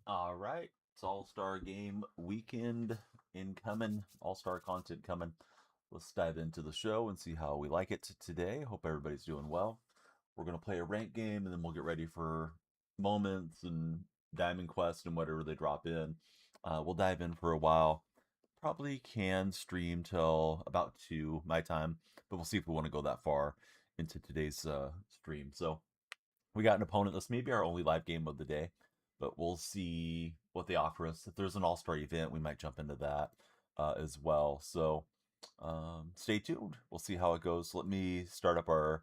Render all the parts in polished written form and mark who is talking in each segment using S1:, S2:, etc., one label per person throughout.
S1: All right. It's All-Star Game weekend incoming. All-Star content coming. Let's dive into the show and see how we like it today. Hope everybody's doing well. We're going to play a rank game and then we'll get ready for moments and Diamond Quest and whatever they drop in. We'll dive in for a while. Probably can stream till about 2 my time, but we'll see if we want to go that far into today's stream. So we got an opponent. This may be our only live game of the day, but we'll see what they offer us. If there's an all-star event, we might jump into that as well. So stay tuned. We'll see how it goes. So let me start up our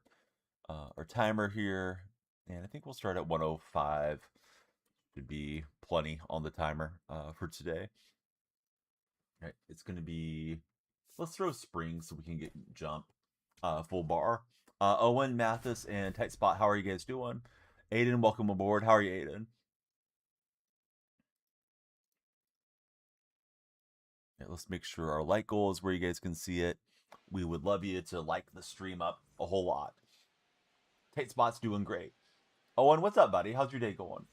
S1: timer here, and I think we'll start at 105. Should be plenty on the timer for today. All right, it's going to be. Let's throw spring so we can get jump full bar. Owen, Mathis, and Tight Spot, how are you guys doing? Aiden, welcome aboard. How are you, Aiden? Yeah, let's make sure our like goal is where you guys can see it. We would love you to like the stream up a whole lot. Tight Spot's doing great. Owen, what's up, buddy? How's your day going?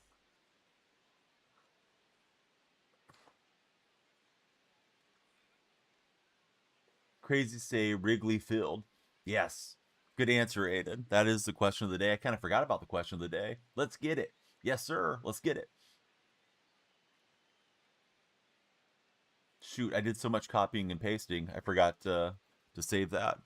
S1: Crazy say Wrigley Field. Yes. Good answer, Aiden. That is the question of the day. I kind of forgot about the question of the day. Let's get it. Yes, sir. Let's get it. Shoot, I did so much copying and pasting. I forgot to save that.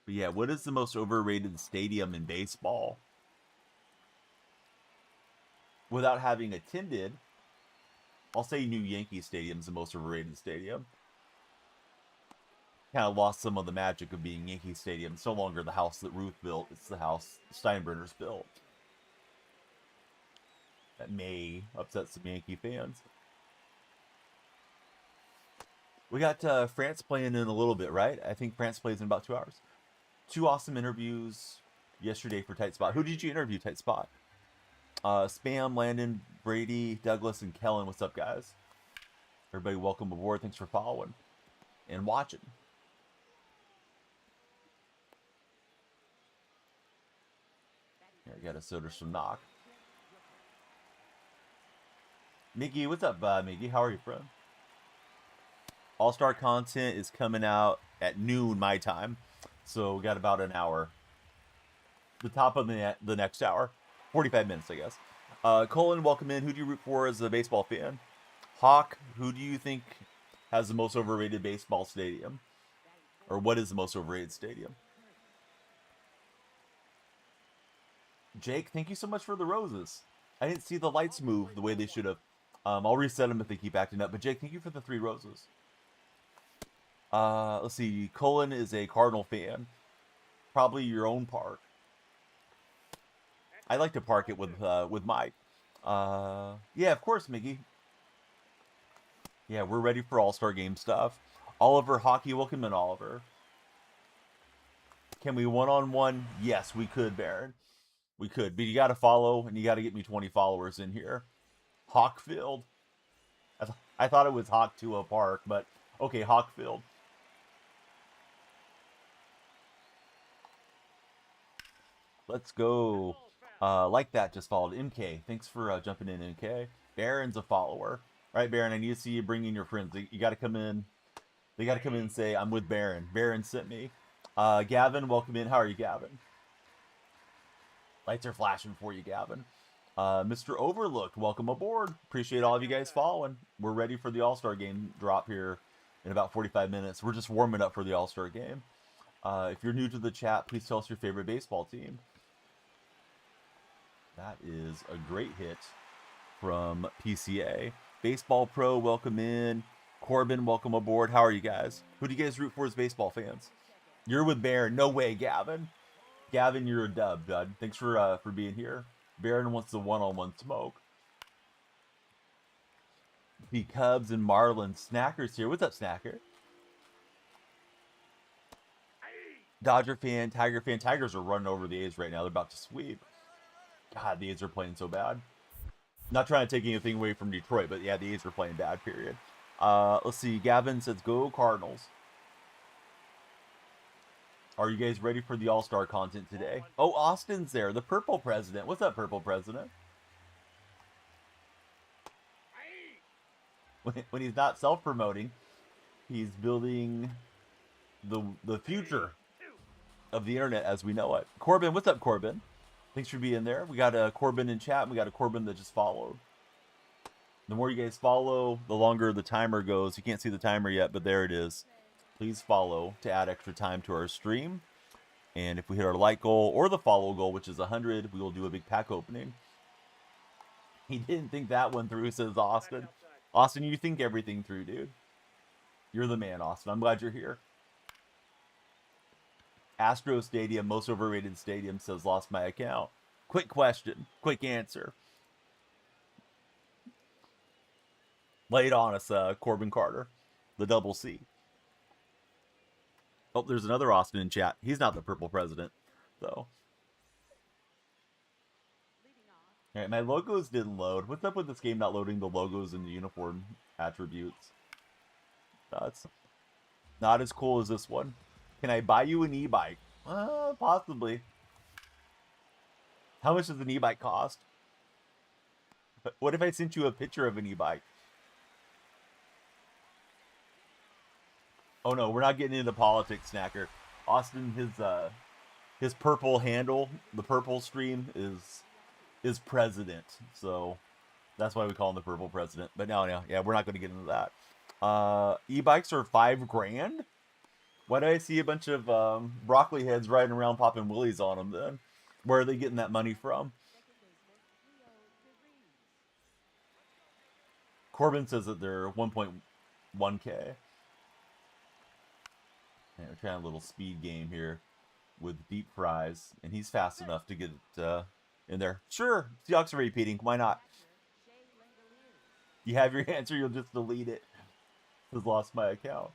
S1: But yeah, what is the most overrated stadium in baseball? Without having attended, I'll say New Yankee Stadium's the most overrated stadium. Kind of lost some of the magic of being Yankee Stadium. It's no longer the house that Ruth built. It's the house Steinbrenner's built. That may upset some Yankee fans. We got France playing in a little bit, right? I think France plays in about 2 hours. 2 awesome interviews yesterday for Tight Spot. Who did you interview, Tight Spot? Spam, Landon, Brady, Douglas, and Kellen. What's up, guys? Everybody, welcome aboard. Thanks for following and watching. Here, I got a soda from Knock. Miggy, what's up, Miggy? How are you, friend? All-Star content is coming out at noon my time, so we got about an hour. The top of the next hour, 45 minutes, I guess. Colin, welcome in. Who do you root for as a baseball fan? Hawk, who do you think has the most overrated baseball stadium? Or what is the most overrated stadium? Jake, thank you so much for the roses. I didn't see the lights move the way they should have. I'll reset them if they keep acting up. But Jake, thank you for the 3 roses. Let's see. Colin is a Cardinal fan. Probably your own park. I like to park it with Mike. Yeah, of course, Miggy. Yeah, we're ready for All-Star Game stuff. Oliver Hockey, welcome in, Oliver. Can we one-on-one? Yes, we could, Baron. We could, but you got to follow, and you got to get me 20 followers in here. Hawkfield. I thought it was Hawk to a park, but okay, Hawkfield. Let's go. Like that, just followed. MK, thanks for jumping in, MK. Baron's a follower. All right, Baron, I need to see you bring in your friends. You got to come in. They got to come in and say, I'm with Baron. Baron sent me. Gavin, welcome in. How are you, Gavin? Lights are flashing for you, Gavin. Mr. Overlooked, welcome aboard. Appreciate all of you guys following. We're ready for the All-Star Game drop here in about 45 minutes. We're just warming up for the All-Star Game. If you're new to the chat, please tell us your favorite baseball team. That is a great hit from PCA. Baseball Pro, welcome in. Corbin, welcome aboard. How are you guys? Who do you guys root for as baseball fans? You're with Baron. No way, Gavin. Gavin, you're a dub, bud. Thanks for being here. Baron wants the one-on-one smoke. The Cubs and Marlins. Snacker's here. What's up, Snacker? Dodger fan, Tiger fan. Tigers are running over the A's right now. They're about to sweep. God, the A's are playing so bad. Not trying to take anything away from Detroit, but yeah, the A's are playing bad, period. Let's see. Gavin says, go Cardinals. Are you guys ready for the All-Star content today? Oh, Austin's there, the Purple President. What's up, Purple President? When he's not self-promoting, he's building the future of the internet as we know it. Corbin, what's up, Corbin? Thanks for being there. We got a Corbin in chat, and we got a Corbin that just followed. The more you guys follow, the longer the timer goes. You can't see the timer yet, but there it is. Please follow to add extra time to our stream. And if we hit our like goal or the follow goal, which is 100, we will do a big pack opening. He didn't think that one through, says Austin. Austin, you think everything through, dude. You're the man, Austin. I'm glad you're here. Astro Stadium, most overrated stadium, says lost my account. Quick question, quick answer. Lay it on us, Corbin Carter, the double C. Oh, there's another Austin in chat. He's not the Purple President, though. All right, my logos didn't load. What's up with this game not loading the logos and the uniform attributes? That's not as cool as this one. Can I buy you an e-bike? Possibly. How much does an e-bike cost? What if I sent you a picture of an e-bike? Oh no, we're not getting into politics, Snacker. Austin, his purple handle, the purple stream is president, so that's why we call him the Purple President. But no, yeah, we're not going to get into that. E-bikes are $5,000. Why do I see a bunch of broccoli heads riding around popping willies on them then? Where are they getting that money from? Corbin says that they're 1.1K. And we're trying a little speed game here with deep fries, and he's fast enough to get it in there. Sure, Seahawks are repeating. Why not? You have your answer, you'll just delete it. Has lost my account.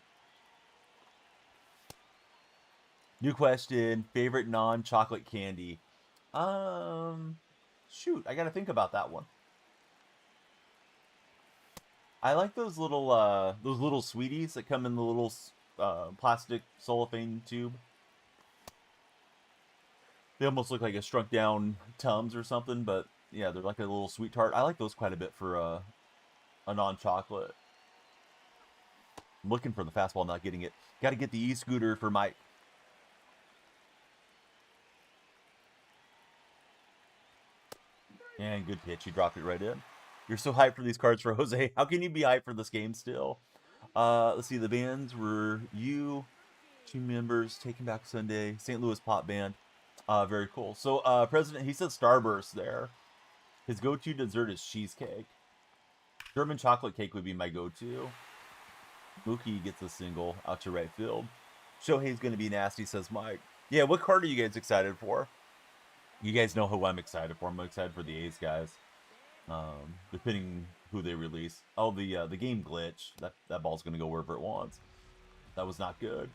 S1: New question, favorite non-chocolate candy. Shoot, I gotta think about that one. I like those little sweeties that come in the little plastic cellophane tube. They almost look like a shrunk down Tums or something, but yeah, they're like a little sweet tart. I like those quite a bit for a non-chocolate. I'm looking for the fastball, not getting it. Got to get the e-scooter for Mike. And good pitch. He dropped it right in. You're so hyped for these cards for Jose. How can you be hyped for this game still? Let's see. The bands were you, 2 members, Taking Back Sunday, St. Louis Pop Band. Very cool. So, President, he said Starburst there. His go-to dessert is cheesecake. German chocolate cake would be my go-to. Mookie gets a single out to right field. Shohei's going to be nasty, says Mike. Yeah, what card are you guys excited for? You guys know who I'm excited for. I'm excited for the A's guys. Depending who they release. Oh, the game glitch. That ball's going to go wherever it wants. That was not good.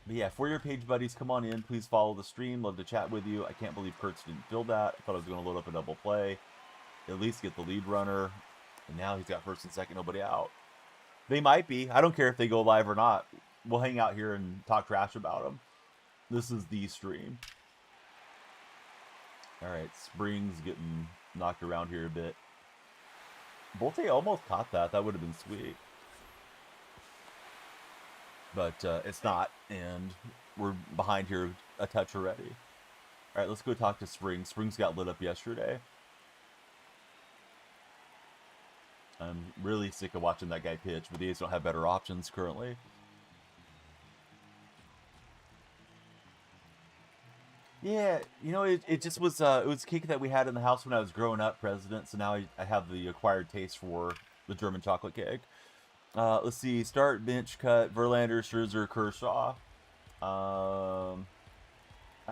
S1: But yeah, for your page buddies, come on in. Please follow the stream. Love to chat with you. I can't believe Kurtz didn't fill that. I thought I was going to load up a double play. At least get the lead runner. And now he's got first and second, nobody out. They might be. I don't care if they go live or not. We'll hang out here and talk trash about them. This is the stream. All right, Springs getting knocked around here a bit. Bolte almost caught that. That would have been sweet. But it's not, and we're behind here a touch already. All right, let's go talk to Springs. Springs got lit up yesterday. I'm really sick of watching that guy pitch, but the A's don't have better options currently. Yeah, you know, it just was it was cake that we had in the house when I was growing up, President. So now I have the acquired taste for the German chocolate cake. Let's see, start, bench, cut, Verlander, Scherzer, Kershaw. I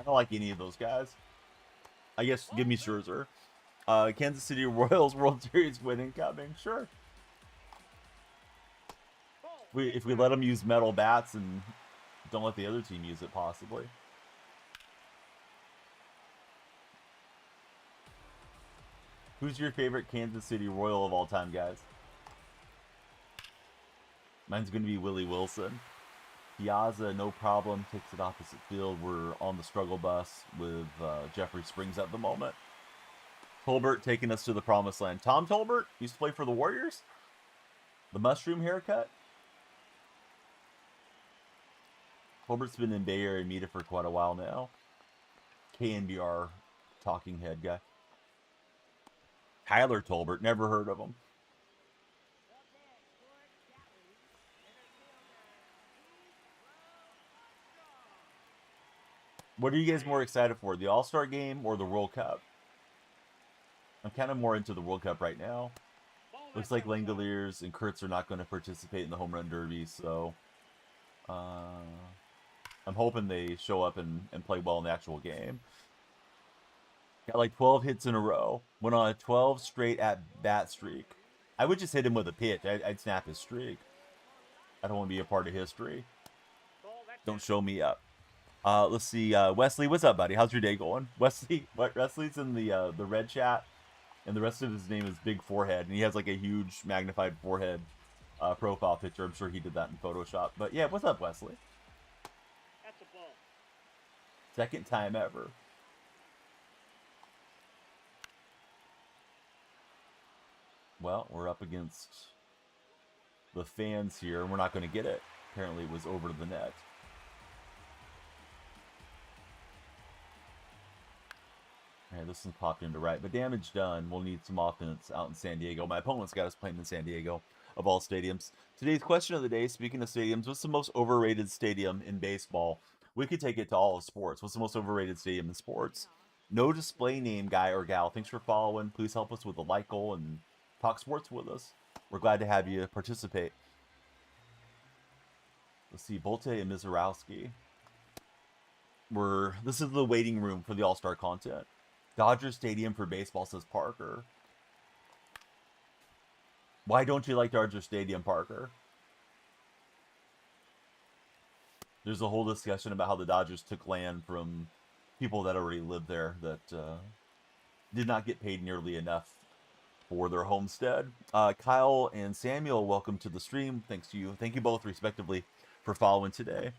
S1: don't like any of those guys. I guess give me Scherzer. Kansas City Royals World Series win incoming. Sure. If we let them use metal bats and don't let the other team use it, possibly. Who's your favorite Kansas City Royal of all time, guys? Mine's going to be Willie Wilson. Piazza, no problem, takes it opposite field. We're on the struggle bus with Jeffrey Springs at the moment. Tolbert taking us to the promised land. Tom Tolbert used to play for the Warriors. The mushroom haircut. Tolbert's been in Bay Area media for quite a while now. KNBR talking head guy. Tyler Tolbert, never heard of him. What are you guys more excited for, the All-Star Game or the World Cup? I'm kind of more into the World Cup right now. Looks like Langoliers and Kurtz are not going to participate in the home run derby, so I'm hoping they show up and play well in the actual game. Got like 12 hits in a row. Went on a 12 straight at-bat streak. I would just hit him with a pitch. I'd snap his streak. I don't want to be a part of history. Don't show me up. Let's see. Wesley, what's up, buddy? How's your day going? Wesley's in the red chat, and the rest of his name is Big Forehead, and he has like a huge magnified forehead profile picture. I'm sure he did that in Photoshop. But yeah, what's up, Wesley?
S2: That's a ball.
S1: Second time ever. Well, we're up against the fans here, and we're not going to get it. Apparently, it was over to the net. Alright, this one popped into right, but damage done. We'll need some offense out in San Diego. My opponent's got us playing in San Diego, of all stadiums. Today's question of the day, speaking of stadiums, what's the most overrated stadium in baseball? We could take it to all of sports. What's the most overrated stadium in sports? No display name, guy or gal. Thanks for following. Please help us with a like goal and talk sports with us. We're glad to have you participate. Let's see, Bolte and Mizorowski. This is the waiting room for the All-Star content. Dodger Stadium for baseball, says Parker. Why don't you like Dodger Stadium, Parker? There's a whole discussion about how the Dodgers took land from people that already lived there that did not get paid nearly enough for their homestead. Kyle and Samuel, welcome to the stream. Thanks to you. Thank you both, respectively, for following today.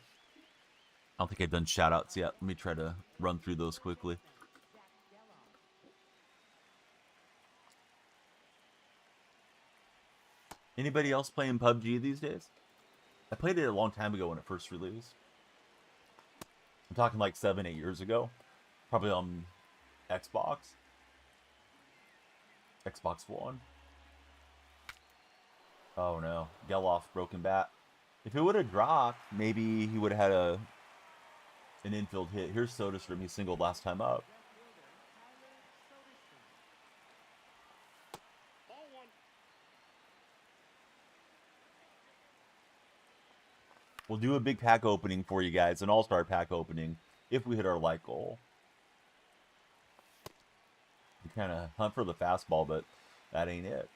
S1: I don't think I've done shout-outs yet. Let me try to run through those quickly. Anybody else playing PUBG these days? I played it a long time ago when it first released. I'm talking like 7-8 years ago. Probably on Xbox. Xbox One. Oh no. Geloff, broken bat. If it would have dropped, maybe he would have had an infield hit. Here's Soderstrom. He singled last time up. We'll do a big pack opening for you guys, an all-star pack opening, if we hit our like goal. We kind of hunt for the fastball, but that ain't it.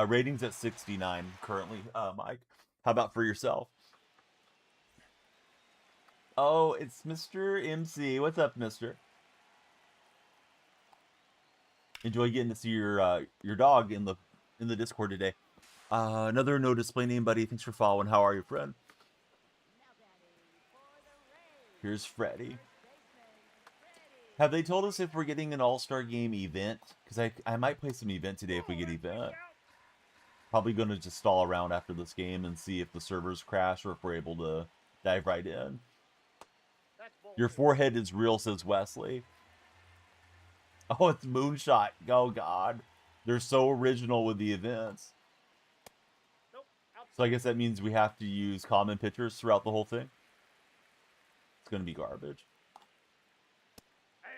S1: Ratings at 69 currently, Mike. How about for yourself? Oh, it's Mr. MC. What's up, mister? Enjoy getting to see your dog in the Discord today. Another no display name, buddy. Thanks for following. How are you, friend? Here's Freddie. Have they told us if we're getting an all-star game event? Because I might play some event today if we get event. Probably going to just stall around after this game and see if the servers crash or if we're able to dive right in. Your forehead is real, says Wesley. Oh, it's Moonshot. Oh, God. They're so original with the events. So I guess that means we have to use common pitchers throughout the whole thing. It's going to be garbage.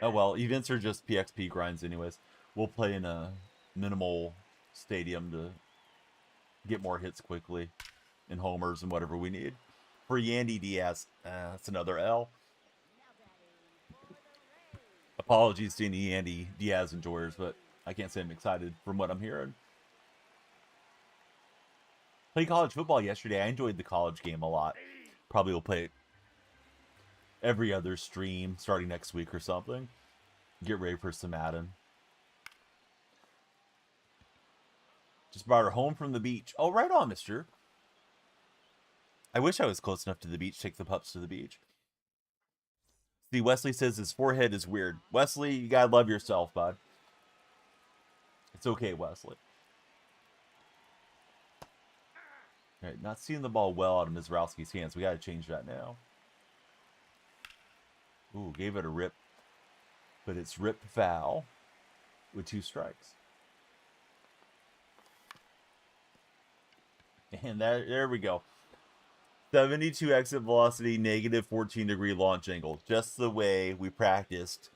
S1: Oh well, events are just PXP grinds anyways. We'll play in a minimal stadium to get more hits quickly and homers and whatever we need. For Yandy Diaz, that's another L. Apologies to any Yandy Diaz enjoyers, but I can't say I'm excited from what I'm hearing. Played college football yesterday. I enjoyed the college game a lot. Probably will play it every other stream starting next week or something. Get ready for some Madden. Just brought her home from the beach. Oh, right on, mister. I wish I was close enough to the beach. Take the pups to the beach. See, Wesley says his forehead is weird. Wesley, you gotta love yourself, bud. It's okay, Wesley. All right, not seeing the ball well out of Mizrowski's hands. We gotta change that now. Ooh, gave it a rip. But it's rip foul with 2 strikes. And there we go. 72 exit velocity, negative 14-degree launch angle. Just the way we practiced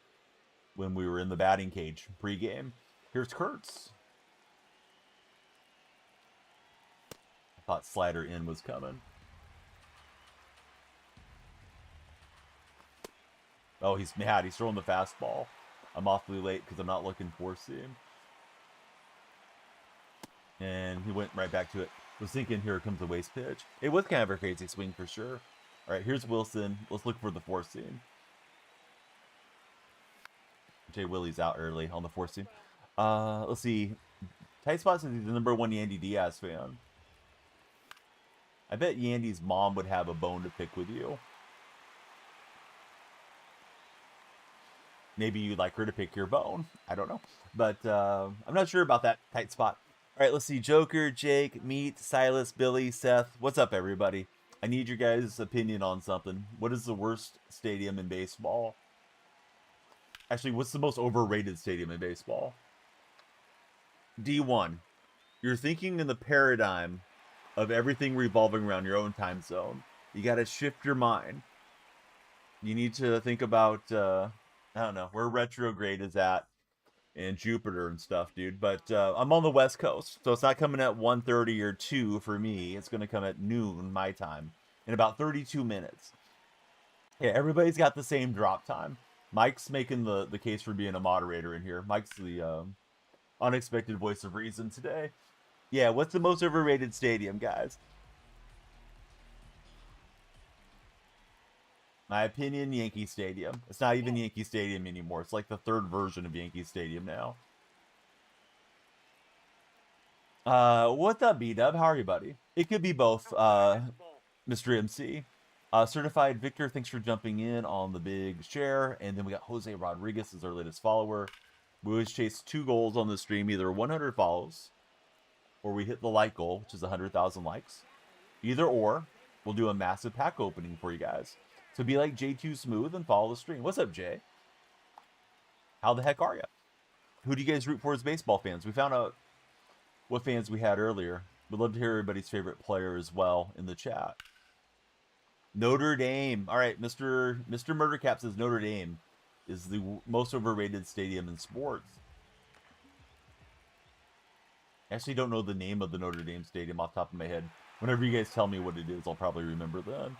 S1: when we were in the batting cage pregame. Here's Kurtz. I thought slider in was coming. Oh, he's mad. He's throwing the fastball. I'm awfully late because I'm not looking for seam. And he went right back to it. Was thinking here comes the waste pitch. It was kind of a crazy swing for sure. All right, here's Wilson. Let's look for the 4 seam. Jay Willie's out early on the 4 seam. Let's see. Tight spot says he's the #1 Yandy Diaz fan. I bet Yandy's mom would have a bone to pick with you. Maybe you'd like her to pick your bone. I don't know. But I'm not sure about that tight spot. All right, let's see. Joker, Jake, Meat, Silas, Billy, Seth. What's up, everybody? I need your guys' opinion on something. What is the worst stadium in baseball? Actually, what's the most overrated stadium in baseball? D1. You're thinking in the paradigm of everything revolving around your own time zone. You got to shift your mind. You need to think about, I don't know, where retrograde is at. And Jupiter and stuff, dude. But I'm on the West Coast, so it's not coming at 1:30 or 2 for me. It's going to come at noon my time in about 32 minutes. Yeah, everybody's got the same drop time. Mike's making the case for being a moderator in here. Mike's the unexpected voice of reason today. Yeah, what's the most overrated stadium, guys? My opinion, Yankee Stadium. It's not even Yankee Stadium anymore. It's like the 3rd version of Yankee Stadium now. What's up, B-Dub? How are you, buddy? It could be both, Mr. MC. Certified Victor, thanks for jumping in on the big share. And then we got Jose Rodriguez as our latest follower. We always chase 2 goals on the stream, either 100 follows, or we hit the like goal, which is 100,000 likes. Either or, we'll do a massive pack opening for you guys. So be like J2 Smooth and follow the stream. What's up, Jay? How the heck are you? Who do you guys root for as baseball fans? We found out what fans we had earlier. We'd love to hear everybody's favorite player as well in the chat. Notre Dame. All right, Mr. Murdercap says Notre Dame is the most overrated stadium in sports. I actually don't know the name of the Notre Dame stadium off the top of my head. Whenever you guys tell me what it is, I'll probably remember then.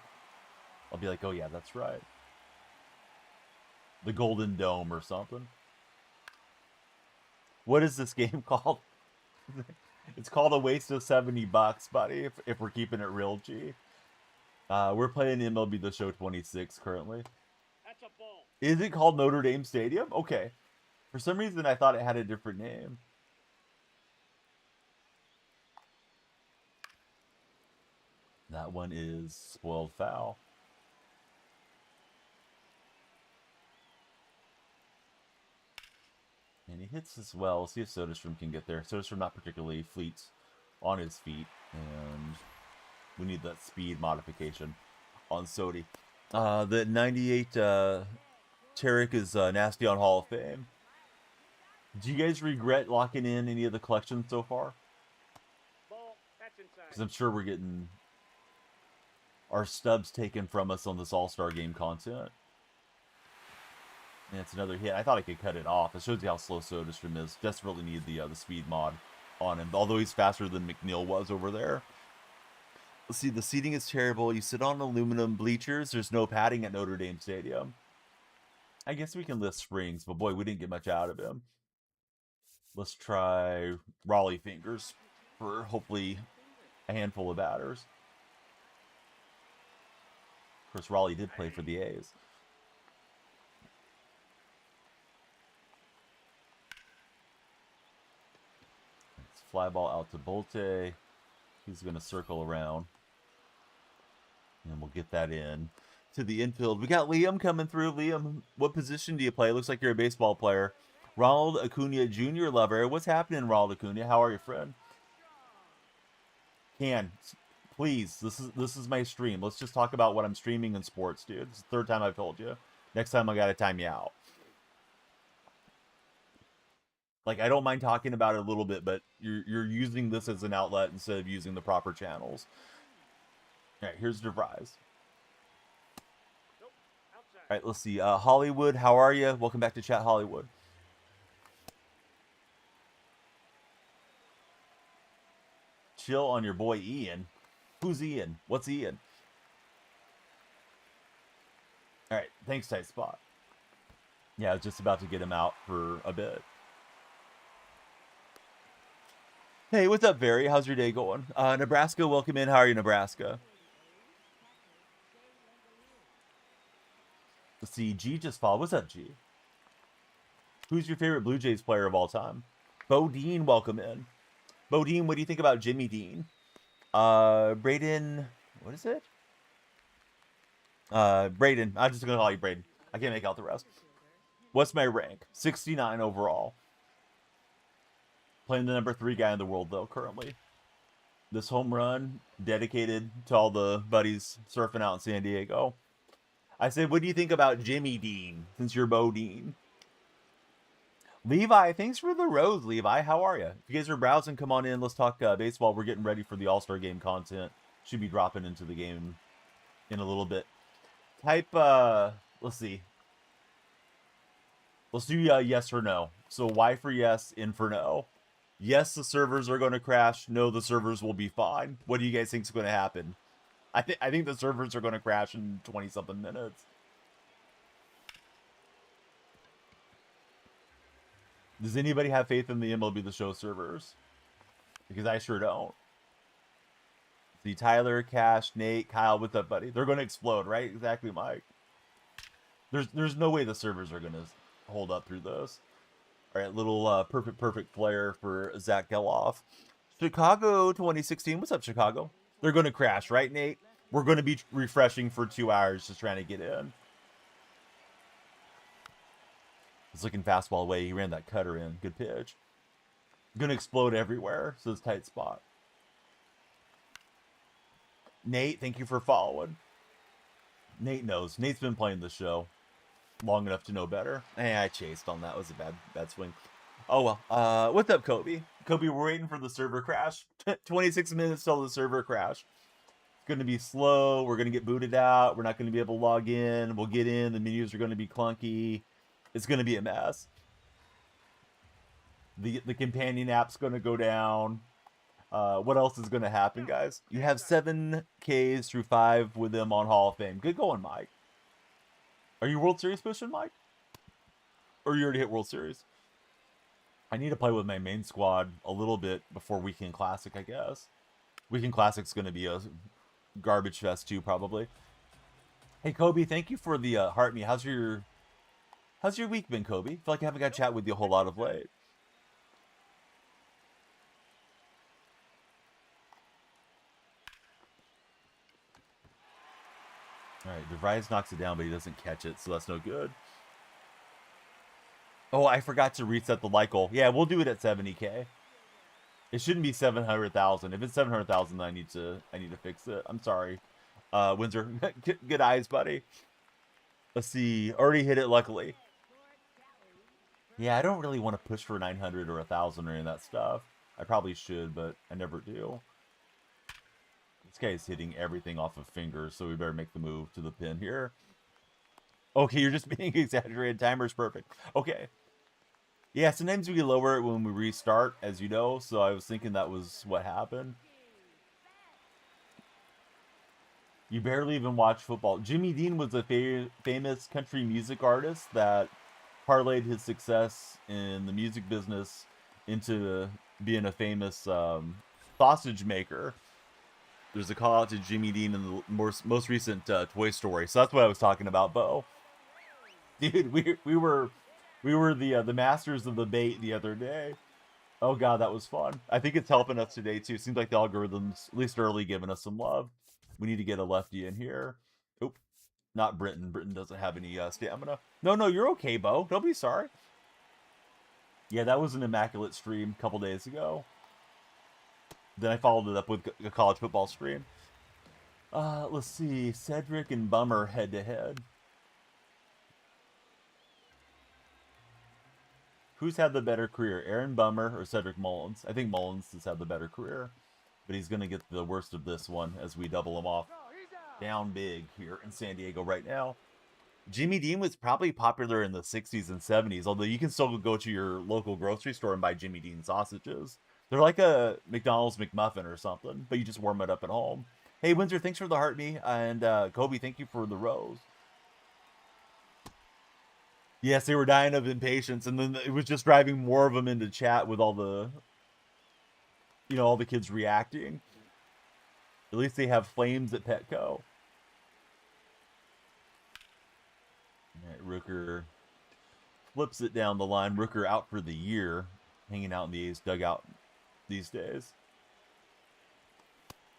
S1: I'll be like, oh yeah, that's right. The Golden Dome or something. What is this game called? It's called a waste of $70, buddy, if we're keeping it real, G. We're playing MLB The Show 26 currently.
S2: That's a ball.
S1: Is it called Notre Dame Stadium? Okay. For some reason, I thought it had a different name. That one is spoiled foul. And he hits as well. See if Soderstrom can get there. Soderstrom not particularly fleet on his feet. And we need that speed modification on Sodi. The 98 Tarek is nasty on Hall of Fame. Do you guys regret locking in any of the collections so far?
S2: Ball. That's inside.
S1: Because I'm sure we're getting our stubs taken from us on this All-Star Game content. And it's another hit. I thought I could cut it off. It shows you how slow Soderstrom is. Desperately need the speed mod on him. Although he's faster than McNeil was over there. Let's see, the seating is terrible. You sit on aluminum bleachers. There's no padding at Notre Dame Stadium. I guess we can list Springs, but boy, we didn't get much out of him. Let's try Raleigh Fingers for hopefully a handful of batters. Of course, Raleigh did play for the A's. Fly ball out to Bolte. He's going to circle around. We'll get that in to the infield. We got Liam coming through. Liam, what position do you play? Looks like you're a baseball player. Ronald Acuna Jr. lover. What's happening, Ronald Acuna? How are you, friend? Please, this is my stream. Let's just talk about what I'm streaming in sports, dude. It's the third time I've told you. Next time I gotta time you out. Like, I don't mind talking about it a little bit, but you're using this as an outlet instead of using the proper channels. All right, here's DeVries.
S2: Nope. Outside.
S1: All right, let's see. Hollywood, how are you? Welcome back to chat, Hollywood. Chill on your boy Ian. Who's Ian? What's Ian? All right, thanks, tight spot. Yeah, I was just about to get him out for a bit. Hey, what's up, Barry? How's your day going? Nebraska, welcome in. How are you, Nebraska? Let's see. G just followed. What's up, G? Who's your favorite Blue Jays player of all time? Bo Dean, welcome in. Bo Dean, what do you think about Jimmy Dean? Braden, what is it? Braden. I'm just going to call you Braden. I can't make out the rest. What's my rank? 69 overall. Playing the number 3 guy in the world, though, currently. This home run, dedicated to all the buddies surfing out in San Diego. I said, what do you think about Jimmy Dean, since you're Bo Dean? Levi, thanks for the rose, Levi. How are you? If you guys are browsing, come on in. Let's talk baseball. We're getting ready for the All-Star Game content. Should be dropping into the game in a little bit. Type, let's see. Let's do yes or no. So Y for yes, N for no. Yes, the servers are going to crash. No, the servers will be fine. What do you guys think is going to happen? I think the servers are going to crash in 20-something minutes. Does anybody have faith in the MLB The Show servers? Because I sure don't. See, Tyler, Cash, Nate, Kyle, what's up, buddy? They're going to explode, right? Exactly, Mike. There's no way the servers are going to hold up through this. All right, little perfect player for Zach Geloff. Chicago 2016. What's up, Chicago? They're going to crash, right, Nate? We're going to be refreshing for 2 hours just trying to get in. He's looking fastball away. He ran that cutter in. Good pitch. Going to explode everywhere, so it's tight spot. Nate, thank you for following. Nate knows. Nate's been playing the show long enough to know better. I chased on that. It was a bad swing. Oh, well. What's up, Kobe? Kobe, we're waiting for the server crash. 26 minutes till the server crash. It's going to be slow. We're going to get booted out. We're not going to be able to log in. We'll get in. The menus are going to be clunky. It's going to be a mess. The companion app's going to go down. What else is going to happen, guys? You have 7 Ks through 5 with them on Hall of Fame. Good going, Mike. Are you World Series pushing, Mike? Or you already hit World Series? I need to play with my main squad a little bit before Weekend Classic, I guess. Weekend Classic's going to be a garbage fest too, probably. Hey, Kobe, thank you for the heart me. How's your week been, Kobe? I feel like I haven't got to chat with you a whole lot of late. All right, DeVries knocks it down, but he doesn't catch it, so that's no good. Oh, I forgot to reset the like goal. Yeah, we'll do it at 70K. It shouldn't be 700,000. If it's 700,000, I need to fix it. I'm sorry, Windsor. Good eyes, buddy. Let's see. Already hit it, luckily. Yeah, I don't really want to push for 900 or 1,000 or any of that stuff. I probably should, but I never do. This guy is hitting everything off of fingers, so we better make the move to the pin here. Okay, you're just being exaggerated. Timer's perfect. Okay. Yeah, sometimes we lower it when we restart, as you know, so I was thinking that was what happened. You barely even watch football. Jimmy Dean was a famous country music artist that parlayed his success in the music business into being a famous sausage maker. There's a call out to Jimmy Dean in the most recent Toy Story. So that's what I was talking about, Bo. Dude, we were the masters of the bait the other day. Oh god, that was fun. I think it's helping us today too. Seems like the algorithm's, at least early, giving us some love. We need to get a lefty in here. Oop, not Britton. Britton doesn't have any stamina. No, you're okay, Bo. Don't be sorry. Yeah, that was an immaculate stream a couple days ago. Then I followed it up with a college football stream. Let's see. Cedric and Bummer head to head. Who's had the better career, Aaron Bummer or Cedric Mullins? I think Mullins has had the better career, but he's going to get the worst of this one as we double him off. Down big here in San Diego right now. Jimmy Dean was probably popular in the 60s and 70s, although you can still go to your local grocery store and buy Jimmy Dean sausages. They're like a McDonald's McMuffin or something, but you just warm it up at home. Hey, Windsor, thanks for the heart me, and Kobe, thank you for the rose. Yes, they were dying of impatience, and then it was just driving more of them into chat with all the, all the kids reacting. At least they have flames at Petco. All right, Rooker flips it down the line. Rooker out for the year, hanging out in the A's dugout these days.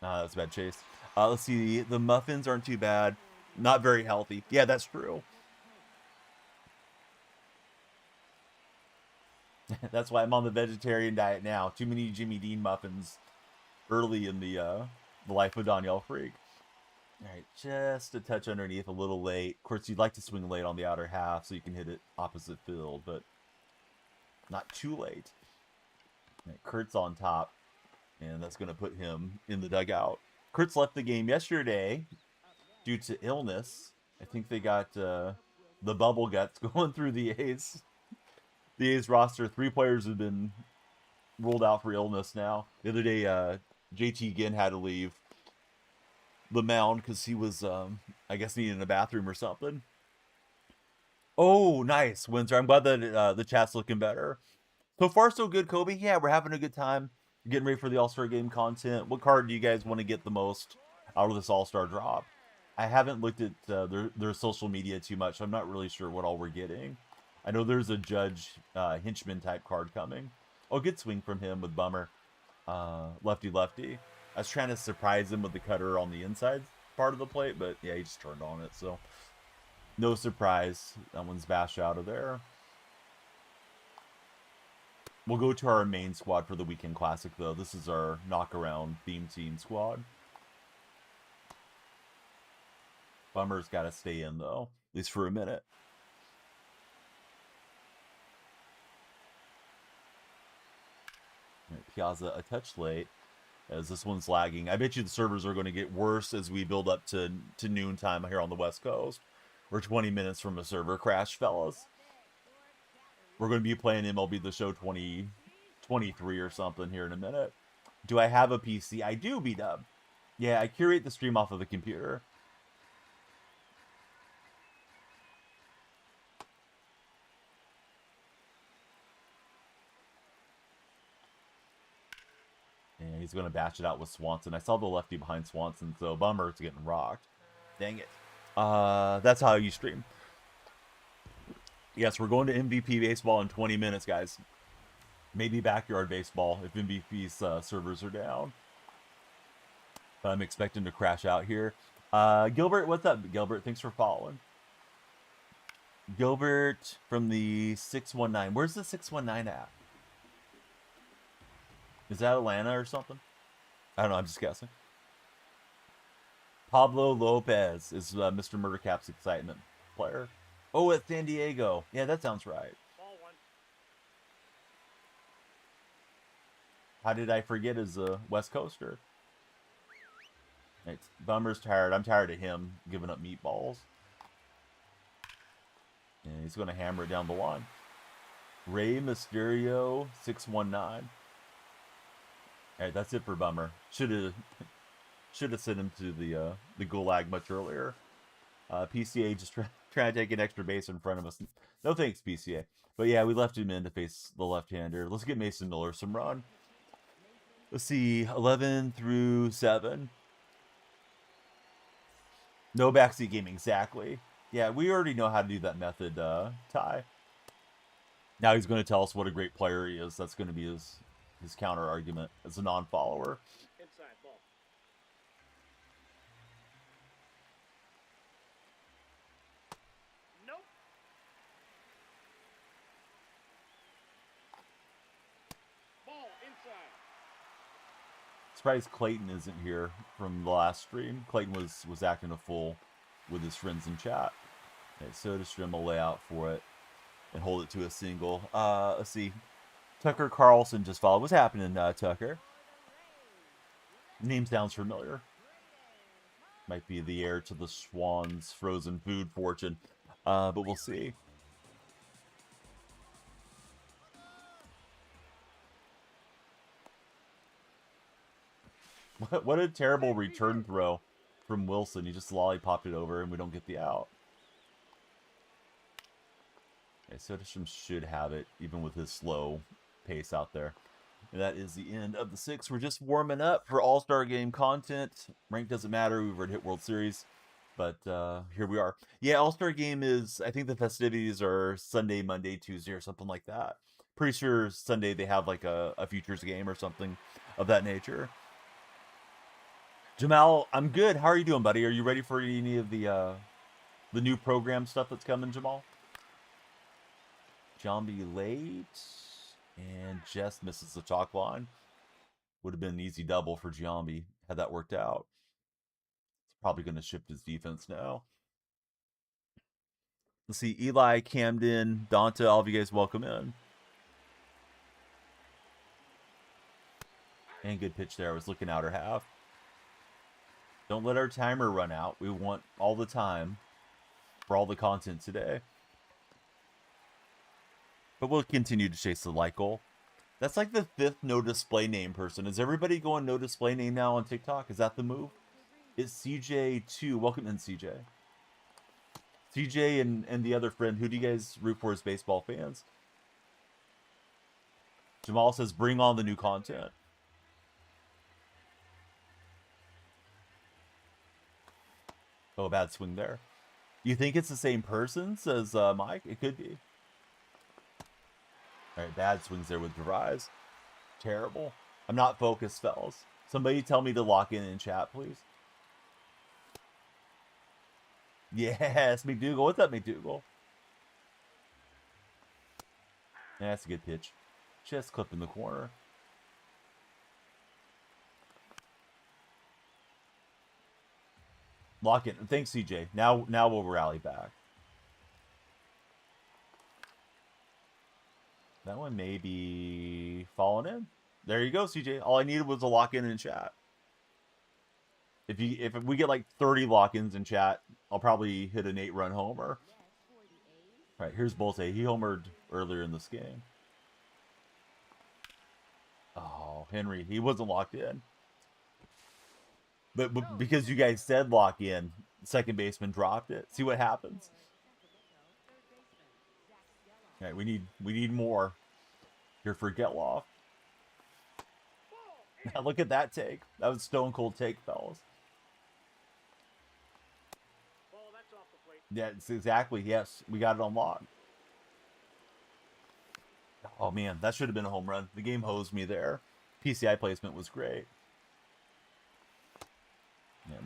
S1: That's a bad chase. Let's see. The muffins aren't too bad. Not very healthy. Yeah, that's true. That's why I'm on the vegetarian diet now. Too many Jimmy Dean muffins early in the life of DonyellFreak. All right, just a touch underneath, a little late. Of course, you'd like to swing late on the outer half so you can hit it opposite field, but not too late. All right, Kurt's on top, and that's going to put him in the dugout. Kurt's left the game yesterday due to illness. I think they got the bubble guts going through the A's. The A's roster, 3 players have been ruled out for illness now. The other day, JT Ginn had to leave the mound because he was, I guess, needing a bathroom or something. Oh, nice, Windsor. I'm glad that the chat's looking better. So far, so good, Kobe. Yeah, we're having a good time. Getting ready for the All-Star Game content. What card do you guys want to get the most out of this All-Star drop? I haven't looked at their social media too much. I'm not really sure what all we're getting. I know there's a Judge Hinchman type card coming. Oh, good swing from him with Bummer. Lefty. I was trying to surprise him with the cutter on the inside part of the plate, but yeah, he just turned on it. So no surprise. That one's bashed out of there. We'll go to our main squad for the Weekend Classic, though. This is our knock-around theme team squad. Bummer's got to stay in, though, at least for a minute. Piazza a touch late as this one's lagging. I bet you the servers are going to get worse as we build up to noon time here on the West Coast. We're 20 minutes from a server crash, fellas. We're going to be playing MLB The Show 2023 or something here in a minute. Do I have a PC? I do, B-Dub. Yeah, I curate the stream off of the computer. And he's going to bash it out with Swanson. I saw the lefty behind Swanson, so Bummer's getting rocked. Dang it. That's how you stream. Yes, we're going to MVP baseball in 20 minutes, guys. Maybe backyard baseball if MVP's servers are down. But I'm expecting to crash out here. Gilbert, what's up, Gilbert? Thanks for following. Gilbert from the 619. Where's the 619 at? Is that Atlanta or something? I don't know. I'm just guessing. Pablo Lopez is Mr. Murdercap's excitement player. Oh, at San Diego. Yeah, that sounds right.
S2: Ball one.
S1: How did I forget as a West Coaster? It's Bummer's tired. I'm tired of him giving up meatballs. And he's going to hammer it down the line. Rey Mysterio 619. All right, that's it for Bummer. Should have sent him to the gulag much earlier. PCA just trying to take an extra base in front of us. No thanks, PCA. But yeah, we left him in to face the left-hander. Let's get Mason Miller some run. Let's see, 11 through 7. No backseat game, exactly. Yeah, we already know how to do that method, Ty. Now he's going to tell us what a great player he is. That's going to be his counter argument as a non-follower.
S2: Inside ball.
S1: Surprised Clayton isn't here from the last stream. Clayton was acting a fool with his friends in chat. Okay, SodaStream will lay out for it and hold it to a single. Let's see. Tucker Carlson just followed. What's happening, Tucker? Name sounds familiar. Might be the heir to the Swan's frozen food fortune. But we'll see. What a terrible return throw from Wilson. He just lollipopped it over and we don't get the out. Okay, Soderstrom should have it, even with his slow pace out there. And that is the end of the 6. We're just warming up for All-Star Game content. Rank doesn't matter. We've already hit World Series. But here we are. Yeah, All-Star Game is, I think the festivities are Sunday, Monday, Tuesday, or something like that. Pretty sure Sunday they have like a futures game or something of that nature. Jamal, I'm good. How are you doing, buddy? Are you ready for any of the new program stuff that's coming, Jamal? Jambi late. And Jess misses the chalk line. Would have been an easy double for Giambi had that worked out. He's probably going to shift his defense now. Let's see. Eli, Camden, Donta, all of you guys welcome in. And good pitch there. I was looking outer half. Don't let our timer run out. We want all the time for all the content today. But we'll continue to chase the like goal. That's like the 5th no display name person. Is everybody going no display name now on TikTok? Is that the move? It's CJ2. Welcome in, CJ. CJ and the other friend. Who do you guys root for as baseball fans? Jamal says, bring on the new content. Oh, bad swing there. You think it's the same person, says Mike? It could be. All right, bad swings there with Derize. Terrible. I'm not focused, fellas. Somebody tell me to lock in chat, please. Yes, McDougal. What's up, McDougal? Yeah, that's a good pitch. Just clip in the corner. Lock in. Thanks, CJ. Now we'll rally back. That one may be falling in. There you go, CJ. All I needed was a lock-in in chat. If we get like 30 lock-ins in chat, I'll probably hit an 8-run homer. All right, here's Bolte. He homered earlier in this game. Oh, Henry. He wasn't locked in. But because you guys said lock in, second baseman dropped it. See what happens? All right, we need more here for Getloff. Now look at that take. That was stone cold take, fellas. Yeah, it's exactly. Yes, we got it on lock. Oh man, that should have been a home run. The game hosed me there. PCI placement was great. Yeah,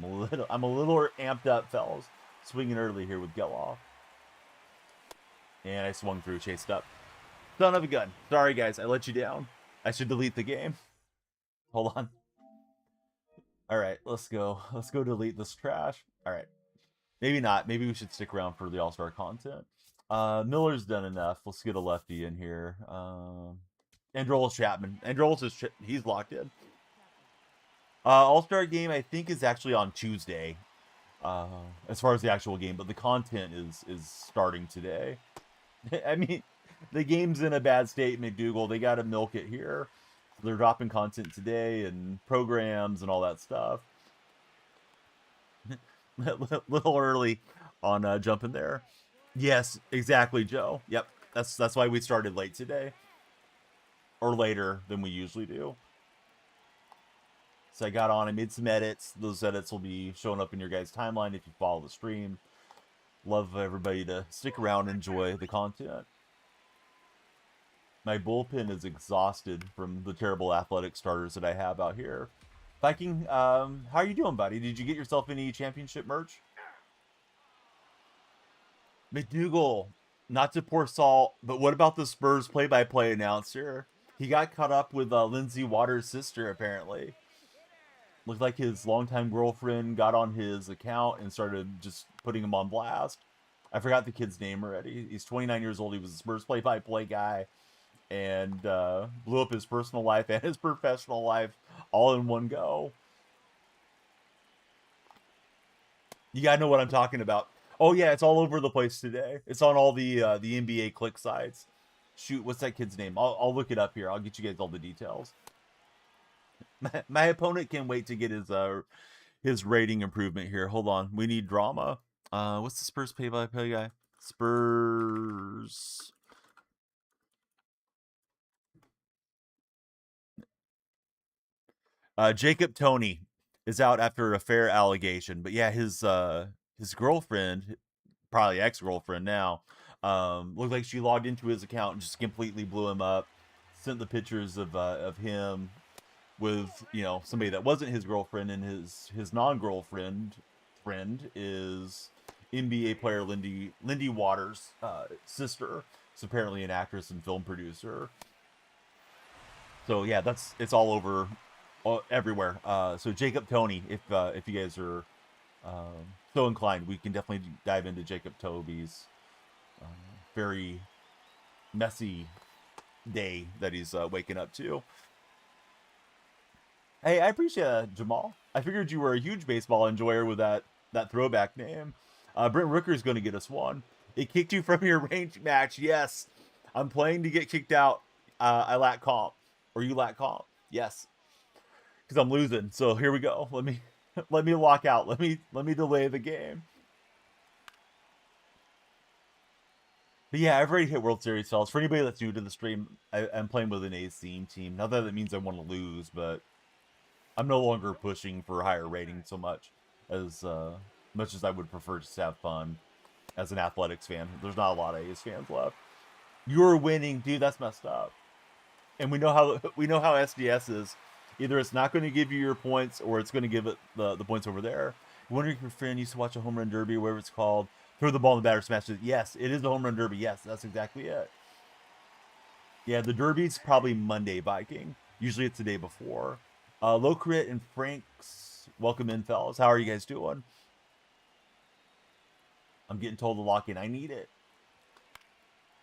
S1: I'm a little amped up, fellas. Swinging early here with Getloff. And I swung through, chased up. Son of a gun. Sorry, guys. I let you down. I should delete the game. Hold on. All right, let's go. Let's go delete this trash. All right. Maybe not. Maybe we should stick around for the All-Star content. Miller's done enough. Let's get a lefty in here. Androlis Chapman. Androlis he's locked in. All-Star game, I think, is actually on Tuesday. As far as the actual game, but the content is starting today. I mean, the game's in a bad state, McDougal. They got to milk it here. They're dropping content today and programs and all that stuff. Little early on jumping there. Yes, exactly, Joe. Yep, that's why we started late today, or later than we usually do. So I got on, I made some edits. Those edits will be showing up in your guys' timeline if you follow the stream. Love everybody to stick around and enjoy the content. My bullpen is exhausted from the terrible athletic starters that I have out here. Viking, how are you doing, buddy? Did you get yourself any championship merch? McDougal, not to pour salt, but what about the Spurs play-by-play announcer? He got caught up with Lindsay Waters' sister, apparently. Looked like his longtime girlfriend got on his account and started just putting him on blast. I forgot the kid's name already. He's 29 years old. He was the Spurs play-by-play guy and blew up his personal life and his professional life all in one go. You gotta know what I'm talking about. Oh yeah, it's all over the place today. It's on all the NBA click sites. Shoot, what's that kid's name? I'll look it up here. I'll get you guys all the details. My opponent can't wait to get his rating improvement here. Hold on, we need drama. What's the Spurs play-by-play guy? Spurs. Jacob Tony is out after a fair allegation, but yeah, his girlfriend, probably ex-girlfriend now, looked like she logged into his account and just completely blew him up. Sent the pictures of him with somebody that wasn't his girlfriend, and his non-girlfriend friend is NBA player Lindy Waters' sister. It's apparently an actress and film producer. So yeah, it's all over, everywhere. So Jacob Tony, if you guys are so inclined, we can definitely dive into Jacob Toby's very messy day that he's waking up to. Hey, I appreciate that, Jamal. I figured you were a huge baseball enjoyer with that throwback name. Brent Rooker's going to get us one. It kicked you from your range match. Yes, I'm playing to get kicked out. I lack comp, or you lack comp. Yes, because I'm losing. So here we go. Let me lock out. Let me delay the game. But yeah, I've already hit World Series fellas. For anybody that's new to the stream, I'm playing with an A's team. Not that it means I want to lose, but I'm no longer pushing for higher rating so much as I would prefer to have fun as an athletics fan. There's not a lot of A's fans left. You're winning, dude. That's messed up. And we know how SDS is. Either it's not going to give you your points, or it's going to give it the points over there. You wonder if your friend used to watch a home run derby, whatever it's called. Throw the ball in the batter, smash it. Yes, it is the home run derby. Yes, that's exactly it. Yeah, the derby's probably Monday, Viking. Usually it's the day before. Low Crit and Frank's, welcome in, fellas. How are you guys doing? I'm getting told to lock in. I need it.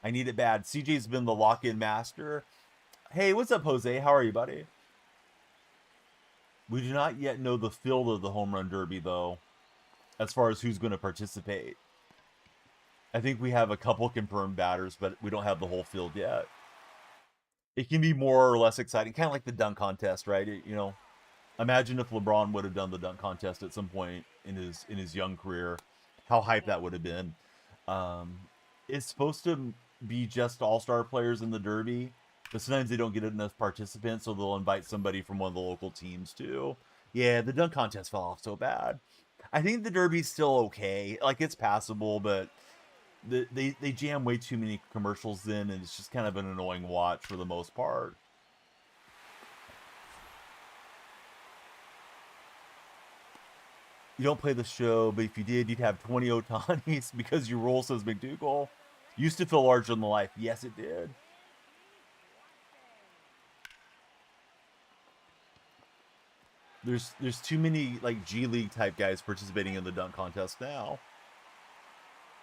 S1: I need it bad. CJ's been the lock-in master. Hey, what's up, Jose? How are you, buddy? We do not yet know the field of the home run derby, though, as far as who's going to participate. I think we have a couple confirmed batters, but we don't have the whole field yet. It can be more or less exciting, kind of like the dunk contest, right? Imagine if LeBron would have done the dunk contest at some point in his young career, how hype that would have been. It's supposed to be just all-star players in the derby, but sometimes they don't get enough participants, so they'll invite somebody from one of the local teams too. Yeah, the dunk contest fell off so bad. I think the derby's still okay, like it's passable, but they jam way too many commercials in, and it's just kind of an annoying watch for the most part. You don't play the show, but if you did, you'd have 20 Otanis because your role says McDougal. Used to feel larger than life. Yes, it did. There's too many like G League type guys participating in the dunk contest now.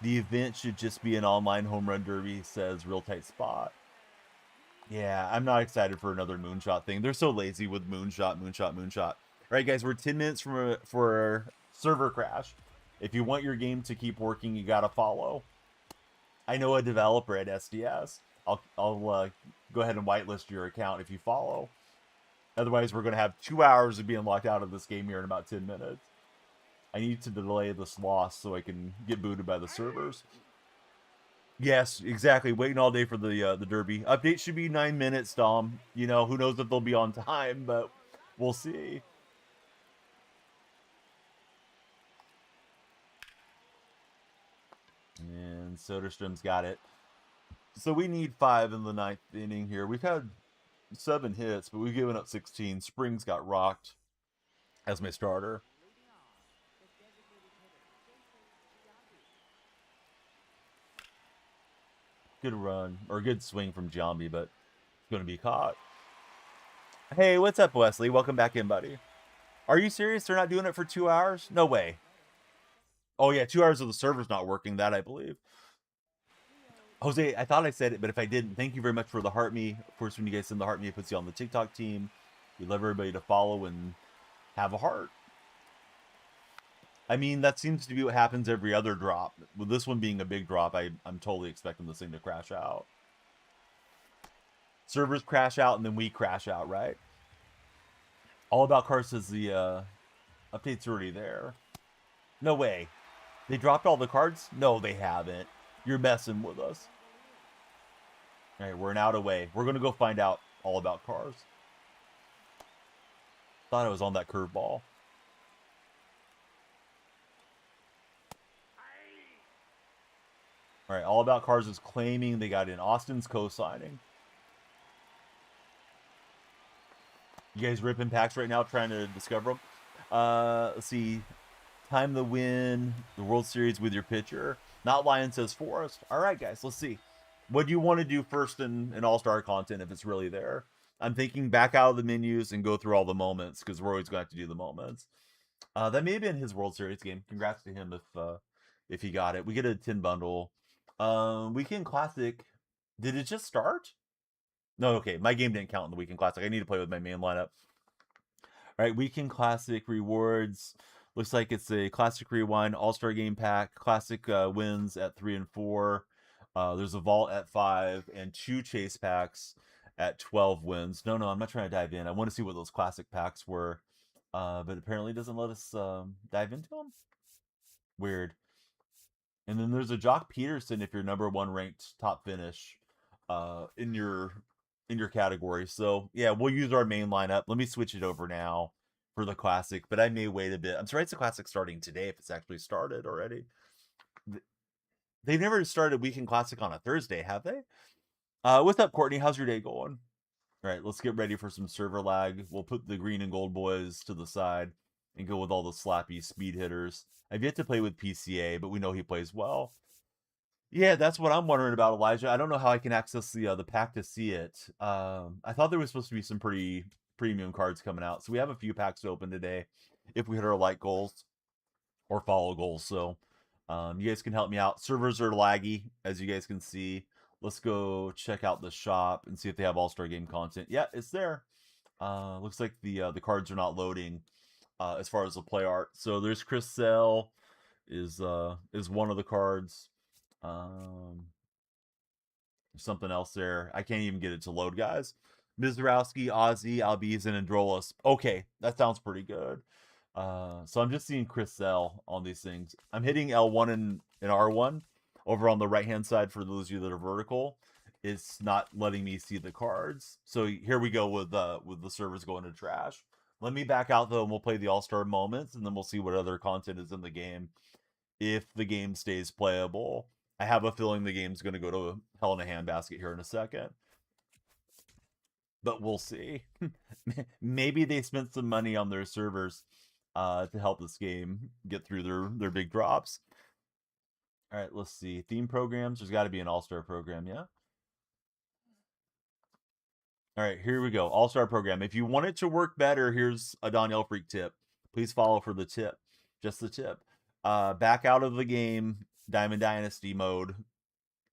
S1: The event should just be an online home run derby, says Real Tight Spot. Yeah, I'm not excited for another moonshot thing. They're so lazy with moonshot. All right, guys, we're 10 minutes for a server crash. If you want your game to keep working, you gotta follow. I know a developer at SDS. I'll go ahead and whitelist your account if you follow. Otherwise, we're gonna have 2 hours of being locked out of this game here in about 10 minutes. I need to delay this loss so I can get booted by the servers. Yes, exactly. Waiting all day for the derby. Update should be 9 minutes, Dom. Who knows if they'll be on time, but we'll see. And Soderstrom's got it. So we need 5 in the 9th inning here. We've had 7 hits, but we've given up 16. Springs got rocked as my starter. Good run, or good swing from Giambi, but Going to be caught. Hey, what's up, Wesley? Welcome back in, buddy. Are you serious? They're not doing it for 2 hours? No way. Oh, yeah, 2 hours of the server's not working, that I believe. Jose, I thought I said it, but if I didn't, thank you very much for the heart me. Of course, when you guys send the heart me, it puts you on the TikTok team. We love everybody to follow and have a heart. I mean, that seems to be what happens every other drop. With this one being a big drop, I'm totally expecting this thing to crash out. Servers crash out, and then we crash out, right? All About Cars says the update's already there. No way. They dropped all the cards? No, they haven't. You're messing with us. All right, we're an out away. We're going to go find out all about cars. Thought I was on that curveball. All right, All About Cars is claiming they got in. Austin's co-signing. You guys ripping packs right now trying to discover them? Let's see. Time to win the World Series with your pitcher. Not Lion says Forrest. All right, guys, let's see. What do you want to do first in All-Star content if it's really there? I'm thinking back out of the menus and go through all the moments because we're always going to have to do the moments. That may have been his World Series game. Congrats to him if he got it. We get a 10 bundle. Weekend Classic. Did it just start? No, okay. My game didn't count in the Weekend Classic. I need to play with my main lineup. All right, Weekend Classic rewards. Looks like it's a Classic Rewind All-Star Game Pack. Classic wins at 3 and 4. There's a Vault at 5 and 2 Chase Packs at 12 wins. No, I'm not trying to dive in. I want to see what those Classic Packs were, but apparently it doesn't let us dive into them. Weird. And then there's a Jock Peterson if you're number 1 ranked top finish in your category. So yeah, we'll use our main lineup. Let me switch it over now for the Classic, but I may wait a bit. I'm surprised the Classic starting today if it's actually started already. They've never started Weekend Classic on a Thursday, have they? What's up, Courtney? How's your day going? All right, let's get ready for some server lag. We'll put the green and gold boys to the side and go with all the slappy speed hitters. I've yet to play with PCA, but we know he plays well. Yeah, that's what I'm wondering about, Elijah. I don't know how I can access the pack to see it. I thought there was supposed to be some pretty premium cards coming out. So we have a few packs to open today if we hit our like goals or follow goals. So you guys can help me out. Servers are laggy, as you guys can see. Let's go check out the shop and see if they have All-Star Game content. Yeah, it's there. Looks like the cards are not loading as far as the play art. So there's Chris Sale is one of the cards. There's something else there. I can't even get it to load, guys. Mizrowski, Ozzy, Albies, and Androlas. Okay, that sounds pretty good. So I'm just seeing Chris Sell on these things. I'm hitting L1 and R1 over on the right-hand side for those of you that are vertical. It's not letting me see the cards. So here we go with the servers going to trash. Let me back out, though, and we'll play the All-Star moments, and then we'll see what other content is in the game if the game stays playable. I have a feeling the game's going to go to hell in a handbasket here in a second. But we'll see. Maybe they spent some money on their servers to help this game get through their big drops. All right, let's see. Theme programs. There's got to be an All-Star program, yeah? All right, here we go. All-Star program. If you want it to work better, here's a DonyellFreak tip. Please follow for the tip. Just the tip. Back out of the game, Diamond Dynasty mode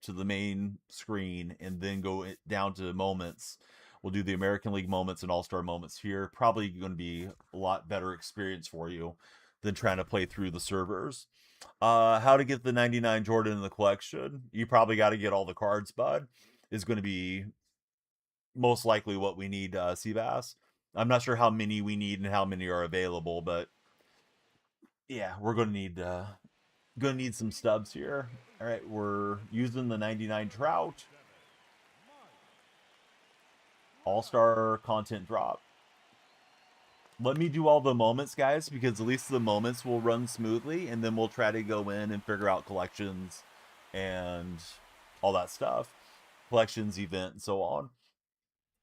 S1: to the main screen, and then go down to moments. We'll do the American League moments and All-Star moments here. Probably going to be a lot better experience for you than trying to play through the servers. How to get the 99 Jordan in the collection. You probably got to get all the cards, bud. Is going to be most likely what we need, Seabass. I'm not sure how many we need and how many are available, but yeah, we're going to need some stubs here. All right, we're using the 99 Trout. All-Star content drop. Let me do all the moments, guys, because at least the moments will run smoothly, and then we'll try to go in and figure out collections and all that stuff. Collections, event, and so on.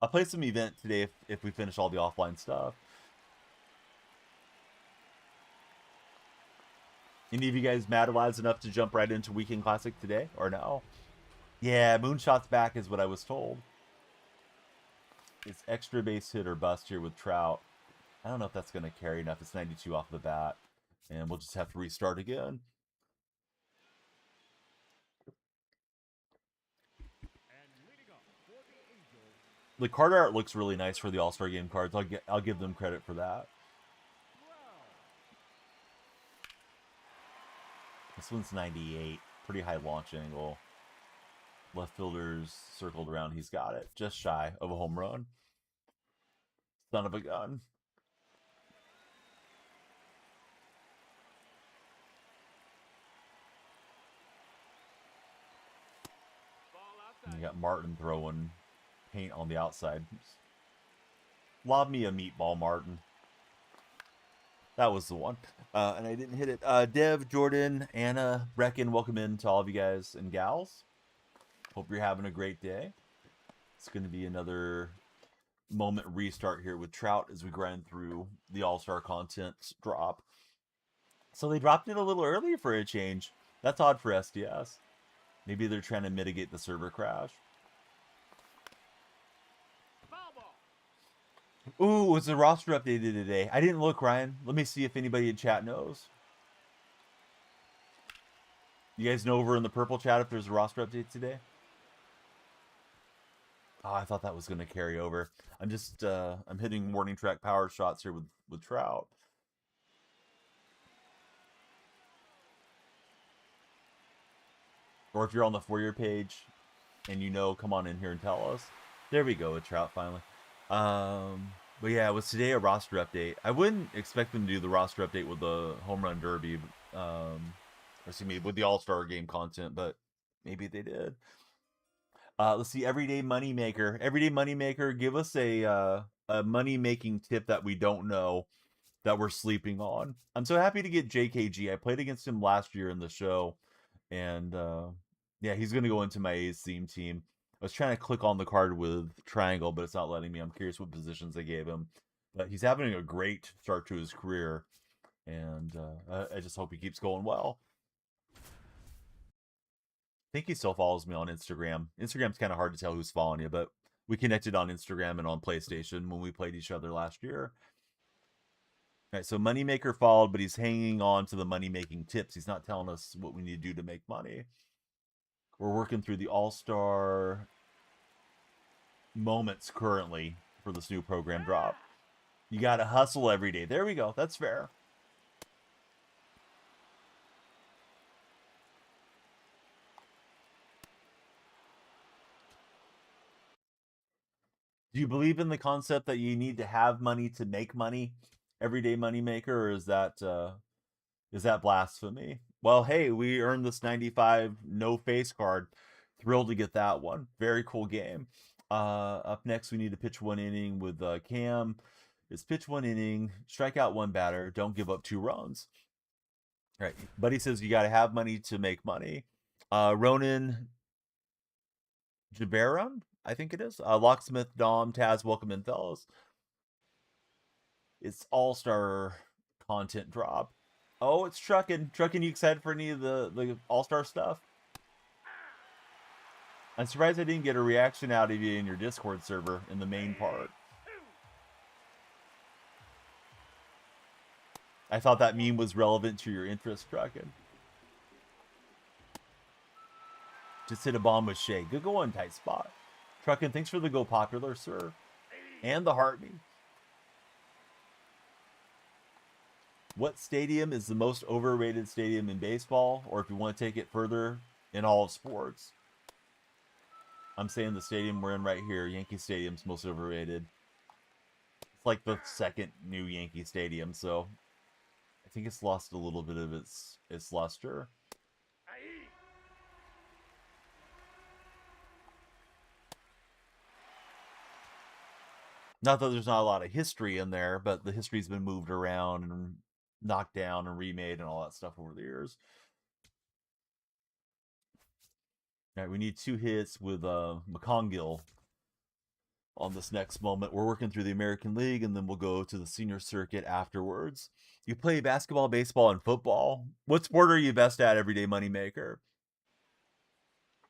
S1: I'll play some event today if we finish all the offline stuff. Any of you guys mad lads enough to jump right into Weekend Classic today, or no? Yeah, Moonshot's back is what I was told. It's extra base hit or bust here with Trout. I don't know if that's going to carry enough. It's 92 off the bat. And we'll just have to restart again. The card art looks really nice for the All-Star Game cards. I'll give them credit for that. This one's 98. Pretty high launch angle. Left fielder's circled around. He's got it. Just shy of a home run. Son of a gun. You got Martin throwing paint on the outside. Lob me a meatball, Martin. That was the one. And I didn't hit it. Dev, Jordan, Anna, Brecken, welcome in to all of you guys and gals. Hope you're having a great day. It's going to be another moment restart here with Trout as we grind through the All-Star content drop. So they dropped it a little early for a change. That's odd for SDS. Maybe they're trying to mitigate the server crash. Ooh, was the roster updated today? I didn't look, Ryan. Let me see if anybody in chat knows. You guys know over in the purple chat if there's a roster update today? Oh, I thought that was going to carry over. I'm just, I'm hitting warning track power shots here with Trout. Or if you're on the For Your page and you know, come on in here and tell us. There we go with Trout finally. But yeah, was today a roster update? I wouldn't expect them to do the roster update with the home run derby, or excuse me, with the All-Star Game content, but maybe they did. Let's see, Everyday Moneymaker. Everyday Moneymaker, give us a money-making tip that we don't know that we're sleeping on. I'm so happy to get JKG. I played against him last year in the show, and yeah, he's going to go into my A's theme team. I was trying to click on the card with triangle, but it's not letting me. I'm curious what positions they gave him. But he's having a great start to his career, and I just hope he keeps going well. I think he still follows me on Instagram. Instagram's kind of hard to tell who's following you, but we connected on Instagram and on PlayStation when we played each other last year. All right, so Moneymaker followed, but he's hanging on to the money-making tips. He's not telling us what we need to do to make money. We're working through the All-Star moments currently for this new program drop. You got to hustle every day. There we go. That's fair. Do you believe in the concept that you need to have money to make money? Everyday Moneymaker, or is that blasphemy? Well, hey, we earned this 95 no face card. Thrilled to get that one. Very cool game. Up next, we need to pitch one inning with Cam. It's pitch one inning, strike out one batter, don't give up 2 runs. All right, Buddy says you got to have money to make money. Ronan Jaberon, I think it is. Locksmith, Dom, Taz, welcome in, fellas. It's All-Star content drop. Oh, it's Truckin'. Truckin', you excited for any of the All-Star stuff? I'm surprised I didn't get a reaction out of you in your Discord server in the main part. I thought that meme was relevant to your interest, Truckin'. Just hit a bomb with Shea. Good go on, tight spot. Truckin', thanks for the go popular, sir. And the heartbeat. What stadium is the most overrated stadium in baseball? Or if you want to take it further, in all of sports? I'm saying the stadium we're in right here, Yankee Stadium's most overrated. It's like the second new Yankee Stadium, so I think it's lost a little bit of its luster. Not that there's not a lot of history in there, but the history's been moved around and knocked down and remade and all that stuff over the years. All right, we need 2 hits with McCongill on this next moment. We're working through the American League, and then we'll go to the senior circuit afterwards. You play basketball, baseball, and football. What sport are you best at, Everyday Moneymaker?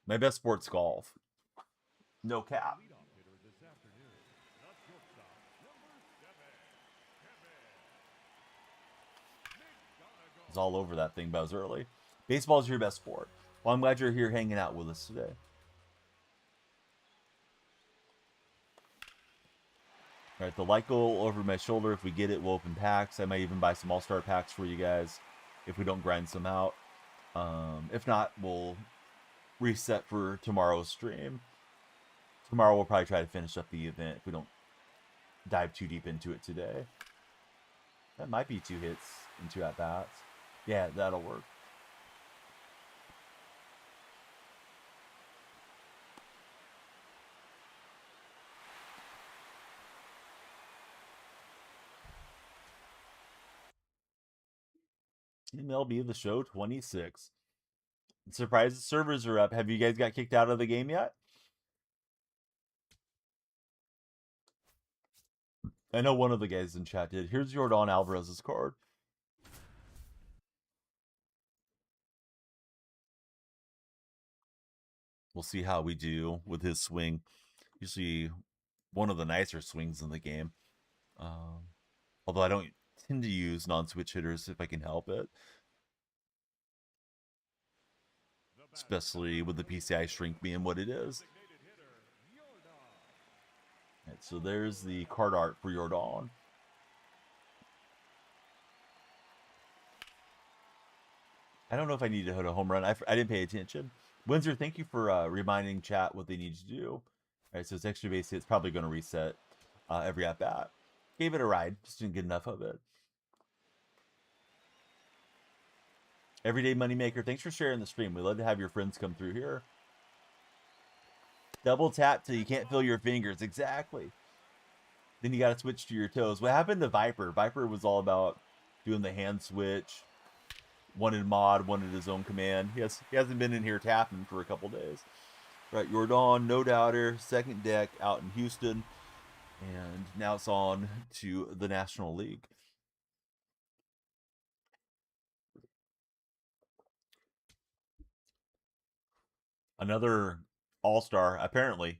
S1: My best sport's golf. No cap. was all over that thing buzz early. Baseball's your best sport. Well, I'm glad you're here hanging out with us today. All right, the light goal over my shoulder. If we get it, we'll open packs. I might even buy some all-star packs for you guys if we don't grind some out. If not, we'll reset for tomorrow's stream. Tomorrow we'll probably try to finish up the event if we don't dive too deep into it today. That might be 2 hits and 2 at-bats. Yeah, that'll work. MLB The Show 26. Surprised the servers are up. Have you guys got kicked out of the game yet? I know one of the guys in chat did. Here's Yordan Alvarez's card. We'll see how we do with his swing. Usually one of the nicer swings in the game. Although I don't tend to use non-switch hitters if I can help it. Especially with the PCI shrink being what it is. Right, so there's the card art for Yordan. I don't know if I need to hit a home run. I didn't pay attention. Windsor, thank you for reminding chat what they need to do. All right, so it's extra base hit. It's probably going to reset every at-bat. Gave it a ride. Just didn't get enough of it. Everyday Moneymaker, thanks for sharing the stream. We love to have your friends come through here. Double tap till you can't feel your fingers. Exactly. Then you got to switch to your toes. What happened to Viper? Viper was all about doing the hand switch. Wanted mod, wanted his own command. He hasn't been in here tapping for a couple days. Right, Yordan, no doubter, second deck out in Houston. And now it's on to the National League. Another all-star, apparently,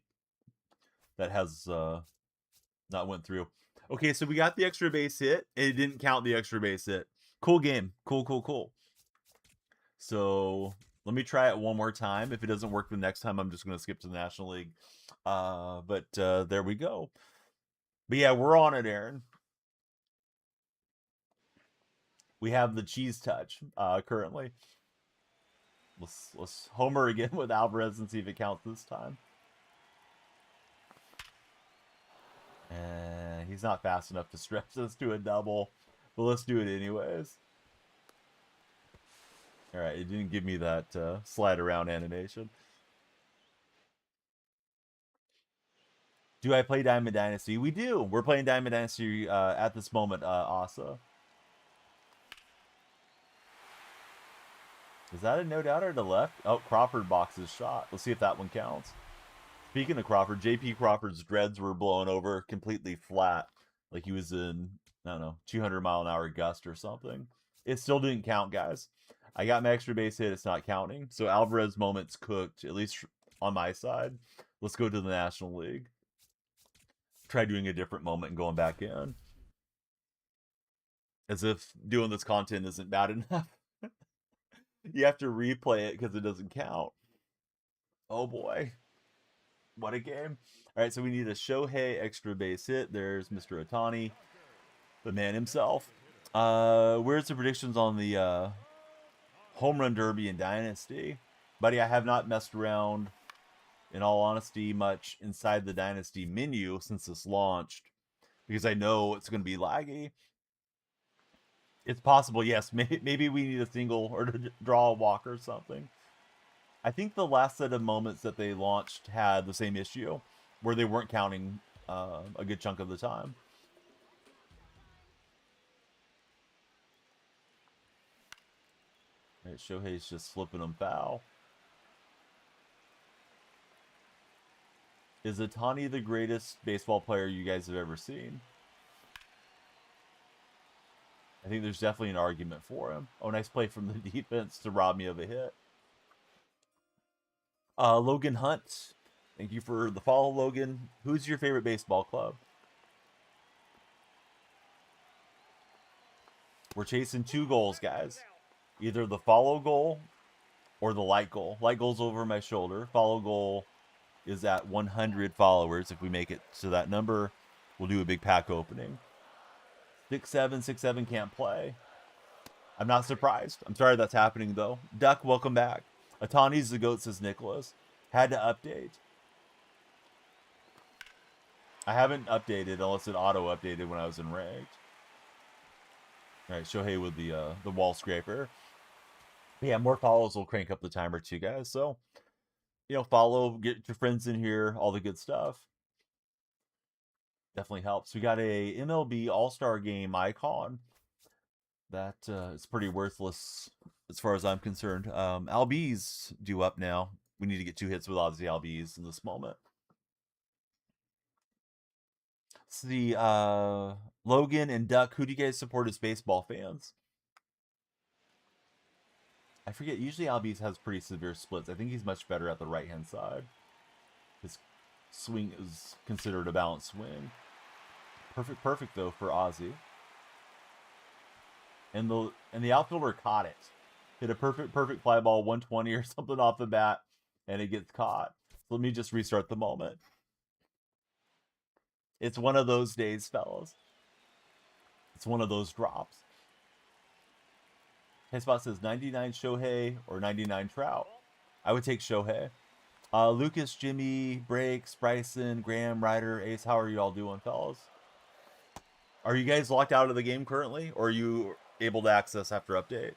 S1: that has not went through. Okay, so we got the extra base hit. It didn't count the extra base hit. Cool game. Cool. So let me try it one more time. If it doesn't work the next time, I'm just going to skip to the National League. But there we go. But yeah, we're on it, Aaron. We have the cheese touch currently. Let's homer again with Alvarez and see if it counts this time. And he's not fast enough to stretch this to a double, but let's do it anyways. All right, it didn't give me that slide around animation. Do I play Diamond Dynasty? We do. We're playing Diamond Dynasty at this moment, Asa. Is that a no doubter to left? Oh, Crawford boxes shot. Let's see if that one counts. Speaking of Crawford, JP Crawford's dreads were blown over completely flat. Like he was in, I don't know, 200-mile-an-hour gust or something. It still didn't count, guys. I got my extra base hit. It's not counting. So Alvarez moment's cooked, at least on my side. Let's go to the National League. Try doing a different moment and going back in. As if doing this content isn't bad enough. You have to replay it because it doesn't count. Oh boy. What a game. All right, so we need a Shohei extra base hit. There's Mr. Otani, the man himself. Where's the predictions on the home run derby in Dynasty? Buddy, I have not messed around, in all honesty, much inside the Dynasty menu since this launched because I know it's going to be laggy. It's possible, yes. Maybe we need a single or to draw a walk or something. I think the last set of moments that they launched had the same issue, where they weren't counting a good chunk of the time. Right, Shohei's just flipping them foul. Is Otani the greatest baseball player you guys have ever seen? I think there's definitely an argument for him. Oh, nice play from the defense to rob me of a hit. Logan Hunt, thank you for the follow, Logan. Who's your favorite baseball club? We're chasing 2 goals, guys. either the follow goal or the like goal. Like goal's over my shoulder. Follow goal is at 100 followers. If we make it to that number, we'll do a big pack opening. 6-7 can't play. I'm not surprised. I'm sorry that's happening, though. Duck, welcome back. Atani's the GOAT, says Nicholas. Had to update. I haven't updated unless it auto-updated when I was in ranked. All right, Shohei with the wall scraper. But yeah, more follows will crank up the timer too, guys. So, you know, follow, get your friends in here, all the good stuff. Definitely helps. We got a MLB All-Star Game icon. That is pretty worthless as far as I'm concerned. Albies due up now. We need to get 2 hits with Ozzy Albies in this moment. It's the Logan and Duck. Who do you guys support as baseball fans? I forget. Usually Albies has pretty severe splits. I think he's much better at the right-hand side. His swing is considered a balanced swing. Perfect though for Ozzy. And the outfielder caught it. Hit a perfect fly ball, 120 or something off the bat, and it gets caught. So let me just restart the moment. It's one of those days, fellas. It's one of those drops. K-Spot says 99 Shohei or 99 Trout. I would take Shohei. Lucas, Jimmy, Breaks, Bryson, Graham, Ryder, Ace, how are you all doing, fellas? Are you guys locked out of the game currently, or are you able to access after update?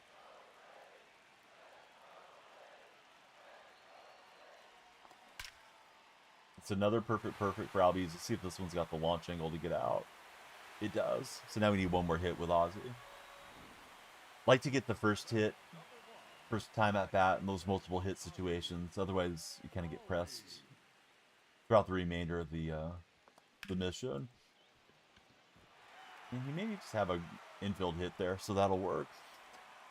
S1: It's another perfect for Albies. Let's see if this one's got the launch angle to get out. It does. So now we need one more hit with Ozzy. Like to get the first hit, first time at bat in those multiple hit situations. Otherwise, you kind of get pressed throughout the remainder of the mission. And you maybe just have a infield hit there, so that'll work.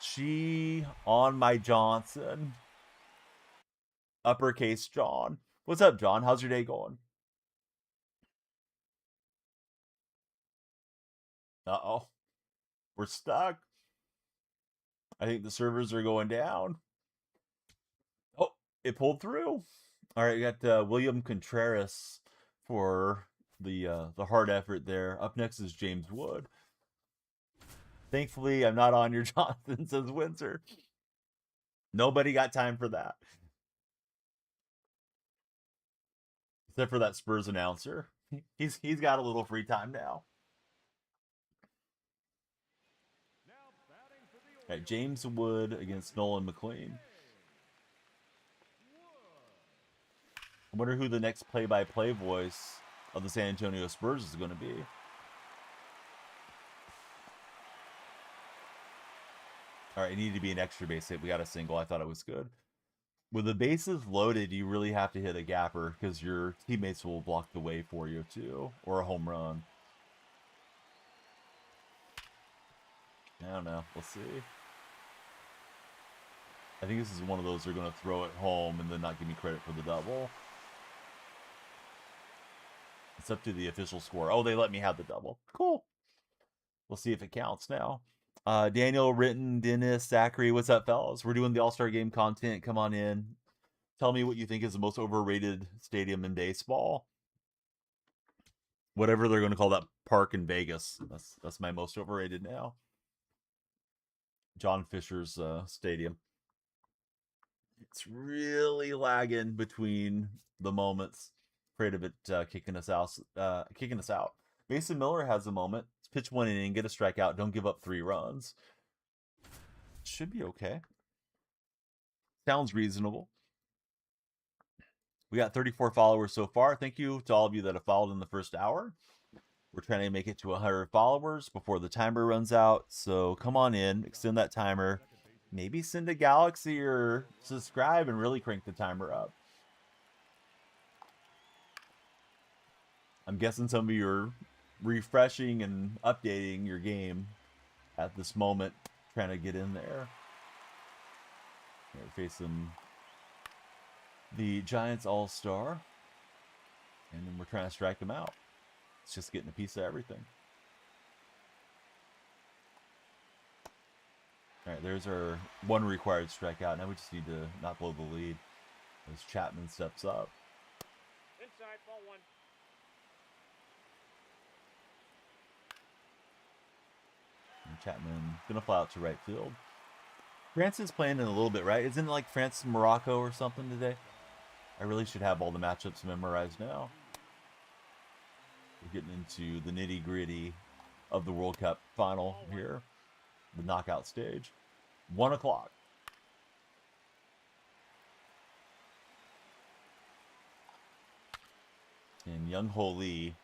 S1: She on my Johnson. Uppercase John. What's up, John? How's your day going? Uh-oh. We're stuck. I think the servers are going down. Oh, it pulled through. All right, you got William Contreras for the hard effort there. Up next is James Wood. Thankfully, I'm not on your Jonathan, says Windsor. Nobody got time for that. Except for that Spurs announcer. He's got a little free time now. All right, James Wood against Nolan McLean. I wonder who the next play-by-play voice of the San Antonio Spurs is going to be. All right, it needed to be an extra base hit. We got a single. I thought it was good. With the bases loaded, you really have to hit a gapper because your teammates will block the way for you too, or a home run. I don't know. We'll see. I think this is one of those they're going to throw it home and then not give me credit for the double. It's up to the official score. Oh, they let me have the double. Cool. We'll see if it counts now. Daniel, Ritten, Dennis, Zachary, what's up, fellas? We're doing the All-Star Game content. Come on in. Tell me what you think is the most overrated stadium in baseball. Whatever they're going to call that park in Vegas. That's my most overrated now. John Fisher's stadium. It's really lagging between the moments. Afraid of it kicking us out. Mason Miller has a moment. Pitch 1 inning, get a strikeout, don't give up 3 runs. Should be okay. Sounds reasonable. We got 34 followers so far. Thank you to all of you that have followed in the first hour. We're trying to make it to 100 followers before the timer runs out. So come on in, extend that timer. Maybe send a Galaxy or subscribe and really crank the timer up. I'm guessing some of you are refreshing and updating your game at this moment, trying to get in there. We're facing the Giants All-Star, and then we're trying to strike them out. It's just getting a piece of everything. All right, there's our one required strikeout. Now we just need to not blow the lead as Chapman steps up.
S2: Inside, ball one.
S1: And Chapman gonna fly out to right field. France is playing in a little bit, right? Isn't it like France and Morocco or something today? I really should have all the matchups memorized now. We're getting into the nitty gritty of the World Cup final here, the knockout stage. 1 o'clock. And Young Ho Lee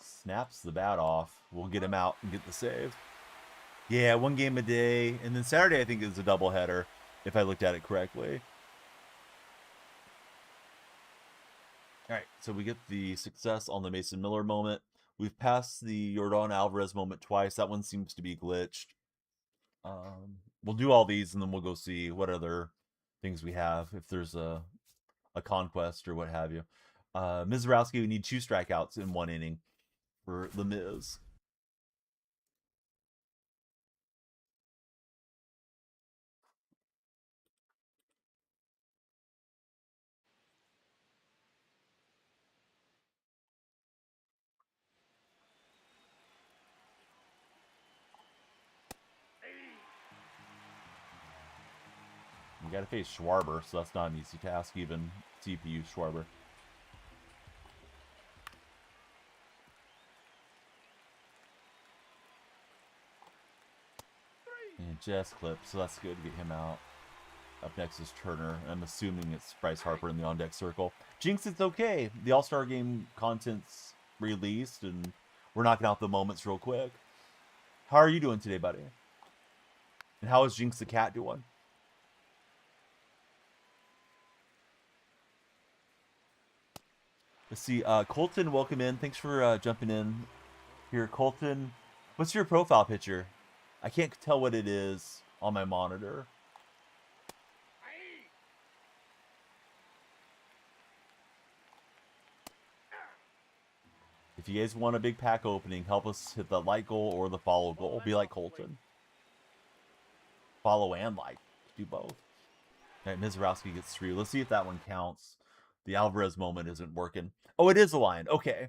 S1: snaps the bat off. We'll get him out and get the save. Yeah, 1 game a day. And then Saturday, I think, is a doubleheader, if I looked at it correctly. All right, so we get the success on the Mason Miller moment. We've passed the Yordan Alvarez moment twice. That one seems to be glitched. We'll do all these, and then we'll go see what other things we have, if there's a conquest or what have you. Mizorowski, we need 2 strikeouts in 1 inning for the Miz. You got to face Schwarber, so that's not an easy task, even CPU Schwarber. And just clipped, so that's good to get him out. Up next is Turner. I'm assuming it's Bryce Harper in the on-deck circle. Jinx, it's okay. The All-Star Game content's released, and we're knocking out the moments real quick. How are you doing today, buddy? And how is Jinx the cat doing? Let's see. Colton, welcome in. Thanks for jumping in here. Colton, what's your profile picture? I can't tell what it is on my monitor. If you guys want a big pack opening, help us hit the like goal or the follow goal. Be like Colton. Follow and like. Do both. All right, Mizorowski gets 3. Let's see if that one counts. The Alvarez moment isn't working. Oh, it is a lion. Okay.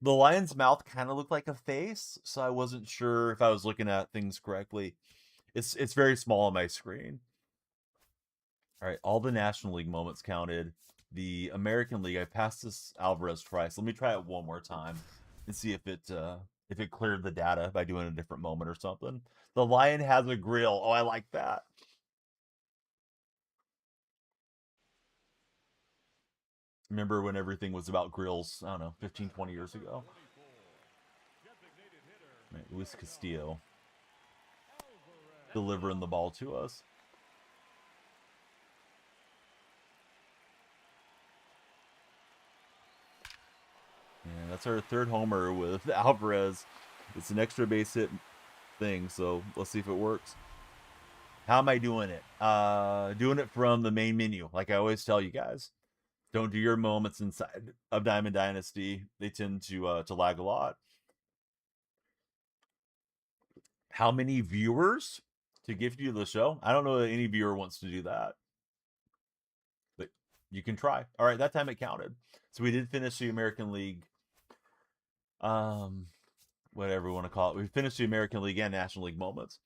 S1: The lion's mouth kind of looked like a face, so I wasn't sure if I was looking at things correctly. It's very small on my screen. All right, all the National League moments counted. The American League, I passed this Alvarez twice. Let me try it one more time and see if it cleared the data by doing a different moment or something. The lion has a grill. Oh, I like that. Remember when everything was about grills, I don't know, 15, 20 years ago? Right, Luis Castillo delivering the ball to us. And that's our 3rd homer with Alvarez. It's an extra base hit thing, so let's see if it works. How am I doing it? Doing it from the main menu, like I always tell you guys. Don't do your moments inside of Diamond Dynasty. They tend to lag a lot. How many viewers to gift you the show? I don't know that any viewer wants to do that, but you can try. All right, that time it counted. So we did finish the American League. Whatever you want to call it. We finished the American League and National League moments.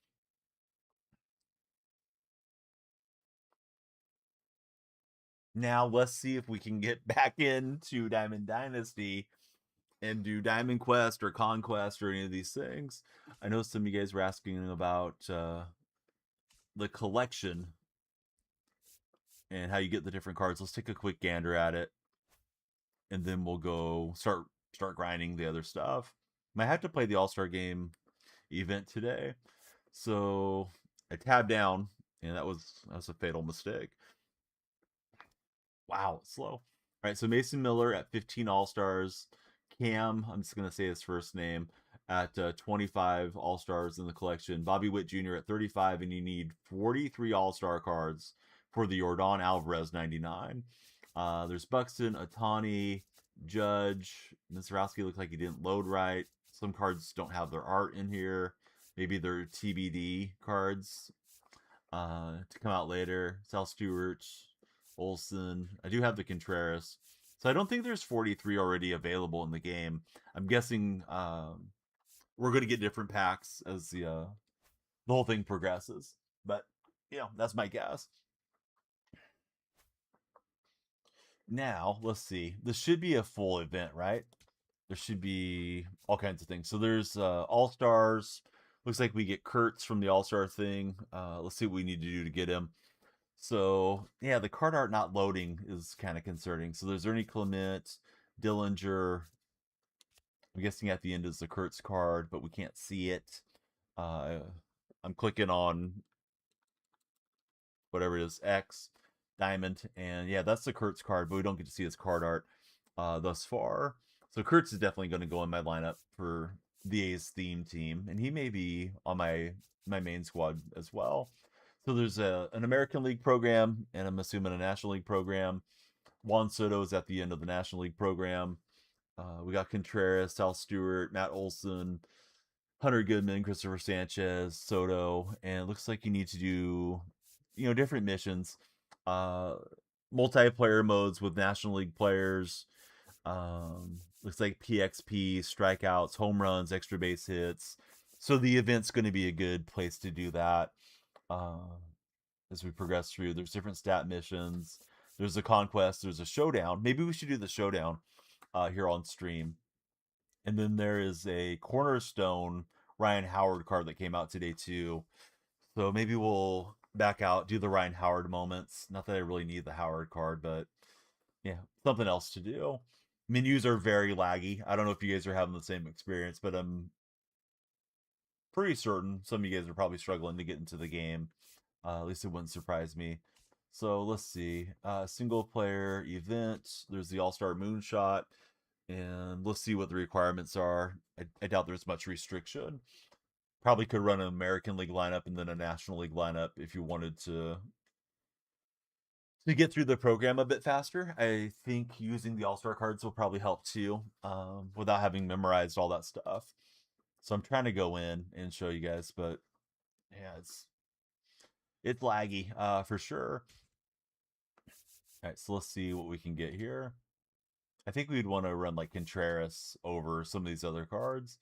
S1: Now let's see if we can get back into Diamond Dynasty and do Diamond Quest or Conquest or any of these things. I know some of you guys were asking about the collection and how you get the different cards. Let's take a quick gander at it, and then we'll go start grinding the other stuff. Might have to play the All-Star Game event today, so I tabbed down, and that was a fatal mistake. Wow, it's slow. All right, so Mason Miller at 15 All-Stars. Cam, I'm just going to say his first name, at 25 All-Stars in the collection. Bobby Witt Jr. at 35, and you need 43 All-Star cards for the Yordan Alvarez 99. There's Buxton, Otani, Judge. Mizorowski looked like he didn't load right. Some cards don't have their art in here. Maybe they're TBD cards. to come out later. Sal Stewart, Olsen. I do have the Contreras. So I don't think there's 43 already available in the game. I'm guessing we're going to get different packs as the whole thing progresses. But, that's my guess. Now, let's see. This should be a full event, right? There should be all kinds of things. So there's All-Stars. Looks like we get Kurtz from the All-Star thing. Let's see what we need to do to get him. So, yeah, the card art not loading is kind of concerning. So there's Ernie Clement, Dillinger. I'm guessing at the end is the Kurtz card, but we can't see it. I'm clicking on whatever it is, X, Diamond, and yeah, that's the Kurtz card, but we don't get to see his card art thus far. So Kurtz is definitely going to go in my lineup for the A's theme team, and he may be on my main squad as well. So there's an American League program, and I'm assuming a National League program. Juan Soto is at the end of the National League program. We got Contreras, Sal Stewart, Matt Olson, Hunter Goodman, Christopher Sanchez, Soto, and it looks like you need to do, different missions, multiplayer modes with National League players. Looks like PXP, strikeouts, home runs, extra base hits. So the event's going to be a good place to do that. As we progress through, there's different stat missions. There's a conquest. There's a showdown. Maybe we should do the showdown here on stream. And then there is a cornerstone Ryan Howard card that came out today too. So maybe we'll back out, do the Ryan Howard moments. Not that I really need the Howard card, but yeah, something else to do. Menus are very laggy. I don't know if you guys are having the same experience, but I'm pretty certain some of you guys are probably struggling to get into the game. At least it wouldn't surprise me. So let's see. Single player event. There's the All-Star Moonshot. And let's see what the requirements are. I doubt there's much restriction. Probably could run an American League lineup and then a National League lineup if you wanted to get through the program a bit faster. I think using the All-Star cards will probably help too, without having memorized all that stuff. So I'm trying to go in and show you guys, but yeah, it's laggy for sure. All right, so let's see what we can get here. I think we'd want to run like Contreras over some of these other cards.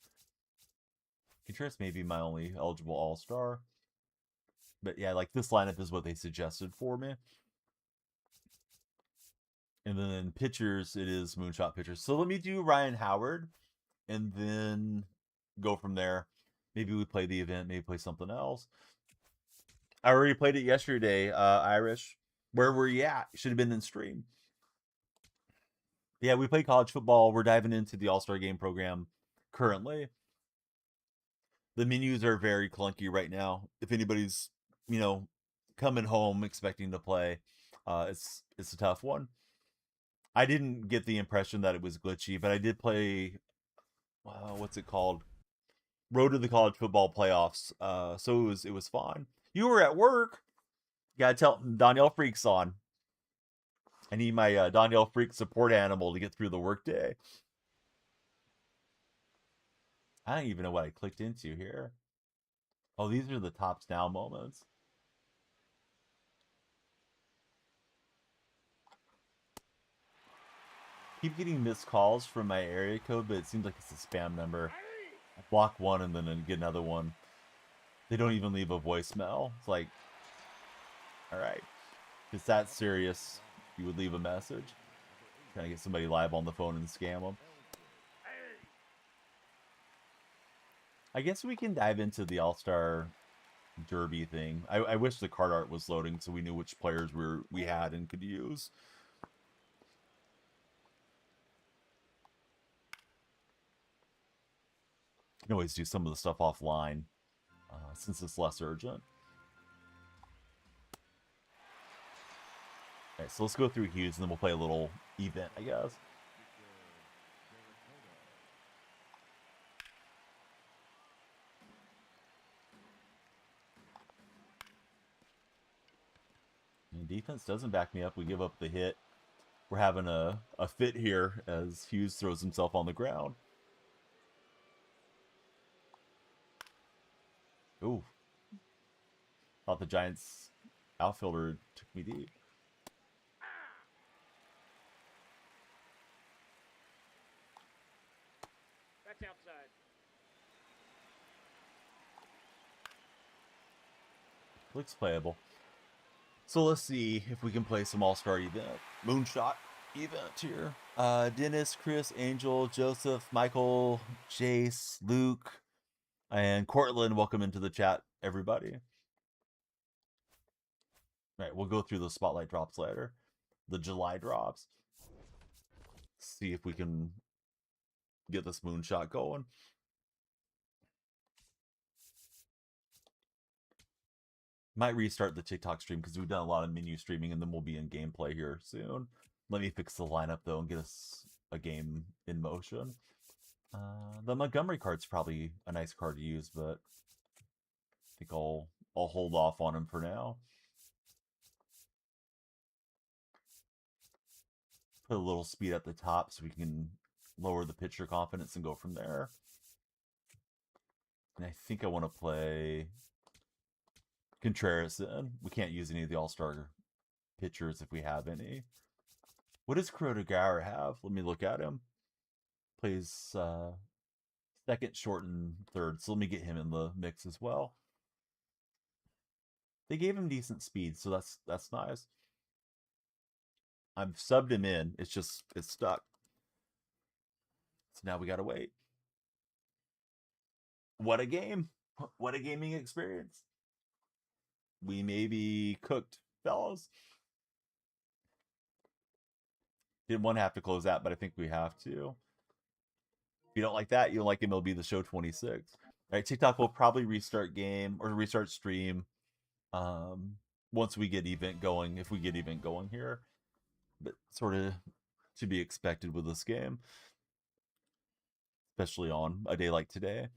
S1: Contreras may be my only eligible All-Star. But yeah, like this lineup is what they suggested for me. And then pitchers, it is Moonshot pitchers. So let me do Ryan Howard and then go from there. Maybe we play the event, maybe play something else. I already played it yesterday, Irish. Where were you at? Should have been in stream. Yeah, we play college football. We're diving into the All-Star game program currently. The menus are very clunky right now. If anybody's, coming home expecting to play, it's a tough one. I didn't get the impression that it was glitchy, but I did play, what's it called? Road to the College Football Playoffs. So it was fun. You were at work. You gotta tell DonyellFreak's on. I need my DonyellFreak support animal to get through the workday. I don't even know what I clicked into here. Oh, these are the tops now moments. Keep getting missed calls from my area code, but it seems like it's a spam number. I block one and then I get another one. They don't even leave a voicemail. It's like, all right, if it's that serious, you would leave a message. Trying to get somebody live on the phone and scam them. I guess we can dive into the All-Star Derby thing. I wish the card art was loading so we knew which players we had and could use. You can always do some of the stuff offline since it's less urgent. Okay, so let's go through Hughes and then we'll play a little event, I guess. And defense doesn't back me up. We give up the hit. We're having a fit here as Hughes throws himself on the ground. Ooh. Thought the Giants outfielder took me deep.
S2: That's outside.
S1: Looks playable. So let's see if we can play some All-Star event. Moonshot event here. Dennis, Chris, Angel, Joseph, Michael, Jace, Luke, and Cortland. Welcome into the chat, everybody. All right, we'll go through the spotlight drops later. The July drops. See if we can get this moonshot going. Might restart the TikTok stream because we've done a lot of menu streaming and then we'll be in gameplay here soon. Let me fix the lineup though and get us a game in motion. The Montgomery card's probably a nice card to use, but I think I'll hold off on him for now. Put a little speed at the top so we can lower the pitcher confidence and go from there. And I think I want to play Contreras in. We can't use any of the All-Star pitchers if we have any. What does Kuroda Gower have? Let me look at him. Plays second, short, and third. So let me get him in the mix as well. They gave him decent speed, so that's nice. I've subbed him in. It's stuck. So now we gotta wait. What a game. What a gaming experience. We may be cooked, fellas. Didn't want to have to close out, but I think we have to. If you don't like that, you don't like MLB The Show 26. All right, TikTok will probably restart game or restart stream once we get event going, if we get event going here. But sort of to be expected with this game, especially on a day like today.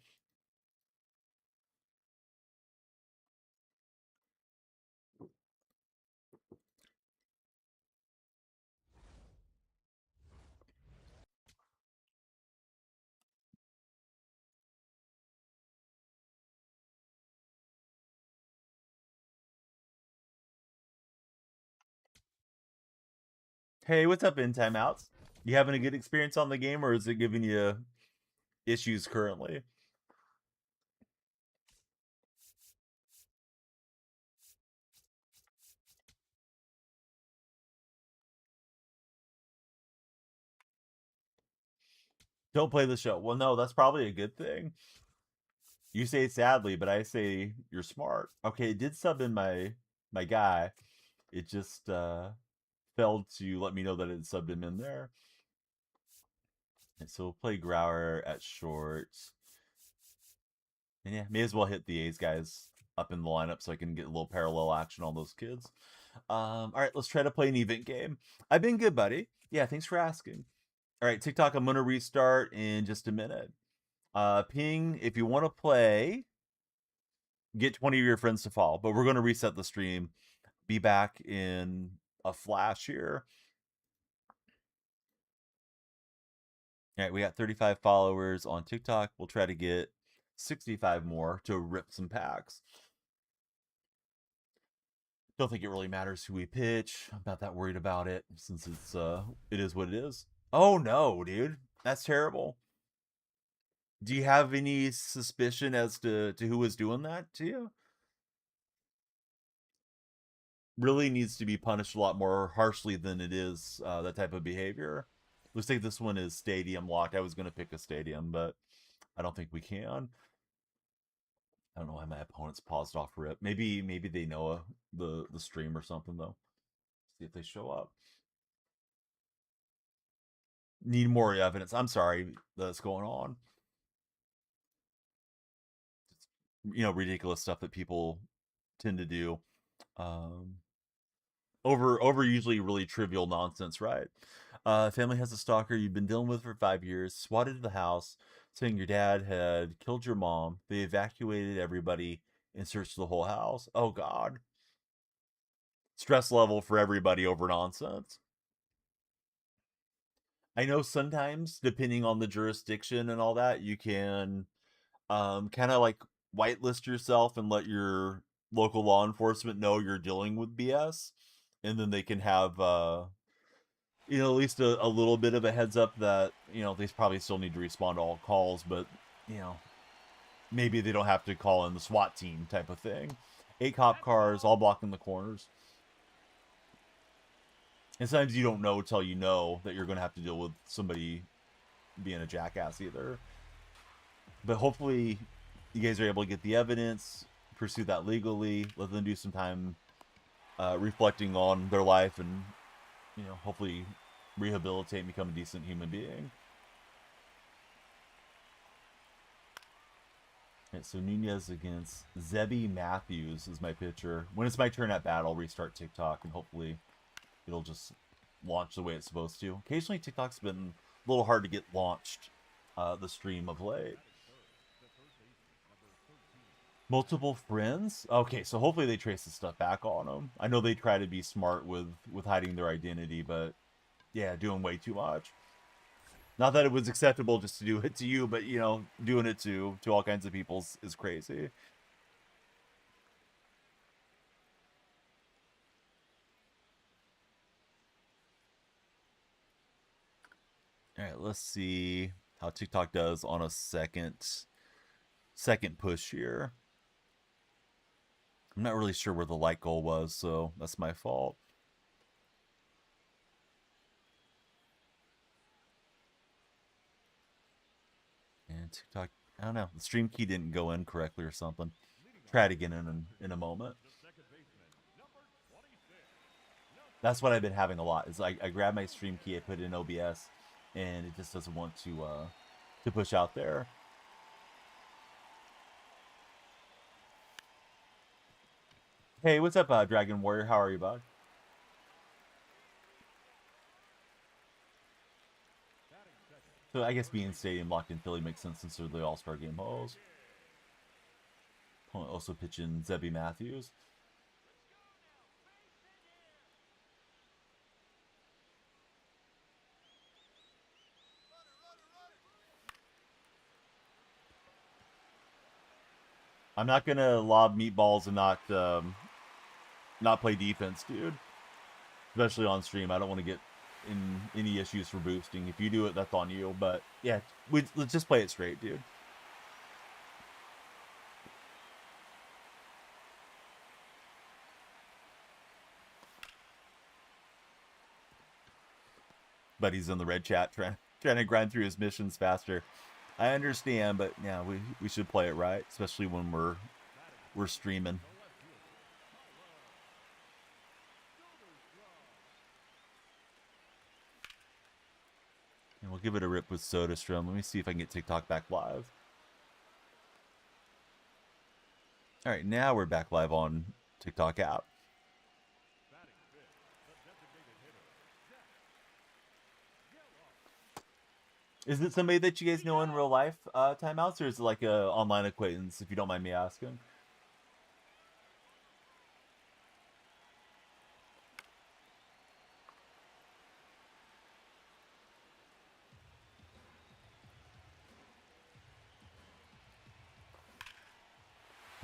S1: Hey, what's up, in timeouts? You having a good experience on the game, or is it giving you issues currently? Don't play the show. Well, no, that's probably a good thing. You say sadly, but I say you're smart. Okay, it did sub in my guy. It just failed to let me know that it subbed him in there. And so we'll play Grauer at short. And yeah, may as well hit the A's guys up in the lineup so I can get a little parallel action on those kids. All right, let's try to play an event game. I've been good, buddy. Yeah, thanks for asking. All right, TikTok, I'm going to restart in just a minute. Ping, if you want to play, get 20 of your friends to follow. But we're going to reset the stream. Be back in a flash here. All right, we got 35 followers on TikTok. We'll try to get 65 more to rip some packs. Don't think it really matters who we pitch. I'm not that worried about it since it is what it is. Oh no, dude. That's terrible. Do you have any suspicion as to who was doing that to you? Really needs to be punished a lot more harshly than it is that type of behavior. Looks like this one is stadium locked. I was going to pick a stadium, but I don't think we can. I don't know why my opponent's paused off rip. Maybe they know the stream or something though. See if they show up. Need more evidence. I'm sorry that's going on. It's, ridiculous stuff that people tend to do. Over usually really trivial nonsense, right? Family has a stalker you've been dealing with for 5 years, swatted the house, saying your dad had killed your mom. They evacuated everybody and searched the whole house. Oh, God. Stress level for everybody over nonsense. I know sometimes, depending on the jurisdiction and all that, you can kind of like whitelist yourself and let your local law enforcement know you're dealing with BS, and then they can have you know, at least a little bit of a heads up that, you know, they probably still need to respond to all calls, but, you know, maybe they don't have to call in the SWAT team type of thing. 8 cop cars all blocking the corners. And sometimes you don't know till you know that you're going to have to deal with somebody being a jackass either. But hopefully you guys are able to get the evidence, pursue that legally, let them do some time reflecting on their life, and, you know, hopefully rehabilitate and become a decent human being. Right, so Nunez against Zebby Matthews is my pitcher. When it's my turn at bat, I'll restart TikTok, and hopefully it'll just launch the way it's supposed to. Occasionally TikTok's been a little hard to get launched the stream of late. Multiple friends? Okay, so hopefully they trace the stuff back on them. I know they try to be smart with hiding their identity, but yeah, doing way too much. Not that it was acceptable just to do it to you, but, you know, doing it to all kinds of people is crazy. All right, let's see how TikTok does on a second push here. I'm not really sure where the like goal was, so that's my fault. And TikTok, I don't know, the stream key didn't go in correctly or something. Try it again in a moment. That's what I've been having a lot. Is I grab my stream key, I put it in OBS, and it just doesn't want to push out there. Hey, what's up, Dragon Warrior? How are you, bud? So I guess being stadium locked in Philly makes sense since they're the All-Star game host. Also pitching Zebby Matthews. I'm not gonna lob meatballs and not play defense, dude. Especially on stream. I don't want to get in any issues for boosting. If you do it, that's on you. But yeah, let's just play it straight, dude. But he's in the red chat trying to grind through his missions faster. I understand, but yeah, we should play it right, especially when we're streaming. And we'll give it a rip with SodaStream. Let me see if I can get TikTok back live. All right, now we're back live on TikTok app. Is it somebody that you guys know in real life, Timeouts, or is it like a online acquaintance, if you don't mind me asking?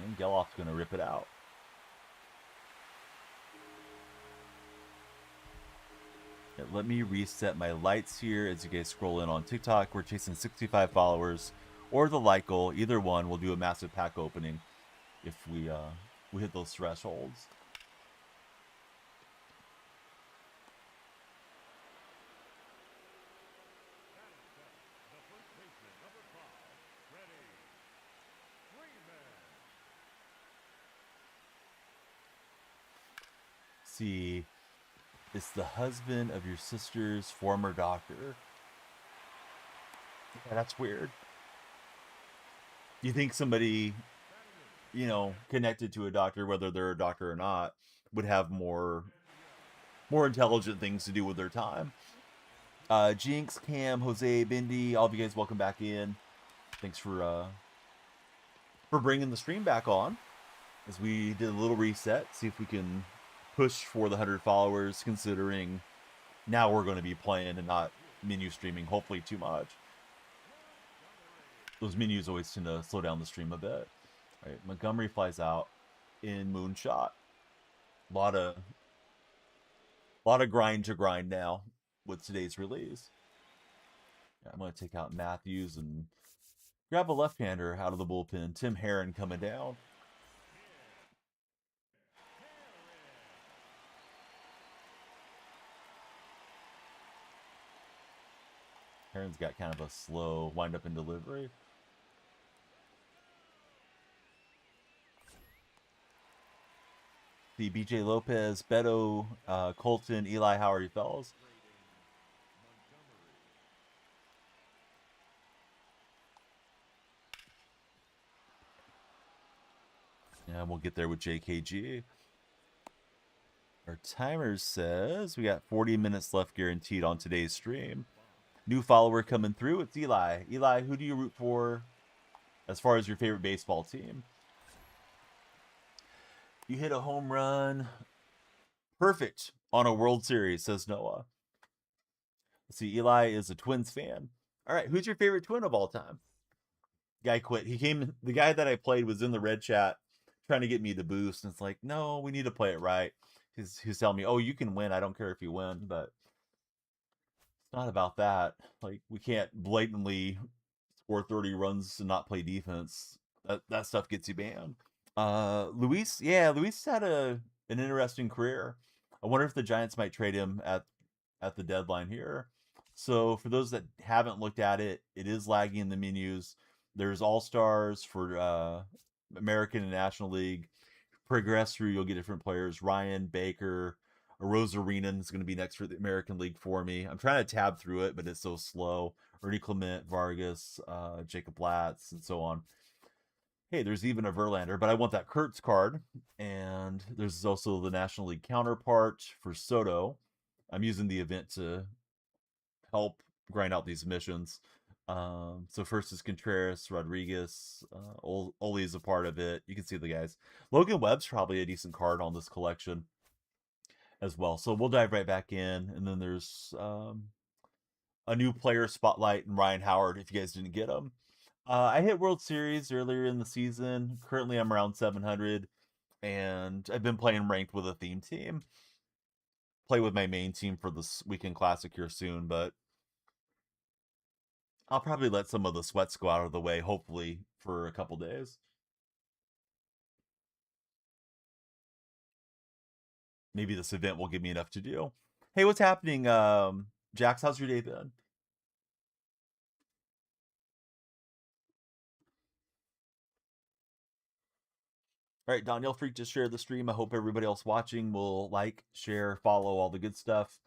S1: And Geloff's going to rip it out. Yeah, let me reset my lights here as you guys scroll in on TikTok. We're chasing 65 followers or the like goal. Either one, we'll do a massive pack opening if we hit those thresholds. See, it's the husband of your sister's former doctor. Yeah, that's weird. You think somebody, you know, connected to a doctor, whether they're a doctor or not, would have more intelligent things to do with their time. Jinx, Cam, Jose, Bindi, all of you guys, welcome back in. Thanks for bringing the stream back on as we did a little reset. See if we can push for the 100 followers, considering now we're going to be playing and not menu streaming, hopefully too much. Those menus always tend to slow down the stream a bit. All right, Montgomery flies out. in Moonshot. A lot of grind to grind now with today's release. Yeah, I'm going to take out Matthews and grab a left-hander out of the bullpen. Tim Herron coming down. Herron's got kind of a slow wind-up in delivery. The BJ Lopez, Beto, Colton, Eli, how are you fellas? Yeah, we'll get there with JKG. Our timer says we got 40 minutes left guaranteed on today's stream. New follower coming through. It's Eli. Eli, who do you root for as far as your favorite baseball team? You hit a home run. Perfect on a World Series, says Noah. Let's see, Eli is a Twins fan. All right, who's your favorite Twin of all time? Guy quit. The guy that I played was in the red chat trying to get me to boost. And it's like, no, we need to play it right. He's telling me, oh, you can win. I don't care if you win, but it's not about that. Like, we can't blatantly score 30 runs and not play defense. That stuff gets you banned. Luis had an interesting career. I wonder if the Giants might trade him at the deadline here. So for those that haven't looked at it, it is lagging in the menus. There's All-Stars for American and National League. Progress through, you'll get different players. Ryan, Baker, Rosarinen is going to be next for the American League for me. I'm trying to tab through it, but it's so slow. Ernie Clement, Vargas, Jacob Blatz, and so on. Hey, there's even a Verlander, but I want that Kurtz card. And there's also the National League counterpart for Soto. I'm using the event to help grind out these missions. So first is Contreras, Rodriguez, Oli is a part of it. You can see the guys. Logan Webb's probably a decent card on this collection as well. So we'll dive right back in. And then there's a new player spotlight and Ryan Howard if you guys didn't get them. I hit World Series earlier in the season. Currently, I'm around 700, and I've been playing ranked with a theme team. Play with my main team for this weekend classic here soon, but I'll probably let some of the sweats go out of the way, hopefully, for a couple days. Maybe this event will give me enough to do. Hey, what's happening, Jax? How's your day been? All right, DonyellFreak just shared the stream. I hope everybody else watching will like, share, follow, all the good stuff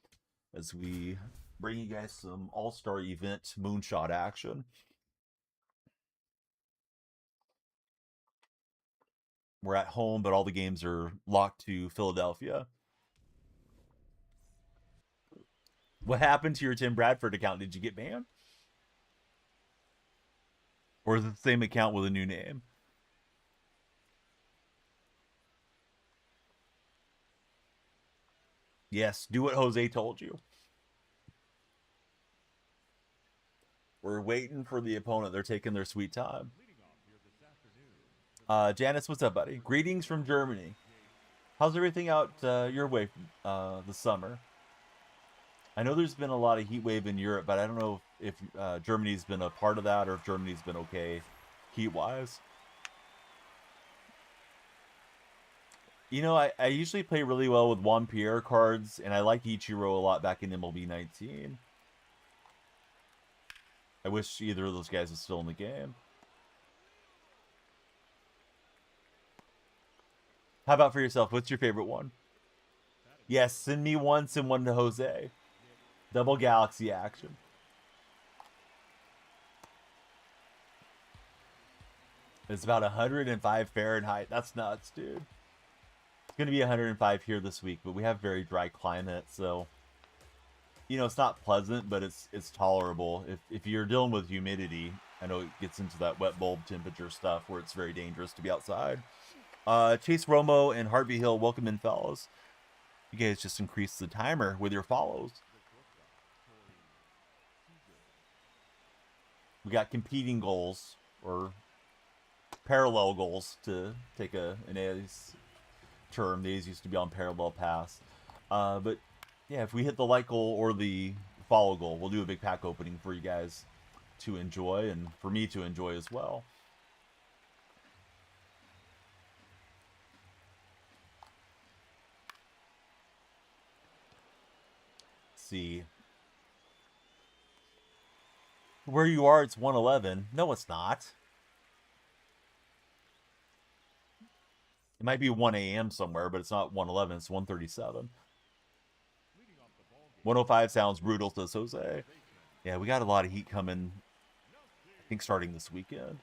S1: as we bring you guys some All-Star event moonshot action. We're at home, but all the games are locked to Philadelphia. What happened to your Tim Bradford account? Did you get banned? Or is it the same account with a new name? Yes, do what Jose told you. We're waiting for the opponent. They're taking their sweet time. Janice, what's up, buddy? Greetings from Germany. How's everything out your way this summer? I know there's been a lot of heat wave in Europe, but I don't know if Germany's been a part of that or if Germany's been okay heat-wise. You know, I usually play really well with Juan Pierre cards, and I like Ichiro a lot back in MLB 19. I wish either of those guys was still in the game. How about for yourself? What's your favorite one? Yes, send me one, send one to Jose. Double Galaxy action. It's about 105 Fahrenheit. That's nuts, dude. It's going to be 105 here this week, but we have very dry climate, so you know, it's not pleasant, but it's tolerable. If you're dealing with humidity, I know it gets into that wet bulb temperature stuff where it's very dangerous to be outside. Chase Romo and Harvey Hill, welcome in, fellas. You guys just increased the timer with your follows. We got competing goals, or parallel goals, to take an A's term. The A's used to be on parallel pass. But yeah, if we hit the like goal or the follow goal, we'll do a big pack opening for you guys to enjoy, and for me to enjoy as well. Let's see. Where you are, it's 111. No, it's not. It might be 1 a.m. somewhere, but it's not 111. It's 137. 105 sounds brutal, says Jose. Yeah, we got a lot of heat coming, I think, starting this weekend.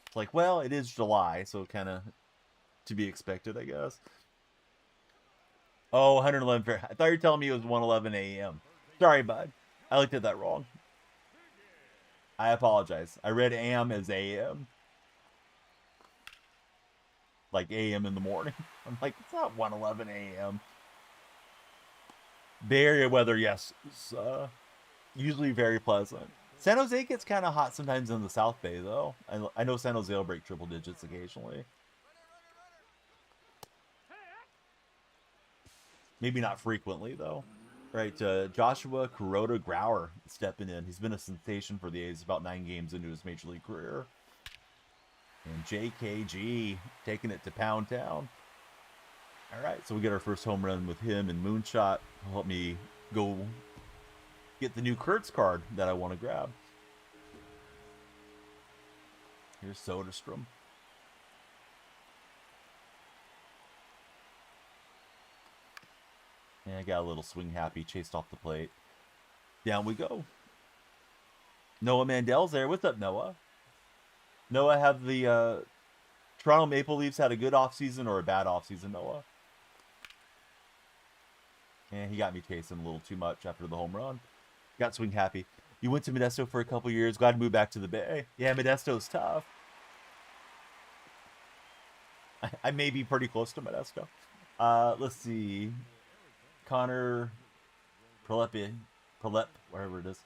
S1: It's like, well, it is July, so kind of to be expected, I guess. Oh, 111. I thought you were telling me it was 111 a.m. Sorry, bud. I looked at that wrong. I apologize. I read AM as AM. Like AM in the morning. I'm like, it's not 111 a.m. Bay Area weather, yes, is usually very pleasant. San Jose gets kind of hot sometimes in the South Bay, though. I know San Jose will break triple digits occasionally. Maybe not frequently, though. Right, Joshua Kuroda Grauer stepping in. He's been a sensation for the A's about 9 games into his Major League career. And JKG taking it to Pound Town. All right, so we get our first home run with him and Moonshot. He'll help me go get the new Kurtz card that I want to grab. Here's Soderstrom. And I got a little swing happy, chased off the plate. Down we go. Noah Mandel's there. What's up, Noah? Noah, have the Toronto Maple Leafs had a good offseason or a bad offseason, Noah? And he got me chasing a little too much after the home run. Got swing happy. You went to Modesto for a couple years. Glad to move back to the Bay. Yeah, Modesto's tough. I may be pretty close to Modesto. Let's see. Connor Prelep, wherever it is.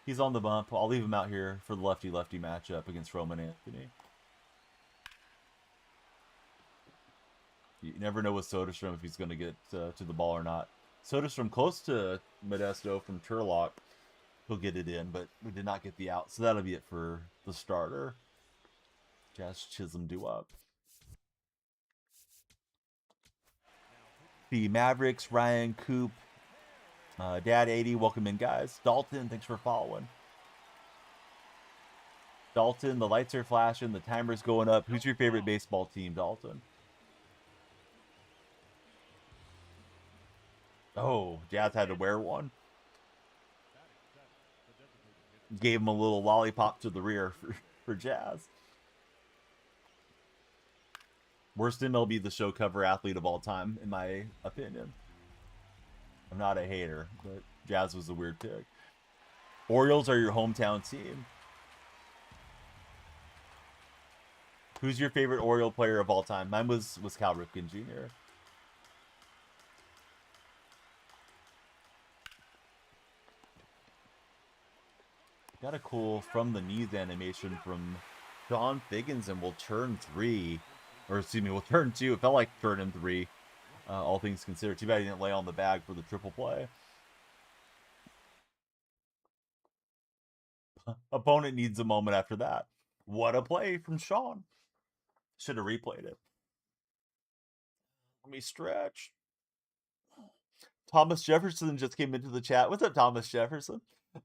S1: He's on the bump. I'll leave him out here for the lefty-lefty matchup against Roman Anthony. You never know with Soderstrom if he's going to get to the ball or not. Soderstrom close to Modesto from Turlock. He'll get it in, but we did not get the out. So that'll be it for the starter. Jazz Chisholm due up. The Mavericks, Ryan, Coop, Dad 80, welcome in, guys. Dalton, thanks for following. Dalton, the lights are flashing, the timer's going up. Who's your favorite baseball team, Dalton? Oh, Jazz had to wear one. Gave him a little lollipop to the rear for Jazz. Worst MLB The Show cover athlete of all time, in my opinion. I'm not a hater, but Jazz was a weird pick. Orioles are your hometown team. Who's your favorite Oriole player of all time? Mine was Cal Ripken Jr. Got a cool from the knees animation from Sean Figgins, and will turn 3. Or excuse me, we'll turn 2. It felt like turning 3. All things considered. Too bad he didn't lay on the bag for the triple play. Opponent needs a moment after that. What a play from Sean. Should have replayed it. Let me stretch. Thomas Jefferson just came into the chat. What's up, Thomas Jefferson?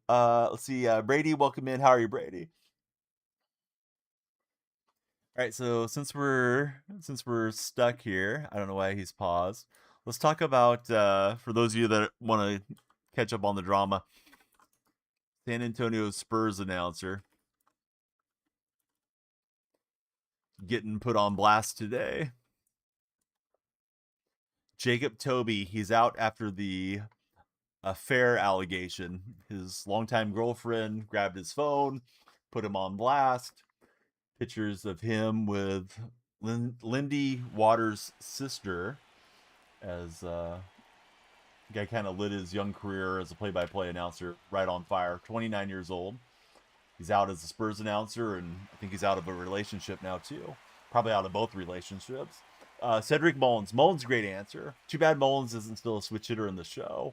S1: Let's see. Brady, welcome in. How are you, Brady? All right, so since we're stuck here, I don't know why he's paused. Let's talk about for those of you that want to catch up on the drama, San Antonio Spurs announcer getting put on blast today. Jacob Toby, he's out after the affair allegation. His longtime girlfriend grabbed his phone, put him on blast. Pictures of him with Lindy Waters' sister, as guy kind of lit his young career as a play-by-play announcer right on fire. 29 years old. He's out as a Spurs announcer, and I think he's out of a relationship now too. Probably out of both relationships. Cedric Mullins. Mullins, great answer. Too bad Mullins isn't still a switch hitter in the show.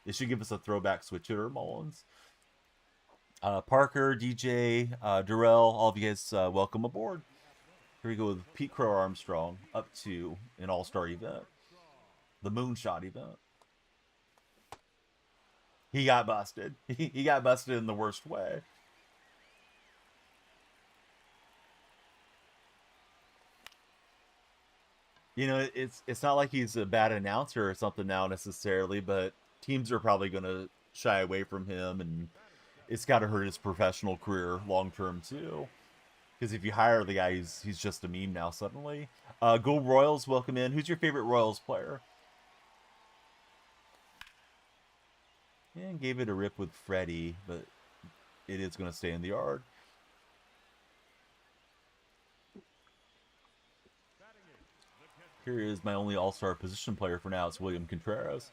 S1: They should give us a throwback switch hitter, Mullins. Parker, DJ, Durrell, all of you guys, welcome aboard. Here we go with Pete Crow Armstrong up to an all-star event. The Moonshot event. He got busted. He got busted in the worst way. You know, it's not like he's a bad announcer or something now necessarily, but teams are probably going to shy away from him, and it's got to hurt his professional career long term too. Because if you hire the guy, he's just a meme now suddenly. Go Royals, welcome in. Who's your favorite Royals player? And gave it a rip with Freddie, but it is going to stay in the yard. Here is my only all-star position player for now. It's William Contreras.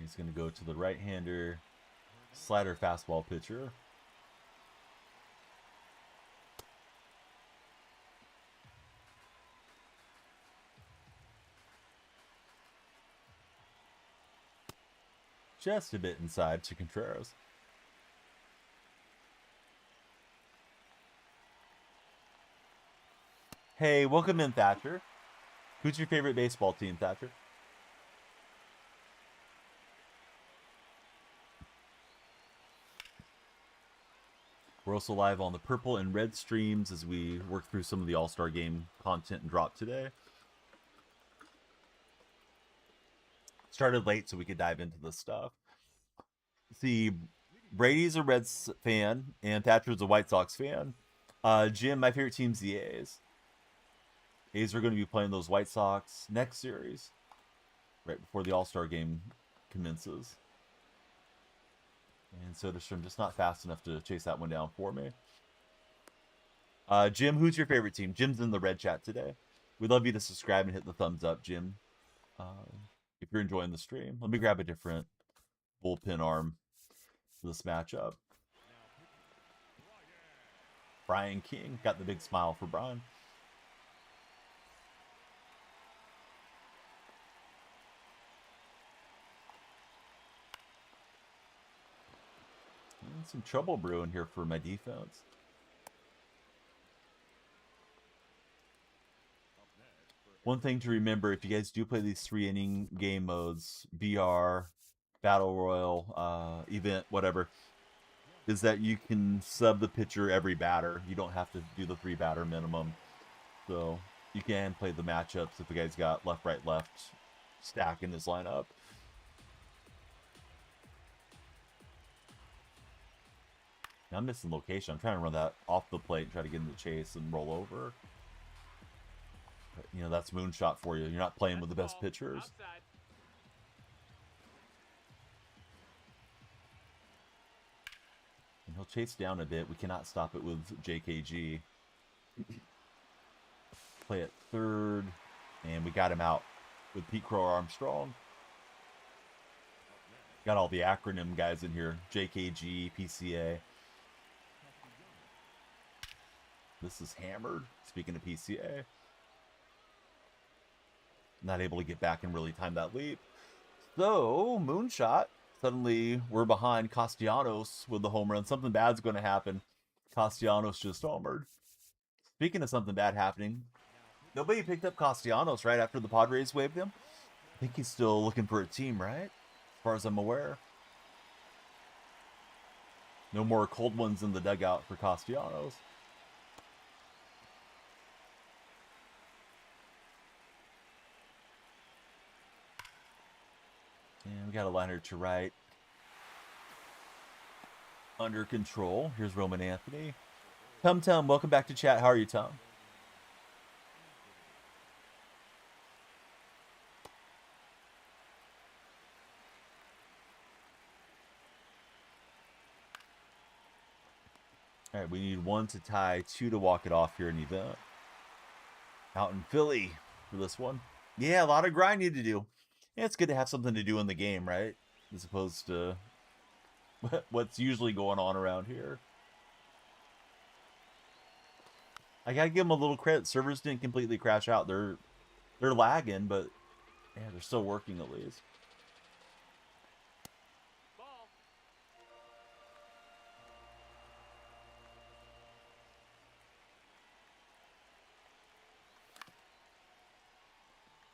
S1: He's going to go to the right-hander, slider fastball pitcher. Just a bit inside to Contreras. Hey, welcome in, Thatcher. Who's your favorite baseball team, Thatcher? We're also live on the purple and red streams as we work through some of the All-Star Game content and drop today. Started late so we could dive into this stuff. See, Brady's a Reds fan and Thatcher's a White Sox fan. Jim, my favorite team's the A's. A's are going to be playing those White Sox next series, right before the All-Star Game commences. And Soderstrom just not fast enough to chase that one down for me. Jim, who's your favorite team? Jim's in the red chat today. We'd love you to subscribe and hit the thumbs up, Jim, if you're enjoying the stream. Let me grab a different bullpen arm for this matchup. Brian King. Got the big smile for Brian. Some trouble brewing here for my defense. One thing to remember, if you guys do play these 3-inning game modes, BR, Battle Royal, Event, whatever, is that you can sub the pitcher every batter. You don't have to do the 3-batter minimum. So you can play the matchups if the guy's got left, right, left stack in his lineup. Now I'm missing location. I'm trying to run that off the plate and try to get in the chase and roll over. But, you know, that's moonshot for you. You're not playing with the best pitchers.
S2: Outside.
S1: And he'll chase down a bit. We cannot stop it with JKG. Play at third. And we got him out with Pete Crow Armstrong. Got all the acronym guys in here. JKG, PCA. This is hammered. Speaking of PCA. Not able to get back and really time that leap. So, moonshot. Suddenly, we're behind Castellanos with the home run. Something bad's going to happen. Castellanos just homered. Speaking of something bad happening, nobody picked up Castellanos right after the Padres waived him. I think he's still looking for a team, right? As far as I'm aware. No more cold ones in the dugout for Castellanos. And we got a liner to right. Under control. Here's Roman Anthony. Tom, welcome back to chat. How are you, Tom? All right, we need 1 to tie, 2 to walk it off here in the event. Out in Philly for this one. Yeah, a lot of grinding to do. Yeah, it's good to have something to do in the game, right? As opposed to what's usually going on around here. I gotta give them a little credit. Servers didn't completely crash out. They're lagging, but yeah, they're still working at least.
S2: Ball.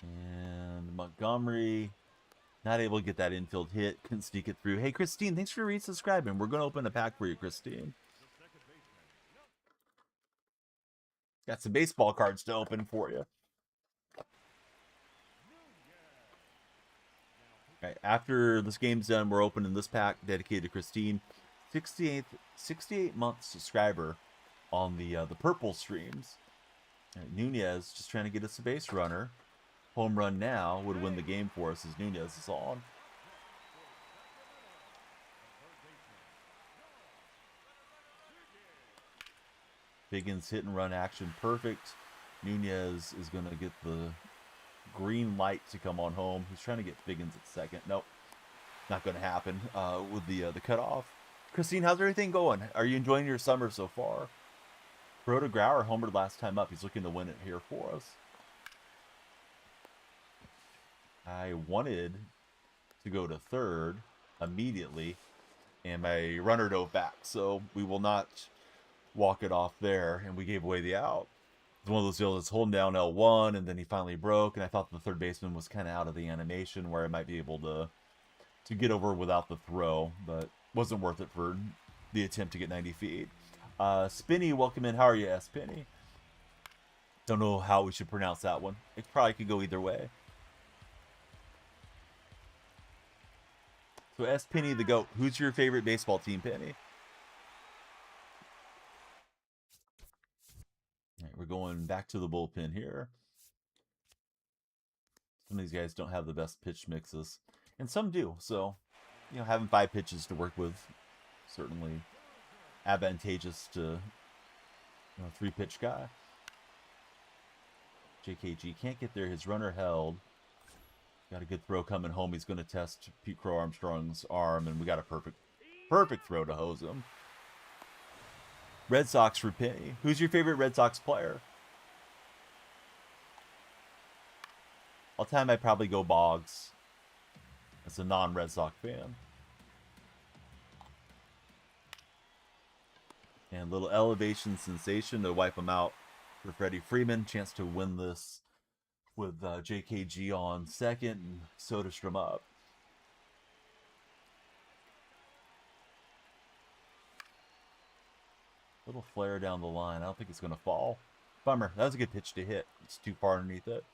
S1: And Montgomery, not able to get that infield hit. Couldn't sneak it through. Hey, Christine, thanks for resubscribing. We're going to open a pack for you, Christine. Got some baseball cards to open for you. All right, after this game's done, we're opening this pack dedicated to Christine, 68-month subscriber on the purple streams. Right, Nunez just trying to get us a base runner. Home run now would win the game for us as Nunez is on. Biggins hit and run action perfect. Nunez is going to get the green light to come on home. He's trying to get Biggins at second. Nope, not going to happen with the cutoff. Christine, how's everything going? Are you enjoying your summer so far? Rhoda Grauer homered last time up. He's looking to win it here for us. I wanted to go to third immediately, and my runner dove back, so we will not walk it off there, and we gave away the out. It's one of those deals that's holding down L1, and then he finally broke, and I thought the third baseman was kind of out of the animation where I might be able to get over without the throw, but wasn't worth it for the attempt to get 90 feet. Spinny, welcome in. How are you, Spinny? Don't know how we should pronounce that one. It probably could go either way. So S. Penny the GOAT, who's your favorite baseball team, Penny? All right, we're going back to the bullpen here. Some of these guys don't have the best pitch mixes, and some do. So, you know, having 5 pitches to work with certainly advantageous to 3-pitch guy. JKG can't get there. His runner held. Got a good throw coming home. He's going to test Pete Crow Armstrong's arm, and we got a perfect throw to hose him. Red Sox for Penny. Who's your favorite Red Sox player? All time I'd probably go Boggs. As a non-Red Sox fan. And little elevation sensation to wipe him out for Freddie Freeman. Chance to win this with JKG on second and Soderstrom up. Little flare down the line. I don't think it's going to fall. Bummer. That was a good pitch to hit. It's too far underneath it.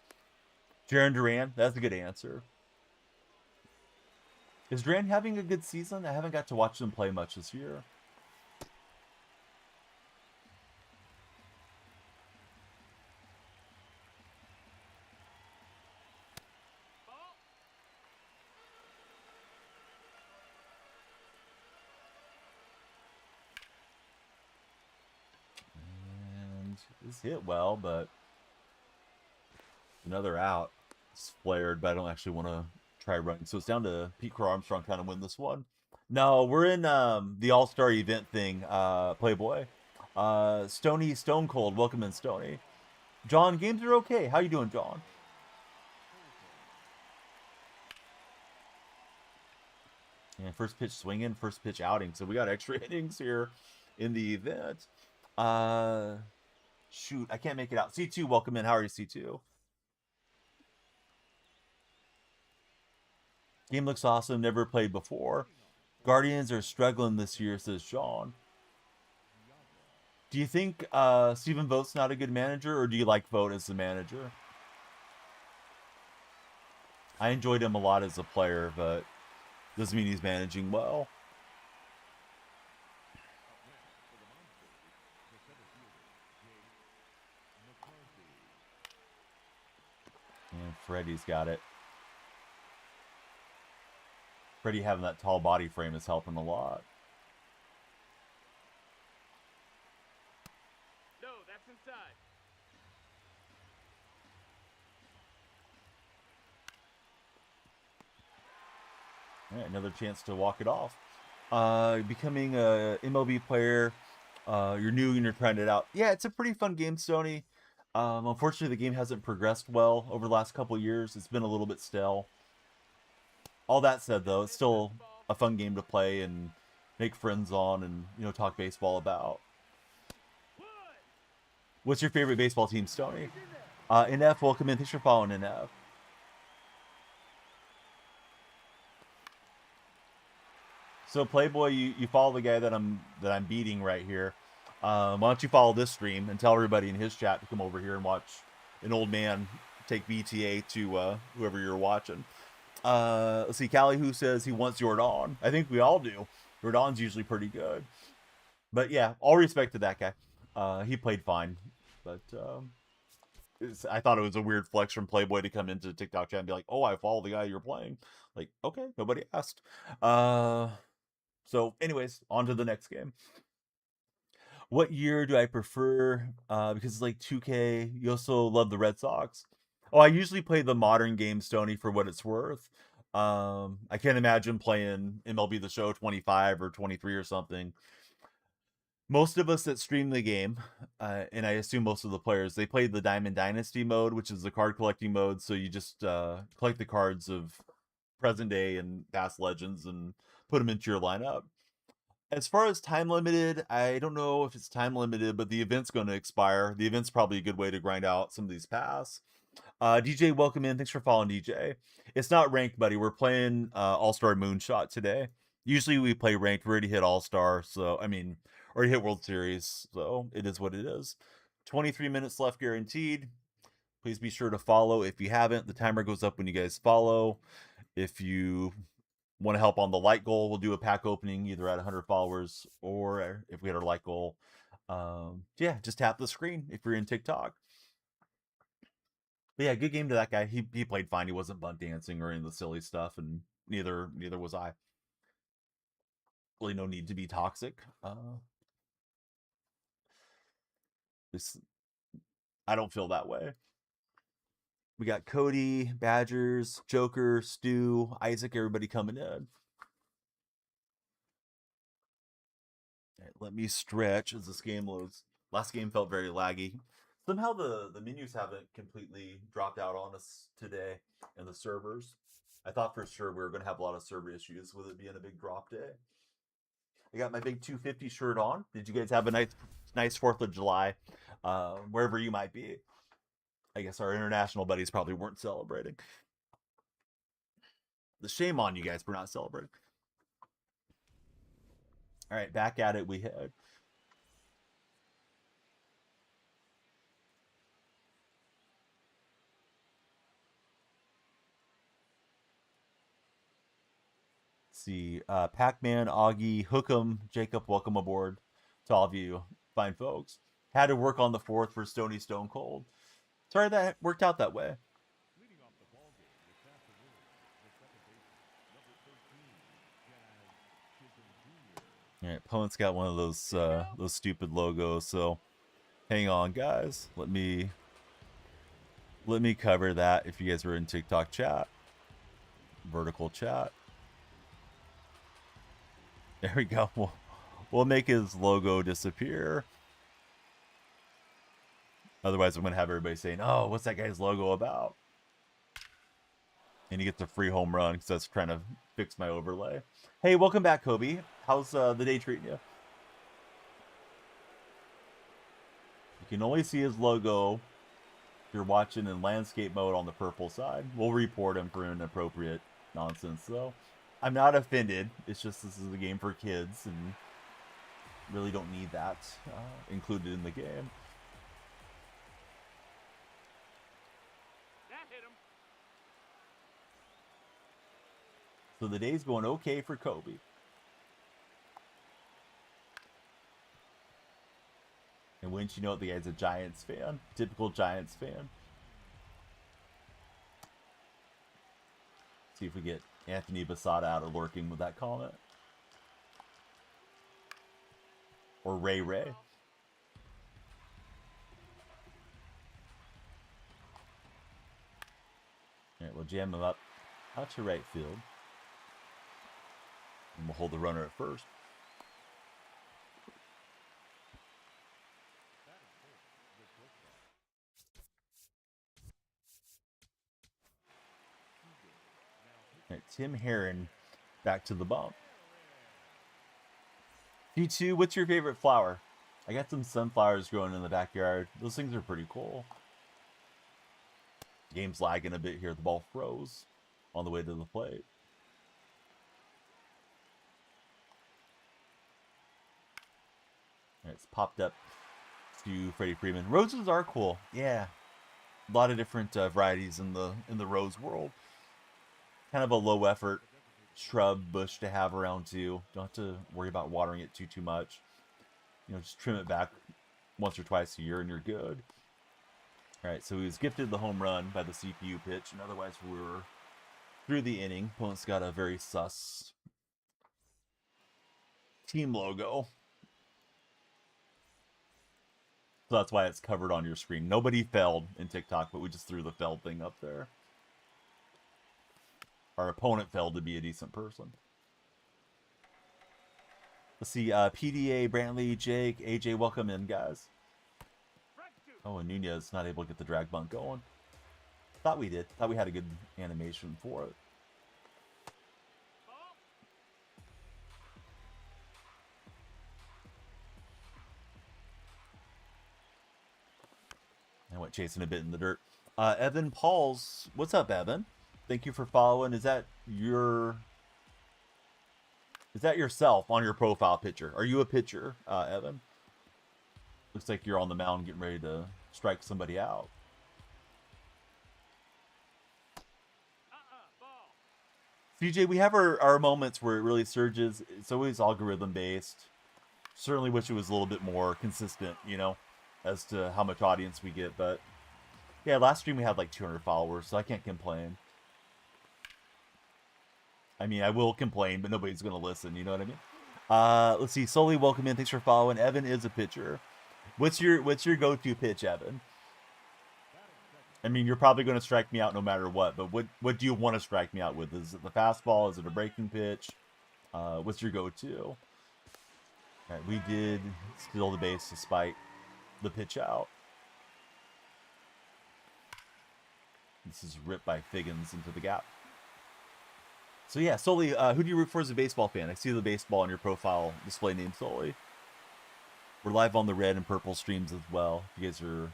S1: Jaron Duran. That's a good answer. Is Duran having a good season? I haven't got to watch him play much this year. This hit well, but another out. It's flared, but I don't actually want to try running. So it's down to Pete Crow Armstrong trying to win this one. No, we're in the All-Star event thing, Playboy. Stony Stone Cold, welcome in, Stony. John, games are okay. How you doing, John? And first pitch swinging, first pitch outing. So we got extra innings here in the event. Shoot, I can't make it out. C2, welcome in. How are you, C2? Game looks awesome. Never played before. Guardians are struggling this year, says Sean. Do you think Stephen Vogt's not a good manager, or do you like Vogt as the manager? I enjoyed him a lot as a player, but doesn't mean he's managing well. And Freddie's got it. Freddie having that tall body frame is helping a lot.
S2: No, that's inside.
S1: All right, another chance to walk it off. Becoming a MLB player. You're new and you're trying it out. Yeah, it's a pretty fun game, Stoney. Unfortunately, the game hasn't progressed well over the last couple years. It's been a little bit stale. All that said, though, it's still a fun game to play and make friends on, and talk baseball about. What's your favorite baseball team, Stoney? NF, welcome in. Thanks for following NF. So Playboy, you follow the guy that I'm beating right here. Why don't you follow this stream and tell everybody in his chat to come over here and watch an old man take BTA to whoever you're watching. Let's see, Callie who says he wants Jordan. I think we all do. Jordan's usually pretty good. But yeah, all respect to that guy. He played fine. But I thought it was a weird flex from Playboy to come into the TikTok chat and be like, oh, I follow the guy you're playing. Like, okay, nobody asked. So anyways, on to the next game. What year do I prefer? Because it's like 2K. You also love the Red Sox. Oh, I usually play the modern game, Stony, for what it's worth. I can't imagine playing MLB The Show 25 or 23 or something. Most of us that stream the game, and I assume most of the players, they play the Diamond Dynasty mode, which is the card collecting mode. So you just collect the cards of present day and past legends and put them into your lineup. As far as time limited, I don't know if it's time limited, but the event's going to expire. The event's probably a good way to grind out some of these paths. DJ, welcome in. Thanks for following, DJ. It's not ranked, buddy. We're playing All-Star Moonshot today. Usually we play ranked. We already hit All-Star, so, already hit World Series, so it is what it is. 23 minutes left guaranteed. Please be sure to follow if you haven't. The timer goes up when you guys follow. If you want to help on the like goal, we'll do a pack opening either at 100 followers or if we hit our like goal. Yeah, just tap the screen if you're in TikTok. But yeah, good game to that guy. He played fine. He wasn't bunt dancing or any of the silly stuff, and neither was I. Really no need to be toxic. I don't feel that way. We got Cody, Badgers, Joker, Stu, Isaac, everybody coming in. Right, let me stretch as this game loads. Last game felt very laggy. Somehow the menus haven't completely dropped out on us today and the servers. I thought for sure we were going to have a lot of server issues with it being a big drop day. I got my big 250 shirt on. Did you guys have a nice 4th of July wherever you might be? I guess our international buddies probably weren't celebrating. The shame on you guys for not celebrating. All right, back at it we head. See, Pac-Man, Augie, Hookem, Jacob, welcome aboard to all of you fine folks. Had to work on the 4th for Stony Stone Cold. Sorry that worked out that way. All right, opponent's got one of those stupid logos, so hang on, guys. Let me cover that if you guys are in TikTok chat, vertical chat. There we go. We'll make his logo disappear. Otherwise, I'm going to have everybody saying, oh, what's that guy's logo about? And he gets a free home run because that's trying to fix my overlay. Hey, welcome back, Kobe. How's the day treating you? You can only see his logo if you're watching in landscape mode on the purple side. We'll report him for inappropriate nonsense, though. I'm not offended. It's just this is a game for kids, and really don't need that included in the game.
S2: That hit him.
S1: So the day's going okay for Kobe. And wouldn't you know it, the guy's a Giants fan. Typical Giants fan. See if we get Anthony Basada out of lurking with that comment. Or Ray Ray. Alright, we'll jam him up out to right field. And we'll hold the runner at first. All right, Tim Herron back to the bump. P2, what's your favorite flower? I got some sunflowers growing in the backyard. Those things are pretty cool. Game's lagging a bit here. The ball froze on the way to the plate. It's popped up to Freddie Freeman. Roses are cool. Yeah. A lot of different varieties in the rose world. Kind of a low effort shrub bush to have around too. Don't have to worry about watering it too much. You know, just trim it back once or twice a year and you're good. All right, so he was gifted the home run by the CPU pitch, and otherwise we were through the inning. Opponent's got a very sus team logo. So that's why it's covered on your screen. Nobody failed in TikTok, but we just threw the failed thing up there. Our opponent failed to be a decent person. Let's see, PDA, Brantley, Jake, AJ, welcome in, guys. Oh, and Nunez not able to get the drag bunt going. Thought we did. Thought we had a good animation for it. I went chasing a bit in the dirt. Evan Pauls, what's up, Evan? Thank you for following. Is that yourself on your profile picture? Are you a pitcher, Evan? Looks like you're on the mound getting ready to strike somebody out. CJ, we have our moments where it really surges. It's always algorithm based. Certainly wish it was a little bit more consistent, you know, as to how much audience we get. But yeah, last stream we had like 200 followers, so I can't complain. I mean, I will complain, but nobody's going to listen. You know what I mean? Let's see. Sully, welcome in. Thanks for following. Evan is a pitcher. What's your go-to pitch, Evan? I mean, you're probably going to strike me out no matter what, but what do you want to strike me out with? Is it the fastball? Is it a breaking pitch? What's your go-to? All right, we did steal the base despite the pitch out. This is ripped by Figgins into the gap. So yeah, Sully, who do you root for as a baseball fan? I see the baseball on your profile display name, Sully. We're live on the red and purple streams as well. If you guys are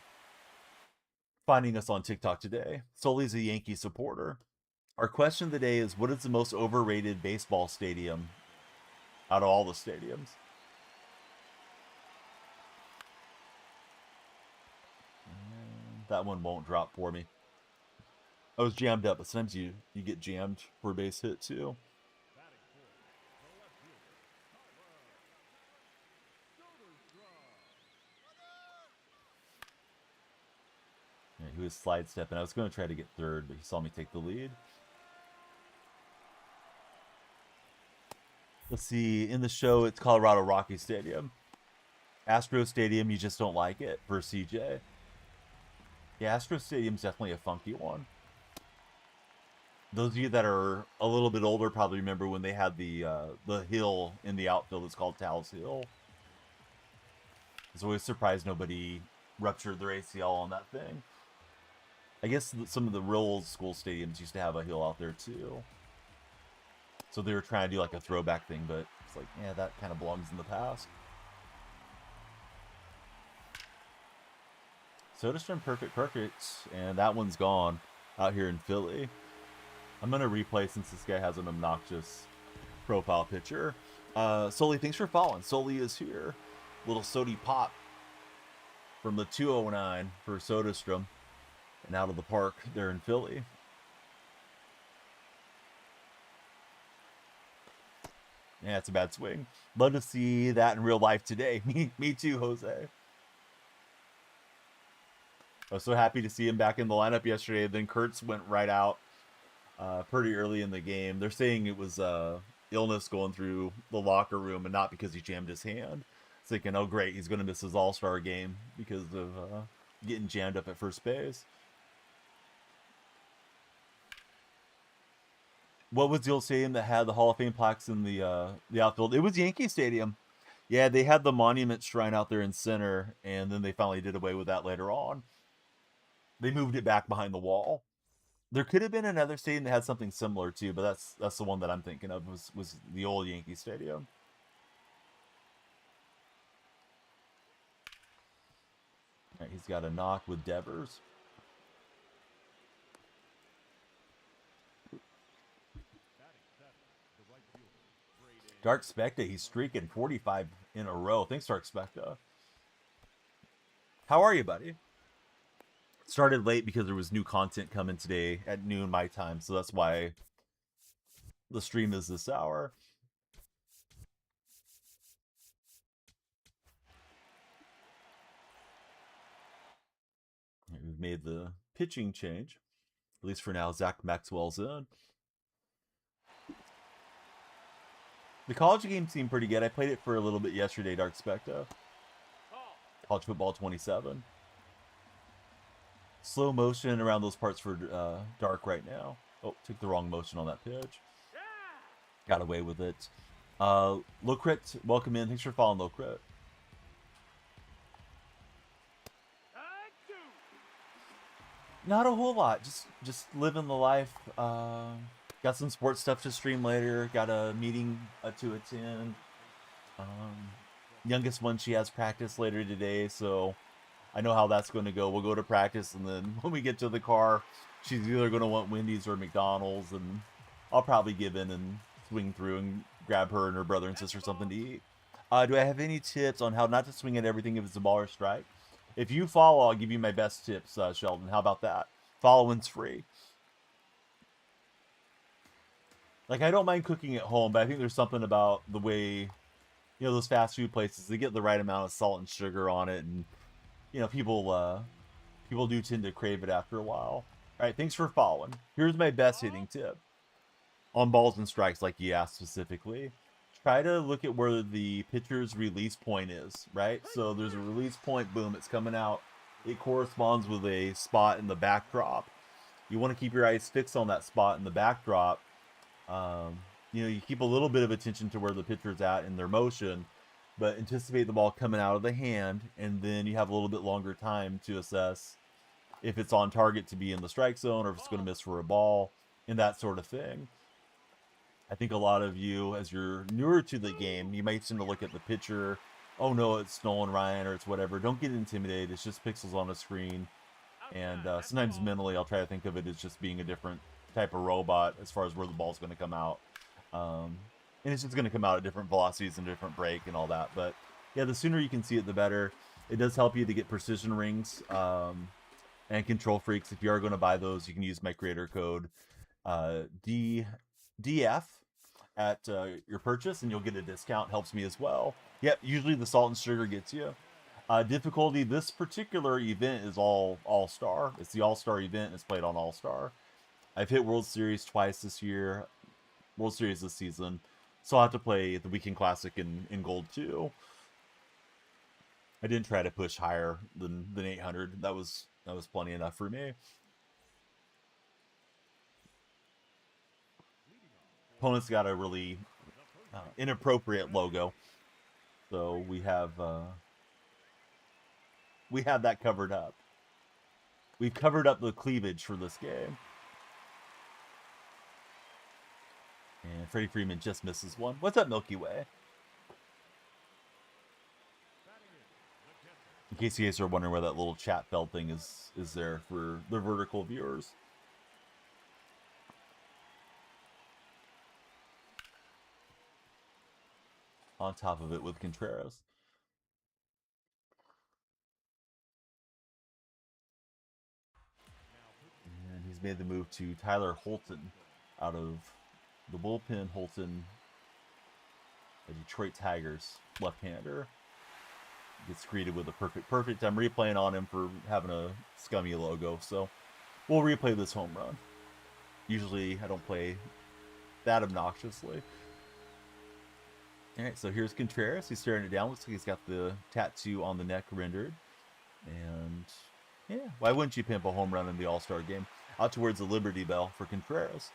S1: finding us on TikTok today. Sully's a Yankee supporter. Our question of the day is, what is the most overrated baseball stadium out of all the stadiums? That one won't drop for me. I was jammed up, but sometimes you get jammed for a base hit too. Yeah, he was slide stepping. I was going to try to get third, but he saw me take the lead. Let's see. In the show, it's Colorado Rocky Stadium. Astro Stadium, you just don't like it for CJ. Yeah, Astro Stadium's definitely a funky one. Those of you that are a little bit older probably remember when they had the hill in the outfield. It's called Taos Hill. I was always surprised nobody ruptured their ACL on that thing. I guess some of the real old school stadiums used to have a hill out there too. So they were trying to do like a throwback thing, but it's like, yeah, that kind of belongs in the past. SodaStream perfect, and that one's gone out here in Philly. I'm going to replay since this guy has an obnoxious profile picture. Sully, thanks for following. Sully is here. Little Sody pop from the 209 for SodaStream and out of the park there in Philly. Yeah, it's a bad swing. Love to see that in real life today. Me too, Jose. I was so happy to see him back in the lineup yesterday. Then Kurtz went right out pretty early in the game. They're saying it was illness going through the locker room and not because he jammed his hand. Thinking, oh great, he's going to miss his all-star game because of getting jammed up at first base. What was the old stadium that had the Hall of Fame plaques in the outfield? It was Yankee Stadium. Yeah, they had the monument shrine out there in center, and then they finally did away with that later on. They moved it back behind the wall. There could have been another stadium that had something similar too, but that's the one that I'm thinking of was the old Yankee Stadium. All right, he's got a knock with Devers. Dark Specta, he's streaking 45 in a row. Thanks, Dark Specta. How are you, buddy? Started late because there was new content coming today at noon my time, so that's why the stream is this hour. We've made the pitching change. At least for now, Zach Maxwell's in. The college game seemed pretty good. I played it for a little bit yesterday, Dark Specta. College Football 27. Slow motion around those parts for Dark right now. Oh, took the wrong motion on that pitch. Got away with it. Locrit, welcome in. Thanks for following, Locrit. Not a whole lot. Just living the life. Got some sports stuff to stream later. Got a meeting to attend. Youngest one, she has practice later today, so I know how that's going to go. We'll go to practice, and then when we get to the car, she's either going to want Wendy's or McDonald's, and I'll probably give in and swing through and grab her and her brother and sister something to eat. Do I have any tips on how not to swing at everything if it's a ball or strike? If you follow, I'll give you my best tips, Sheldon. How about that? Following's free. Like, I don't mind cooking at home, but I think there's something about the way, those fast food places, they get the right amount of salt and sugar on it, and, people do tend to crave it after a while. All right, thanks for following. Here's my best hitting tip. On balls and strikes, like you asked specifically, try to look at where the pitcher's release point is, right? So there's a release point, boom, it's coming out. It corresponds with a spot in the backdrop. You want to keep your eyes fixed on that spot in the backdrop. You keep a little bit of attention to where the pitcher's at in their motion, but anticipate the ball coming out of the hand, and then you have a little bit longer time to assess if it's on target to be in the strike zone or if it's going to miss for a ball, and that sort of thing. I think a lot of you, as you're newer to the game, you might tend to look at the pitcher. Oh no, it's Nolan Ryan or it's whatever. Don't get intimidated. It's just pixels on a screen. And sometimes mentally I'll try to think of it as just being a different type of robot as far as where the ball's going to come out. And it's just going to come out at different velocities and different break and all that. But yeah, the sooner you can see it, the better. It does help you to get precision rings and control freaks. If you are going to buy those, you can use my creator code DF at your purchase, and you'll get a discount. Helps me as well. Yep, usually the salt and sugar gets you. Difficulty, this particular event is all-star. It's the all-star event. It's played on all-star. I've hit World Series twice this year. World Series this season. So I'll have to play the Weekend Classic in Gold too. I didn't try to push higher than 800. That was plenty enough for me. Opponent's got a really inappropriate logo, so we have that covered up. We've covered up the cleavage for this game. And Freddie Freeman just misses one. What's up, Milky Way? In case you guys are wondering where that little chat bell thing is there for the vertical viewers. On top of it with Contreras. And he's made the move to Tyler Holton out of the bullpen. Holton, the Detroit Tigers left-hander, gets greeted with a perfect. I'm replaying on him for having a scummy logo, so we'll replay this home run. Usually I don't play that obnoxiously. All right, so here's Contreras. He's staring it down. Looks like he's got the tattoo on the neck rendered. And yeah, why wouldn't you pimp a home run in the All-Star game? Out towards the Liberty Bell for Contreras.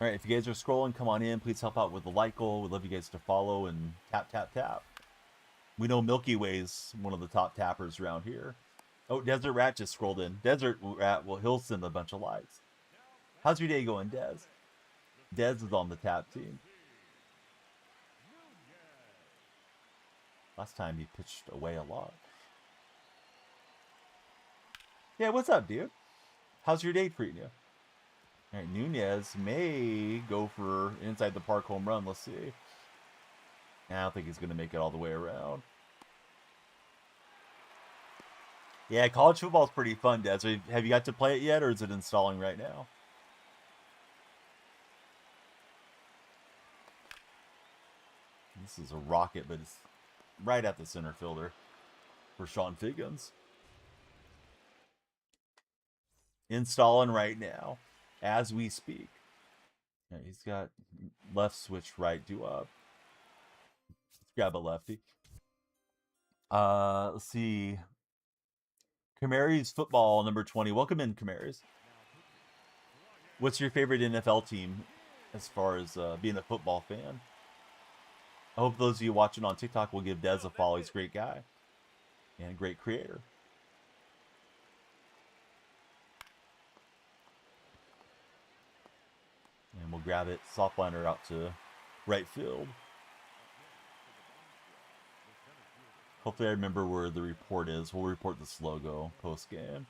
S1: All right, if you guys are scrolling, come on in. Please help out with the like goal. We'd love you guys to follow and tap, tap, tap. We know Milky Way's one of the top tappers around here. Oh, Desert Rat just scrolled in. Desert Rat, well, he'll send a bunch of likes. How's your day going, Dez? Dez is on the tap team. Last time he pitched away a lot. Yeah, what's up, dude? How's your day treating you? All right, Nunez may go for inside the park home run. Let's see. I don't think he's going to make it all the way around. Yeah, college football's pretty fun, Des. Have you got to play it yet, or is it installing right now? This is a rocket, but it's right at the center fielder for Sean Figgins. Installing right now, as we speak. Yeah, he's got left switch, right do up. Let's grab a lefty. Let's see. Camaries football number 20. Welcome in, Camaries. What's your favorite NFL team as far as being a football fan? I hope those of you watching on TikTok will give Dez a follow. He's a great guy and a great creator. And we'll grab it, soft liner out to right field. Hopefully I remember where the report is. We'll report this logo post-game.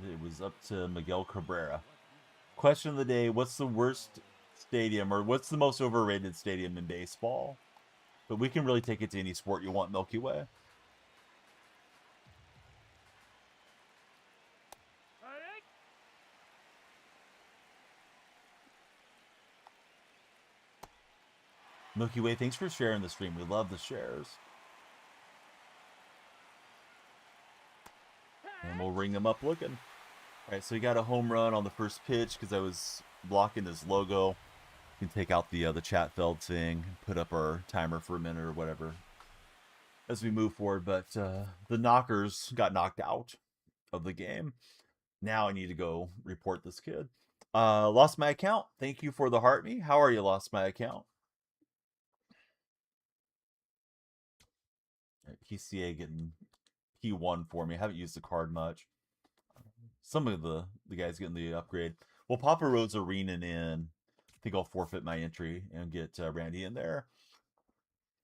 S1: It was up to Miguel Cabrera. Question of the day, what's the worst stadium, or what's the most overrated stadium in baseball? But we can really take it to any sport you want, Milky Way. Milky Way, thanks for sharing the stream. We love the shares. And we'll ring them up looking. All right, so we got a home run on the first pitch because I was blocking his logo. You can take out the Chatfeld thing, put up our timer for a minute or whatever as we move forward. But the knockers got knocked out of the game. Now I need to go report this kid. Lost my account. Thank you for the heart me. How are you, lost my account? PCA getting P1 for me. I haven't used the card much. Some of the guys getting the upgrade. Well, Papa Rose Arena in. I think I'll forfeit my entry and get Randy in there.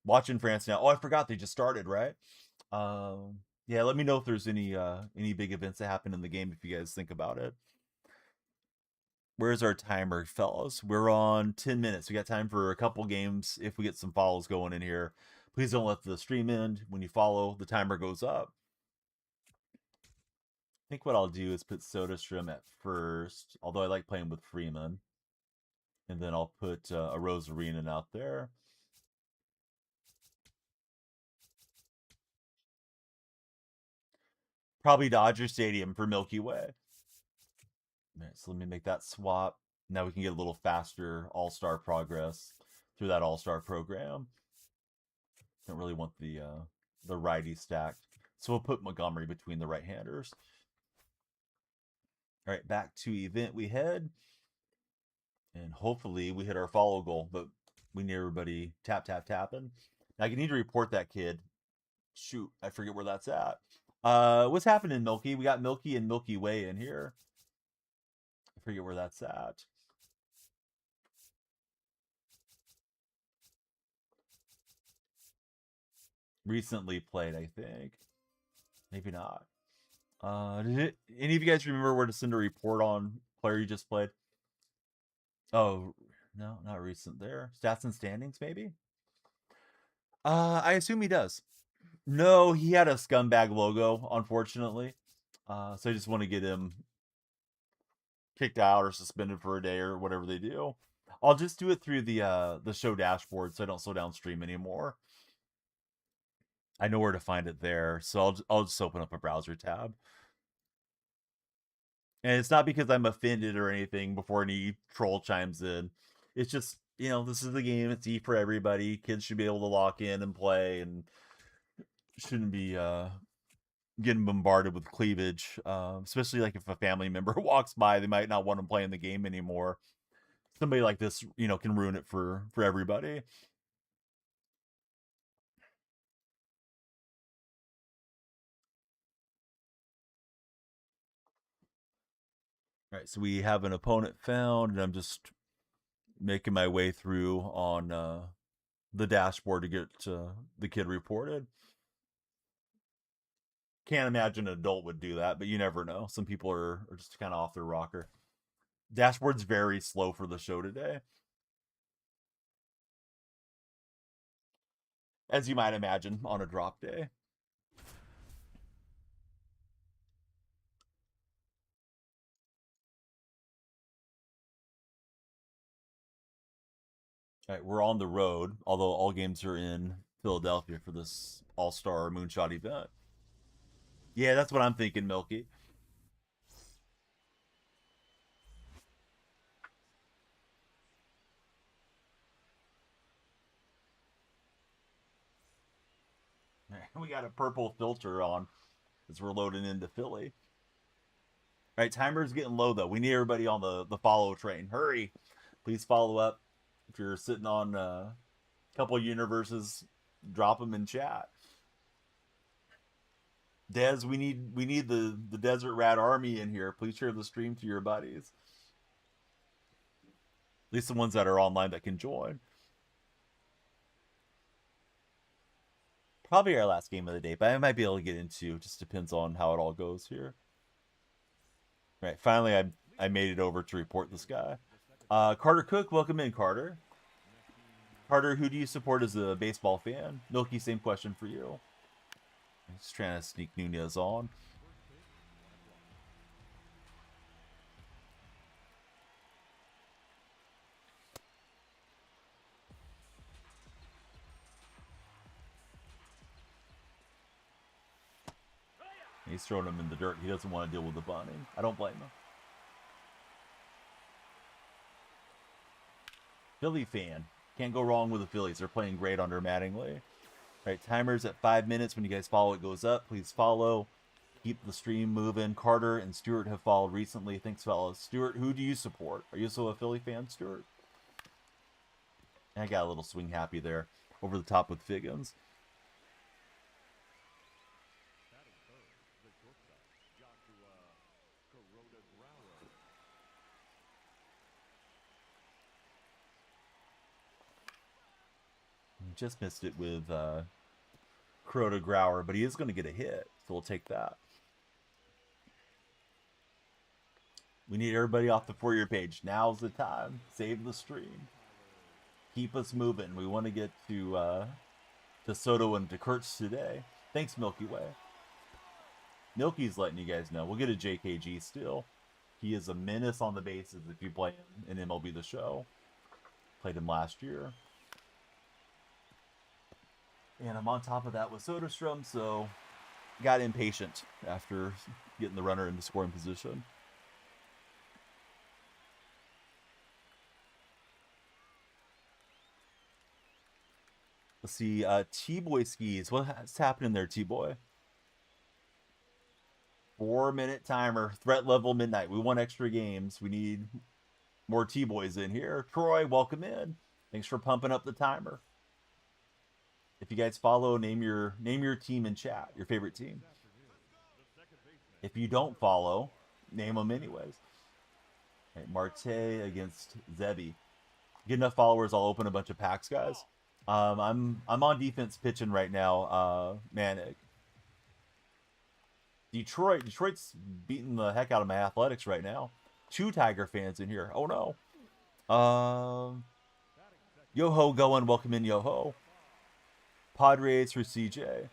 S1: Watching France now. Oh, I forgot they just started, right? Yeah, let me know if there's any big events that happen in the game if you guys think about it. Where's our timer, fellas? We're on 10 minutes. We got time for a couple games if we get some follows going in here. Please don't let the stream end. When you follow, the timer goes up. I think what I'll do is put Soderstrom at first, although I like playing with Freeman. And then I'll put a Rosarinen out there. Probably Dodger Stadium for Milky Way. All right, so let me make that swap. Now we can get a little faster all-star progress through that all-star program. Don't really want the righty stacked. So we'll put Montgomery between the right-handers. All right, back to event we head. And hopefully we hit our follow goal, but we need everybody tapping. Now you need to report that kid. Shoot, I forget where that's at. What's happening, Milky? We got Milky and Milky Way in here. I forget where that's at. Recently played, I think. Maybe not. Did any of you guys remember where to send a report on player you just played? Oh, no, not recent there. Stats and standings, maybe? I assume he does. No, he had a scumbag logo, unfortunately. So I just want to get him kicked out or suspended for a day or whatever they do. I'll just do it through the show dashboard so I don't slow down stream anymore. I know where to find it there, so I'll just open up a browser tab. And it's not because I'm offended or anything before any troll chimes in. It's just, this is the game. It's E for everybody. Kids should be able to lock in and play and shouldn't be getting bombarded with cleavage. Especially like if a family member walks by, they might not want to play in the game anymore. Somebody like this, can ruin it for everybody. All right, so we have an opponent found, and I'm just making my way through on the dashboard to get the kid reported. Can't imagine an adult would do that, but you never know. Some people are just kind of off their rocker. Dashboard's very slow for the show today, as you might imagine on a drop day. All right, we're on the road, although all games are in Philadelphia for this All-Star Moonshot event. Yeah, that's what I'm thinking, Milky. We got a purple filter on as we're loading into Philly. All right, timer's getting low though. We need everybody on the follow train. Hurry, please follow up. If you're sitting on a couple universes, drop them in chat. Dez, we need the Desert Rat Army in here. Please share the stream to your buddies. At least the ones that are online that can join. Probably our last game of the day, but I might be able to get into. Just depends on how it all goes here. All right, finally I made it over to report this guy. Carter Cook, welcome in, Carter. Carter, who do you support as a baseball fan? Milky, same question for you. Just trying to sneak Nunez on. He's throwing him in the dirt. He doesn't want to deal with the bunting. I don't blame him. Philly fan. Can't go wrong with the Phillies. They're playing great under Mattingly. All right, timer's at 5 minutes. When you guys follow, it goes up. Please follow. Keep the stream moving. Carter and Stuart have followed recently. Thanks, fellas. Stuart, who do you support? Are you also a Philly fan, Stuart? I got a little swing happy there. Over the top with Figgins. Just missed it with Crota Grauer, but he is going to get a hit, so we'll take that. We need everybody off the for-your page. Now's the time. Save the stream. Keep us moving. We want to get to Soto and to Kurtz today. Thanks, Milky Way. Milky's letting you guys know. We'll get a JKG still. He is a menace on the bases if you play him in MLB The Show. Played him last year. And I'm on top of that with Soderstrom, so got impatient after getting the runner into scoring position. Let's see, T-Boy skis. What's happening there, T-Boy? 4-minute timer. Threat level midnight. We want extra games. We need more T-Boys in here. Troy, welcome in. Thanks for pumping up the timer. If you guys follow, name your team in chat, your favorite team. If you don't follow, name them anyways. Right, Marte against Zebi. Get enough followers, I'll open a bunch of packs, guys. I'm on defense pitching right now. Manic. Detroit's beating the heck out of my Athletics right now. 2 Tiger fans in here. Oh no. Yo-ho going. Welcome in, Yo-ho. Padres for CJ.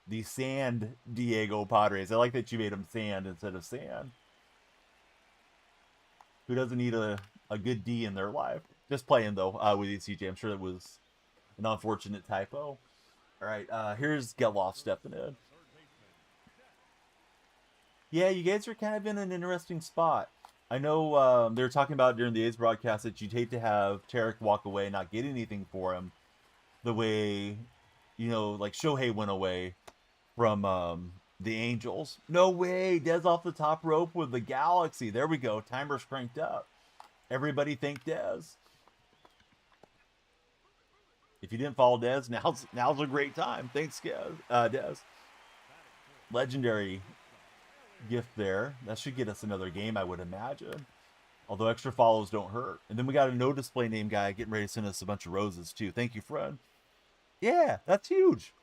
S1: The San Diego Padres. I like that you made them sand instead of sand. Who doesn't need a good D in their life? Just playing though with you, CJ. I'm sure it was an unfortunate typo. All right, here's Geloff stepping in. Yeah, you guys are kind of in an interesting spot. I know they were talking about during the A's broadcast that you'd hate to have Tarek walk away and not get anything for him, the way, like Shohei went away from the Angels. No way, Dez off the top rope with the Galaxy. There we go. Timer's cranked up. Everybody thank Dez. If you didn't follow Dez, now's a great time. Thanks, Dez. Legendary gift there. That should get us another game, I would imagine. Although extra follows don't hurt. And then we got a no display name guy getting ready to send us a bunch of roses too. Thank you, friend. Yeah, that's huge.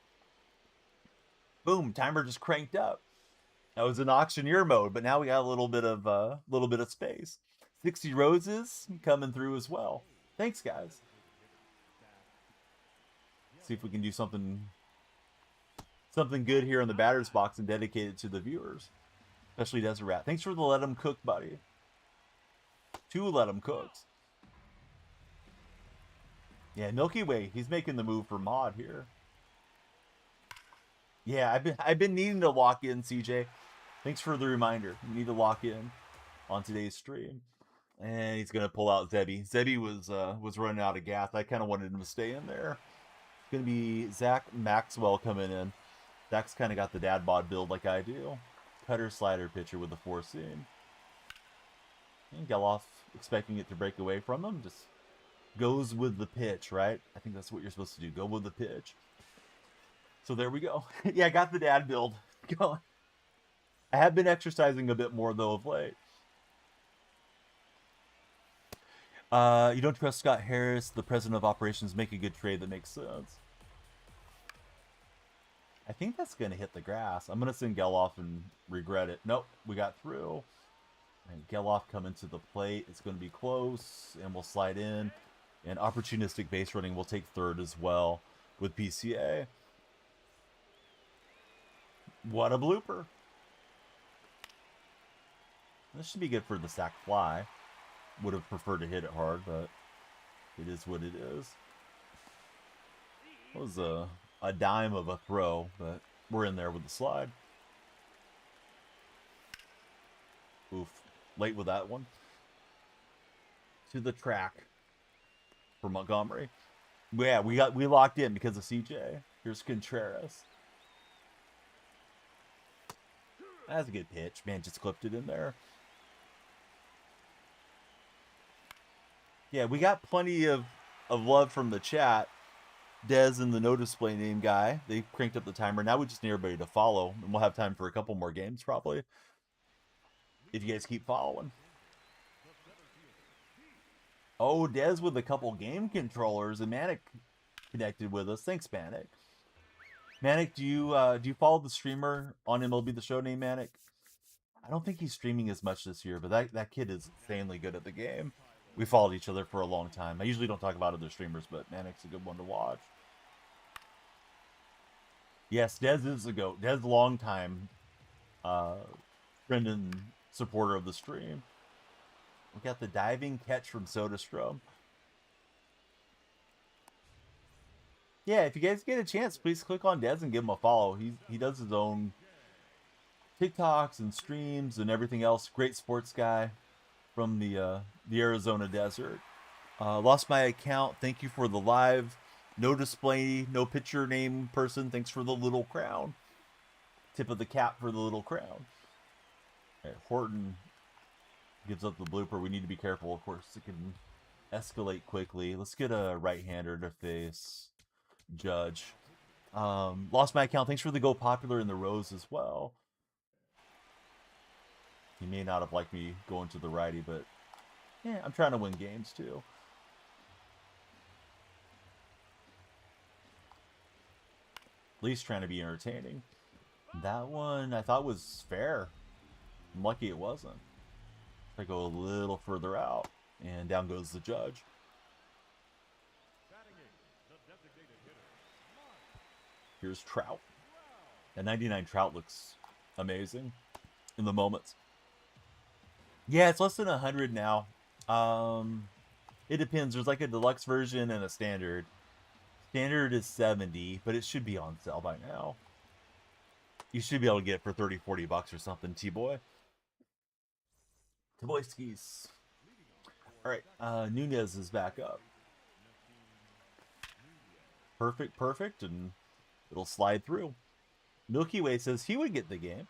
S1: Boom, timer just cranked up. That was in auctioneer mode, but now we got a little bit of space. 60 roses coming through as well. Thanks, guys. See if we can do something good here in the batter's box and dedicate it to the viewers, especially Deseret. Thanks for the let 'em cook, buddy. 2 let 'em cooks. Yeah, Milky Way. He's making the move for Mod here. Yeah, I've been needing to lock in, CJ. Thanks for the reminder. We need to lock in on today's stream. And he's gonna pull out Zebby. Zebby was running out of gas. I kind of wanted him to stay in there. It's gonna be Zach Maxwell coming in. Zach's kind of got the dad bod build like I do. Cutter slider pitcher with the 4-seam. And Geloff expecting it to break away from him. Just goes with the pitch, right? I think that's what you're supposed to do. Go with the pitch. So there we go. Yeah, I got the dad build going. I have been exercising a bit more, though, of late. You don't trust Scott Harris, the president of operations, make a good trade that makes sense. I think that's going to hit the grass. I'm going to send Geloff and regret it. Nope, we got through. And Geloff coming to the plate. It's going to be close, and we'll slide in. And opportunistic base running will take third as well with PCA. What a blooper. This should be good for the sac fly. Would have preferred to hit it hard, but it is what it is. That was a dime of a throw, but we're in there with the slide. Oof. Late with that one. To the track for Montgomery. Yeah, we locked in because of CJ. Here's Contreras. That's a good pitch. Man, just clipped it in there. Yeah, we got plenty of love from the chat. Dez and the no display name guy. They cranked up the timer. Now we just need everybody to follow. And we'll have time for a couple more games probably. If you guys keep following. Oh, Dez with a couple game controllers. And Manic connected with us. Thanks, Manic. Manic, do you follow the streamer on MLB The Show named Manic? I don't think he's streaming as much this year, but that kid is insanely good at the game. We followed each other for a long time. I usually don't talk about other streamers, but Manic's a good one to watch. Yes, Dez is a GOAT. Dez, long time friend and supporter of the stream. We got the diving catch from SodaStrom. Yeah, if you guys get a chance, please click on Dez and give him a follow. He does his own TikToks and streams and everything else. Great sports guy from the Arizona desert. Lost my account. Thank you for the live. No display, no picture name person. Thanks for the little crown. Tip of the cap for the little crown. Right, Horton gives up the blooper. We need to be careful. Of course, it can escalate quickly. Let's get a right-hander to face Judge. Lost my account. Thanks for the go popular in the rows as well. He may not have liked me going to the righty, but yeah, I'm trying to win games too. At least trying to be entertaining. That one I thought was fair. I'm lucky it wasn't. I go a little further out, and down goes the Judge. Here's Trout. That 99 Trout looks amazing in the moments. Yeah, it's less than 100 now. Yeah, It depends. There's like a deluxe version and a standard. Standard is 70, but it should be on sale by now. You should be able to get it for 30, 40 bucks or something, T-Boy. T-Boy skis. All right, Nunez is back up. Perfect, and it'll slide through. Milky Way says he would get the game.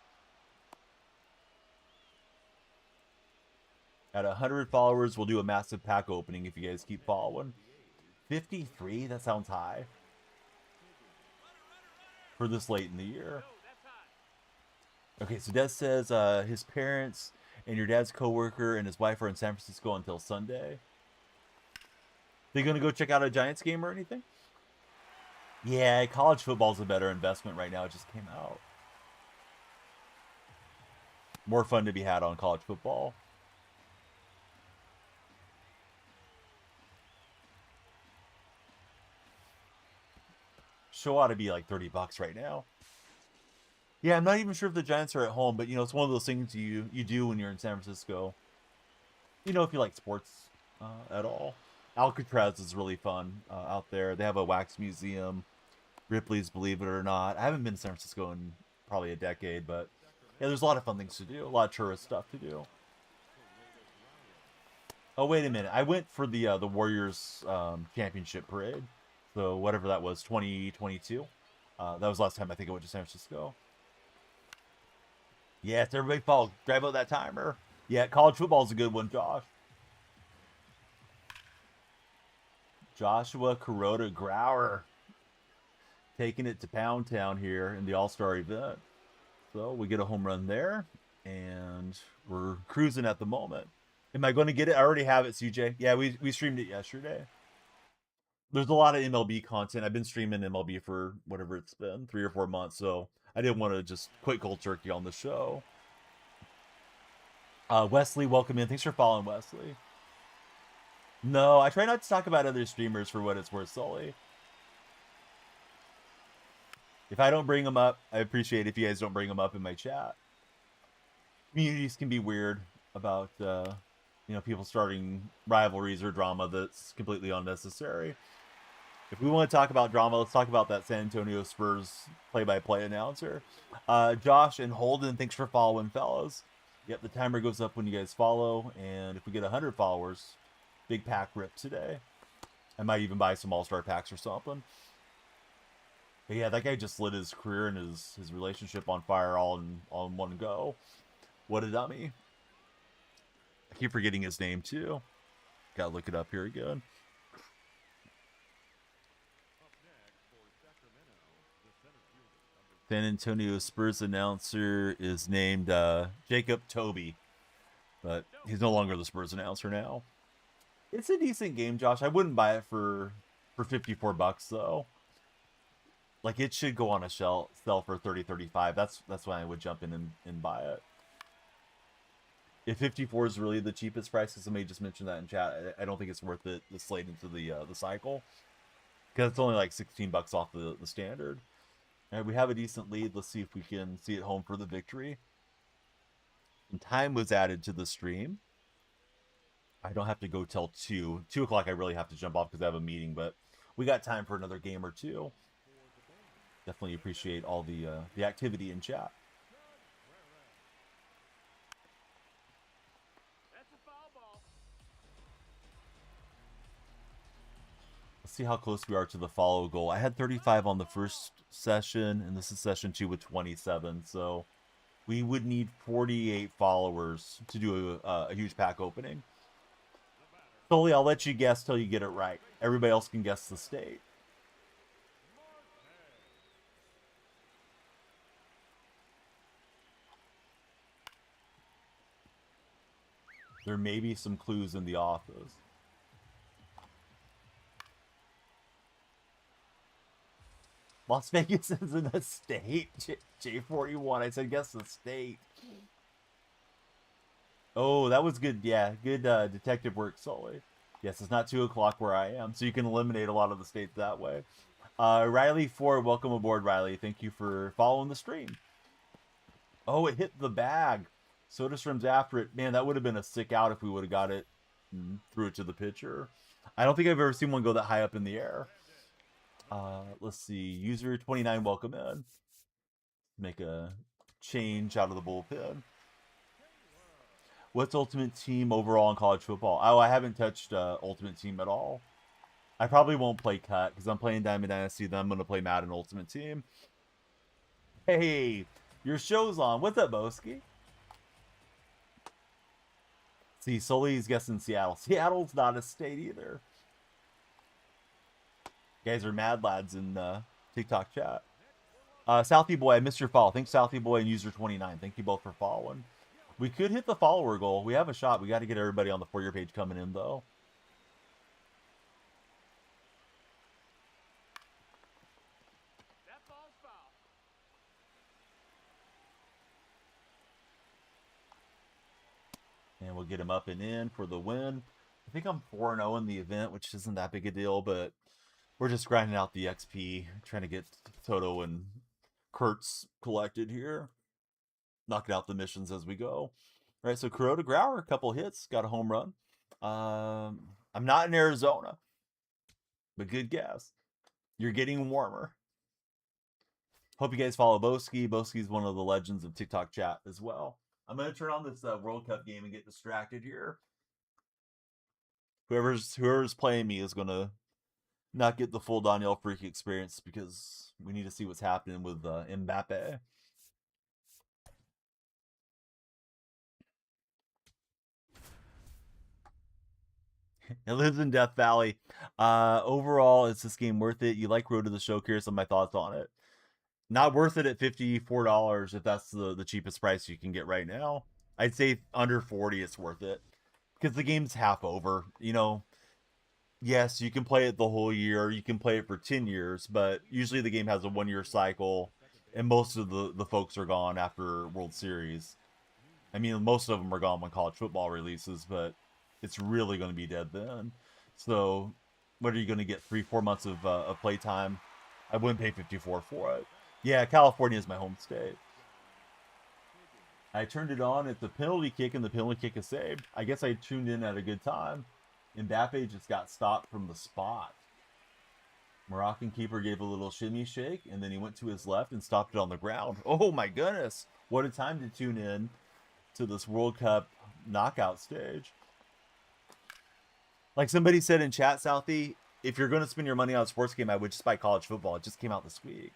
S1: At 100 followers, we'll do a massive pack opening if you guys keep following. 53? That sounds high. For this late in the year. Okay, so Des says his parents and your dad's coworker and his wife are in San Francisco until Sunday. They gonna go check out a Giants game or anything? Yeah, college football's a better investment right now. It just came out. More fun to be had on college football. Show ought to be like 30 bucks right now. Yeah, I'm not even sure if the Giants are at home, but you know, it's one of those things you do when you're in San Francisco. You know, if you like sports at all. Alcatraz is really fun out there. They have a wax museum. Ripley's, believe it or not. I haven't been to San Francisco in probably a decade, but yeah, there's a lot of fun things to do. A lot of tourist stuff to do. Oh, wait a minute. I went for the Warriors championship parade. So whatever that was, 2022. That was last time I think I went to San Francisco. Yes, everybody follow. Drive out that timer. Yeah, college football is a good one, Josh. Joshua Kuroda Grauer taking it to Pound Town here in the All-Star event. So we get a home run there, and we're cruising at the moment. Am I going to get it? I already have it, CJ. Yeah, we streamed it yesterday. There's a lot of MLB content. I've been streaming MLB for whatever it's been, 3 or 4 months, so I didn't want to just quit cold turkey on the show. Wesley, welcome in. Thanks for following, Wesley. No, I try not to talk about other streamers for what it's worth, Sully. If I don't bring them up, I appreciate it if you guys don't bring them up in my chat. Communities can be weird about, you know, people starting rivalries or drama that's completely unnecessary. If we want to talk about drama, let's talk about that San Antonio Spurs play-by-play announcer. Josh and Holden, thanks for following, fellas. Yep, the timer goes up when you guys follow, and if we get 100 followers, big pack rip today. I might even buy some all-star packs or something. But yeah, that guy just lit his career and his relationship on fire all in one go. What a dummy. I keep forgetting his name, too. Gotta look it up here again. San Antonio Spurs announcer is named Jacob Toby, but he's no longer the Spurs announcer now. It's a decent game, Josh. I wouldn't buy it for 54 bucks though. Like, it should go on a sell for 30, 35. That's when I would jump in and buy it. If 54 is really the cheapest price, because somebody just mentioned that in chat, I don't think it's worth it this late into the cycle, because it's only like 16 bucks off the standard. All right, we have a decent lead. Let's see if we can see it home for the victory. And time was added to the stream. I don't have to go till 2 o'clock. I really have to jump off because I have a meeting, but we got time for another game or two. Definitely appreciate all the activity in chat. Let's see how close we are to the follow goal. I had 35 on the first session, and this is session 2 with 27. So we would need 48 followers to do a huge pack opening. Solely, I'll let you guess till you get it right. Everybody else can guess the state. There may be some clues in the office. Las Vegas is in a state. J41. I said guess the state. Oh, that was good. Yeah, good detective work, Sully. Yes, it's not 2 o'clock where I am, so you can eliminate a lot of the states that way. Riley Ford, welcome aboard, Riley. Thank you for following the stream. Oh, it hit the bag. Soderstrom's after it. Man, that would have been a sick out if we would have got it and threw it to the pitcher. I don't think I've ever seen one go that high up in the air. Let's see. User 29, welcome in. Make a change out of the bullpen. What's Ultimate Team overall in college football? Oh, I haven't touched Ultimate Team at all. I probably won't play Cut because I'm playing Diamond Dynasty. Then I'm going to play Madden Ultimate Team. Hey, your show's on. What's up, Boski? See, Sully's guessing Seattle. Seattle's not a state either. You guys are mad lads in TikTok chat. Southie Boy, I missed your follow. Thanks, Southie Boy and User 29. Thank you both for following. We could hit the follower goal. We have a shot. We got to get everybody on the For Your page coming in, though.
S2: That ball's foul.
S1: And we'll get him up and in for the win. I think I'm 4-0 in the event, which isn't that big a deal, but we're just grinding out the XP, trying to get Toto and Kurtz collected here. Knocking out the missions as we go. All right, so Kuroda Grauer, a couple hits, got a home run. I'm not in Arizona, but good guess. You're getting warmer. Hope you guys follow Boski. Boski's one of the legends of TikTok chat as well. I'm going to turn on this World Cup game and get distracted here. Whoever's playing me is going to not get the full DonyellFreak experience because we need to see what's happening with Mbappe. It lives in Death Valley. Overall, is this game worth it? You like Road to the Show? Curious on my thoughts on it. Not worth it at $54 if that's the cheapest price you can get right now. I'd say under 40 it's worth it because the game's half over. You know, yes, you can play it the whole year. You can play it for 10 years, but usually the game has a 1-year cycle, and most of the folks are gone after World Series. I mean, most of them are gone when college football releases, but it's really going to be dead then. So, what are you going to get? 3-4 months of playtime? I wouldn't pay $54 for it. Yeah, California is my home state. I turned it on. It's a penalty kick, and the penalty kick is saved. I guess I tuned in at a good time. Mbappe just got stopped from the spot. Moroccan keeper gave a little shimmy shake, and then he went to his left and stopped it on the ground. Oh my goodness. What a time to tune in to this World Cup knockout stage. Like somebody said in chat, Southie, if you're going to spend your money on a sports game, I would just buy college football. It just came out this week.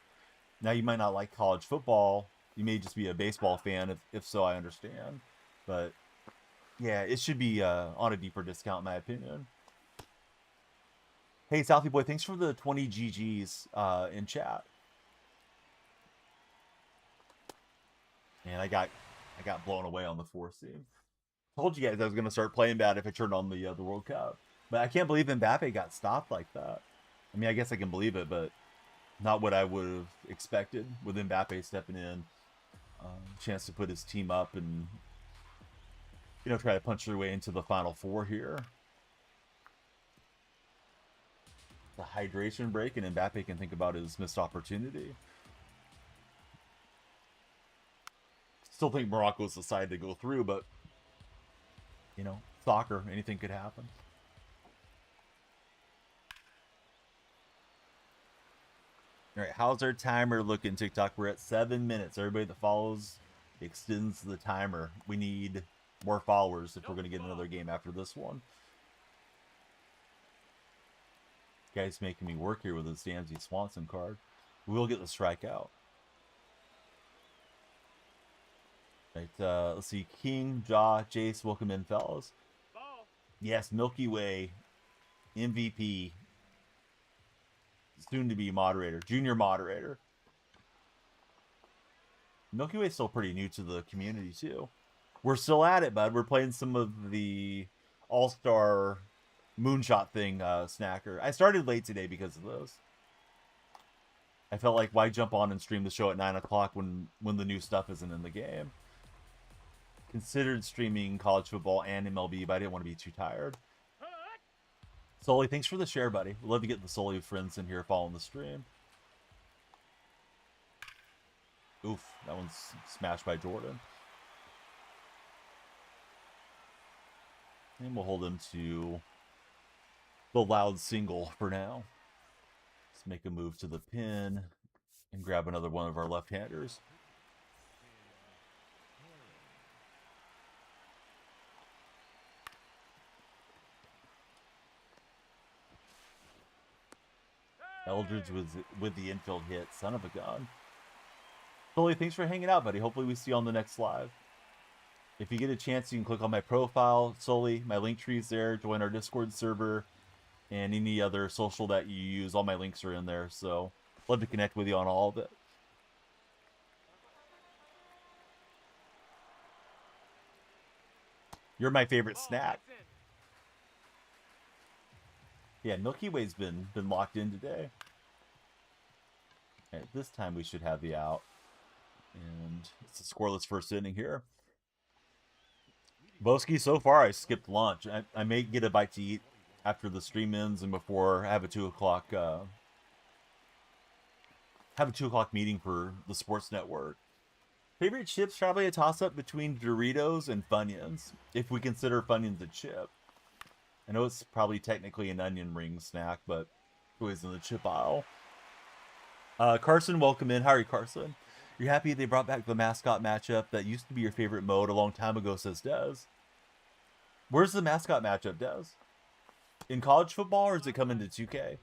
S1: Now, you might not like college football. You may just be a baseball fan. If so, I understand. But, yeah, it should be on a deeper discount, in my opinion. Hey, Southie Boy, thanks for the 20 GGs in chat. And I got blown away on the 4 seam. Told you guys I was going to start playing bad if I turned on the World Cup. But I can't believe Mbappe got stopped like that. I mean, I guess I can believe it, but not what I would have expected with Mbappe stepping in. Chance to put his team up and, you know, try to punch their way into the Final Four here. The hydration break, and Mbappe can think about his missed opportunity. Still think Morocco's the side to go through, but, you know, soccer, anything could happen. All right, how's our timer looking, TikTok? We're at 7 minutes. Everybody that follows extends the timer. We need more followers if we're going to get another game after this one. Guy's making me work here with his Danzy Swanson card. We will get the strikeout. Right, let's see. King, Jaw, Jace, welcome in, fellas.
S2: Ball.
S1: Yes, Milky Way, MVP. Soon to be moderator, junior moderator. Milky Way's still pretty new to the community too. We're still at it, bud. We're playing some of the All-Star Moonshot thing, Snacker. I started late today because of those. I felt like why jump on and stream the show at 9 o'clock when the new stuff isn't in the game. Considered streaming college football and MLB, but I didn't want to be too tired. Sully, thanks for the share, buddy. We'd love to get the Sully friends in here following the stream. Oof, that one's smashed by Jordan. And we'll hold him to the loud single for now. Let's make a move to the pin and grab another one of our left-handers. Eldridge with the infield hit. Son of a gun. Sully, thanks for hanging out, buddy. Hopefully we see you on the next live. If you get a chance, you can click on my profile, Sully. My link tree's there. Join our Discord server and any other social that you use. All my links are in there, so love to connect with you on all of it. You're my favorite snack. Yeah, Milky Way's been locked in today. At this time, we should have the out. And it's a scoreless first inning here. Boski, so far I skipped lunch. I may get a bite to eat after the stream ends and before I have a 2 o'clock meeting for the sports network. Favorite chips, probably a toss-up between Doritos and Funyuns, if we consider Funyuns a chip. I know it's probably technically an onion ring snack, but always in the chip aisle. Carson, welcome in. How are you, Carson? You're happy they brought back the mascot matchup that used to be your favorite mode a long time ago, says Dez. Where's the mascot matchup, Dez? In college football, or does it come into 2K?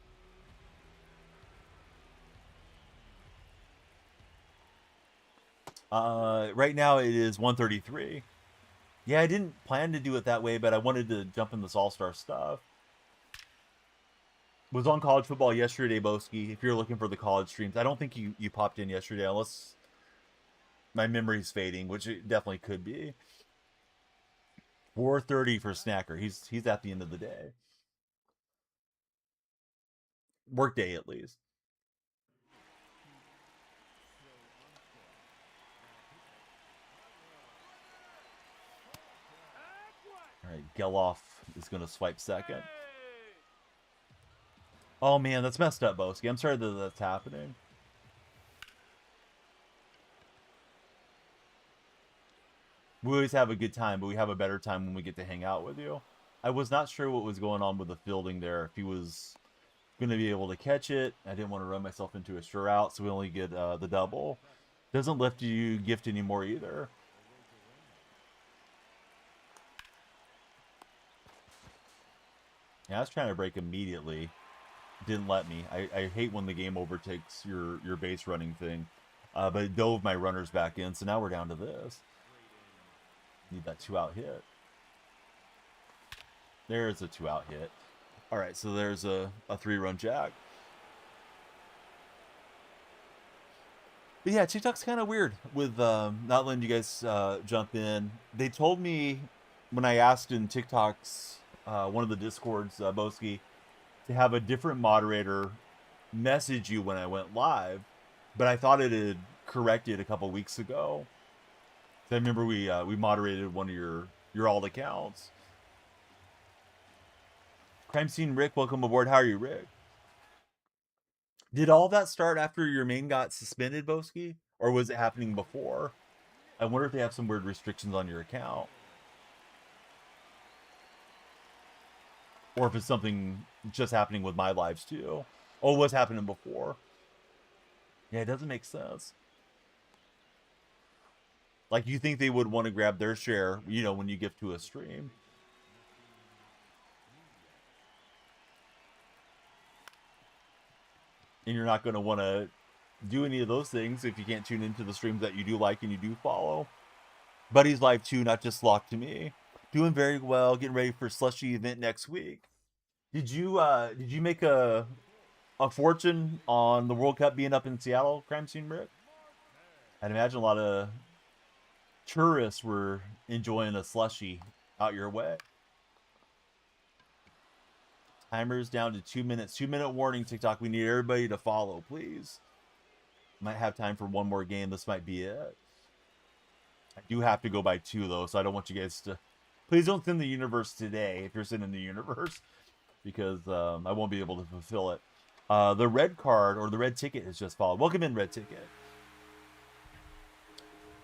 S1: Right now it is 133. Yeah, I didn't plan to do it that way, but I wanted to jump in this all-star stuff. Was on college football yesterday, Boski. If you're looking for the college streams, I don't think you popped in yesterday, unless my memory's fading, which it definitely could be. 4:30 for Snacker. He's at the end of the day. Work day, at least. All right, Geloff is going to swipe second. Oh, man, that's messed up, Boski. I'm sorry that that's happening. We always have a good time, but we have a better time when we get to hang out with you. I was not sure what was going on with the fielding there. If he was going to be able to catch it. I didn't want to run myself into a sure out, so we only get the double. Doesn't lift you gift anymore either. Yeah, I was trying to break immediately. Didn't let me. I hate when the game overtakes your base running thing. But it dove my runners back in, so now we're down to this. Need that 2-out hit. There's a 2-out hit. All right, so there's a 3-run jack. But yeah, TikTok's kind of weird with not letting you guys jump in. They told me when I asked in TikTok's one of the Discords, Boski, to have a different moderator message you when I went live, but I thought it had corrected a couple weeks ago. I remember we moderated one of your alt accounts. Crime Scene Rick, welcome aboard. How are you, Rick? Did all that start after your main got suspended, Boski? Or was it happening before? I wonder if they have some weird restrictions on your account. Or if it's something just happening with my lives too. Oh, what's happening before? Yeah, it doesn't make sense. Like, you think they would want to grab their share, you know, when you gift to a stream. And you're not going to want to do any of those things if you can't tune into the streams that you do like and you do follow. Buddy's live too, not just locked to me. Doing very well, getting ready for Slushy event next week. Did you make a fortune on the World Cup being up in Seattle, Crime Scene Rick? I'd imagine a lot of tourists were enjoying a slushy out your way. Timer's down to 2 minutes. 2-minute warning, TikTok. We need everybody to follow, please. Might have time for one more game. This might be it. I do have to go by 2, though, so I don't want you guys to... Please don't send the universe today if you're sending the universe, because I won't be able to fulfill it. The red card, or the red ticket, has just followed. Welcome in, red ticket.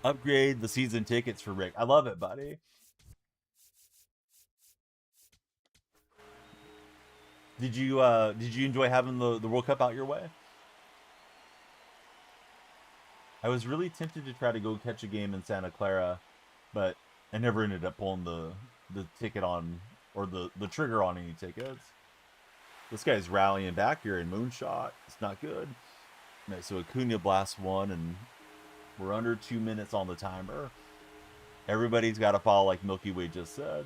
S1: Upgrade the season tickets for Rick. I love it, buddy. Did you enjoy having the World Cup out your way? I was really tempted to try to go catch a game in Santa Clara, but I never ended up pulling the ticket on or the trigger on any tickets. This guy's rallying back here in Moonshot. It's not good. Right, so Acuna blasts one, and we're under 2 minutes on the timer. Everybody's got to follow like Milky Way just said.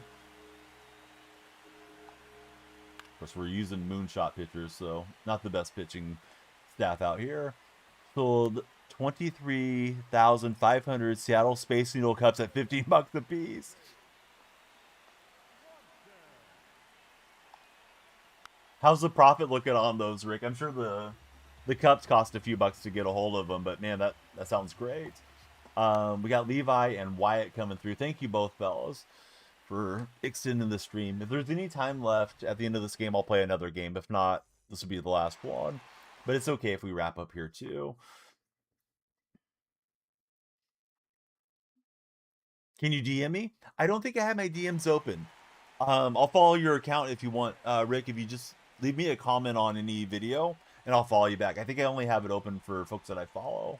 S1: Of course, we're using Moonshot pitchers, so not the best pitching staff out here. Sold 23,500 Seattle Space Needle cups at $15 a piece. How's the profit looking on those, Rick? I'm sure the cups cost a few bucks to get a hold of them, but man, that sounds great. We got Levi and Wyatt coming through. Thank you both, fellas, for extending the stream. If there's any time left at the end of this game, I'll play another game. If not, this will be the last one. But it's okay if we wrap up here too. Can you DM me? I don't think I have my DMs open. I'll follow your account if you want, Rick. If you just leave me a comment on any video, and I'll follow you back. I think I only have it open for folks that I follow.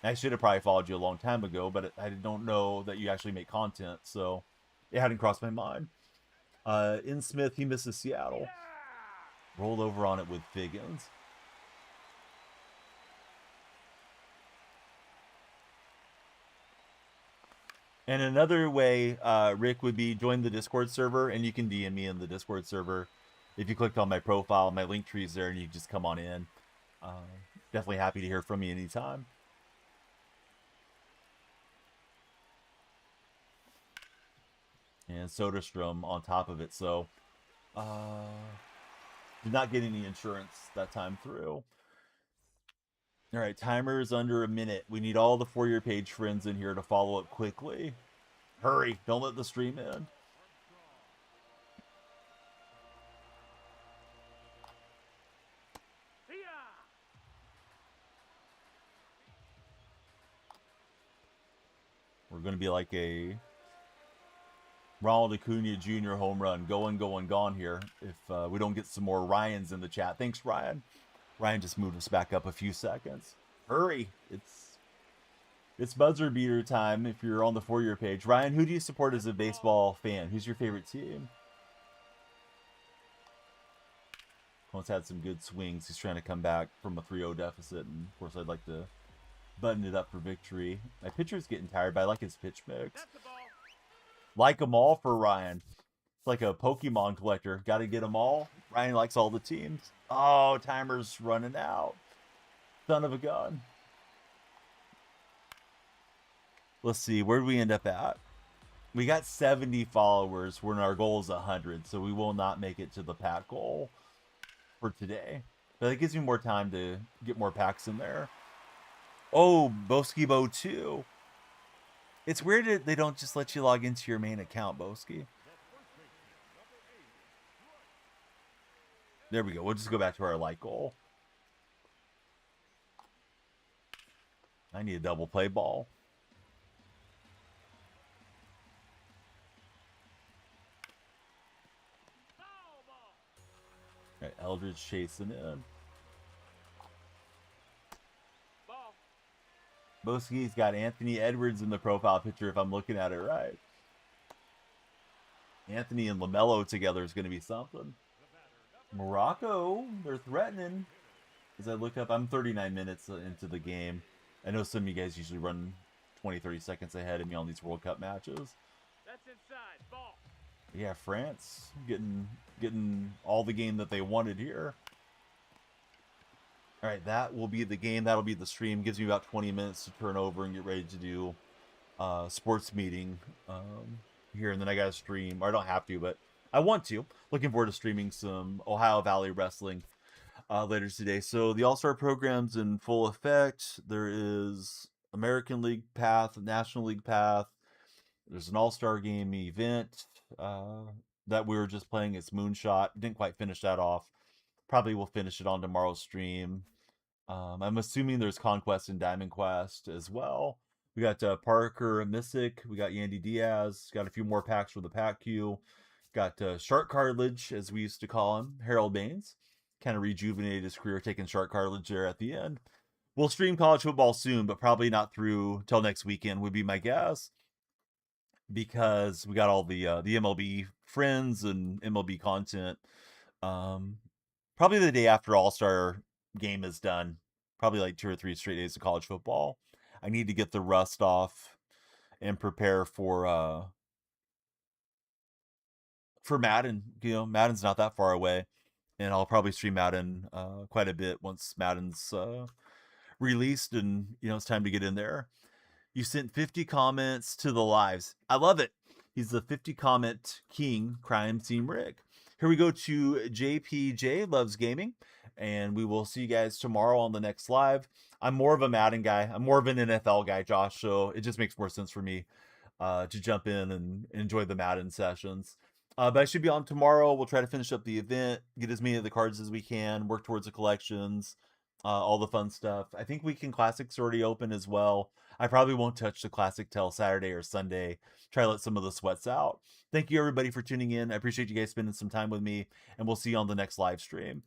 S1: I should have probably followed you a long time ago, but I don't know that you actually make content, so it hadn't crossed my mind. In Smith, he misses Seattle. Rolled over on it with Figgins. And another way, Rick, would be join the Discord server, and you can DM me in the Discord server. If you clicked on my profile, my link tree's there, and you just come on in. Definitely happy to hear from you anytime. And Soderstrom on top of it, so did not get any insurance that time through. All right, timer is under a minute. We need all the For Your Page friends in here to follow up quickly. Hurry, don't let the stream end. We're going to be like a Ronald Acuna Jr. home run. Going, gone here if we don't get some more Ryans in the chat. Thanks, Ryan. Ryan just moved us back up a few seconds. Hurry. It's buzzer beater time if you're on the For Your Page. Ryan, who do you support as a baseball fan? Who's your favorite team? Cone's had some good swings. He's trying to come back from a 3-0 deficit, and of course I'd like to button it up for victory. My pitcher's getting tired, but I like his pitch mix. Like them all for Ryan. It's like a Pokemon collector. Got to get them all. Ryan likes all the teams. Oh, timer's running out. Son of a gun. Let's see. Where do we end up at? We got 70 followers when our goal is 100, so we will not make it to the pack goal for today. But it gives me more time to get more packs in there. Oh, Boskibo 2. It's weird that they don't just let you log into your main account, Boski. There we go. We'll just go back to our like goal. I need a double play ball. All right, Eldridge chasing in. Boski's got Anthony Edwards in the profile picture if I'm looking at it right. Anthony and LaMelo together is going to be something. Morocco, they're threatening. As I look up, I'm 39 minutes into the game. I know some of you guys usually run 20, 30 seconds ahead of me on these World Cup matches.
S2: That's inside. Ball.
S1: Yeah, France getting all the game that they wanted here. All right, that will be the game. That'll be the stream. Gives me about 20 minutes to turn over and get ready to do sports meeting here. And then I got to stream. Or I don't have to, but I want to. Looking forward to streaming some Ohio Valley Wrestling later today. So the All-Star program's in full effect. There is American League Path, National League Path. There's an All-Star Game event that we were just playing. It's Moonshot. Didn't quite finish that off. Probably will finish it on tomorrow's stream. I'm assuming there's Conquest and Diamond Quest as well. We got Parker Missick. We got Yandy Diaz. Got a few more packs for the pack queue. Got shark cartilage, as we used to call him, Harold Baines. Kind of rejuvenated his career taking shark cartilage there at the end. We'll stream college football soon, but probably not through till next weekend would be my guess, because we got all the MLB friends and MLB content. Probably the day after All Star game is done. Probably like 2 or 3 straight days of college football. I need to get the rust off and prepare for Madden. Madden's not that far away, and I'll probably stream Madden quite a bit once Madden's released, and it's time to get in there. You sent 50 comments to the lives. I love it. He's the 50 comment king, Crime Team Rick. Here we go to JPJ Loves Gaming, and we will see you guys tomorrow on the next live. I'm more of a Madden guy. I'm more of an NFL guy, Josh, so it just makes more sense for me to jump in and enjoy the Madden sessions. But I should be on tomorrow. We'll try to finish up the event, get as many of the cards as we can, work towards the collections, all the fun stuff. I think Weekend Classics already open as well. I probably won't touch the Classic till Saturday or Sunday. Try to let some of the sweats out. Thank you, everybody, for tuning in. I appreciate you guys spending some time with me, and we'll see you on the next live stream.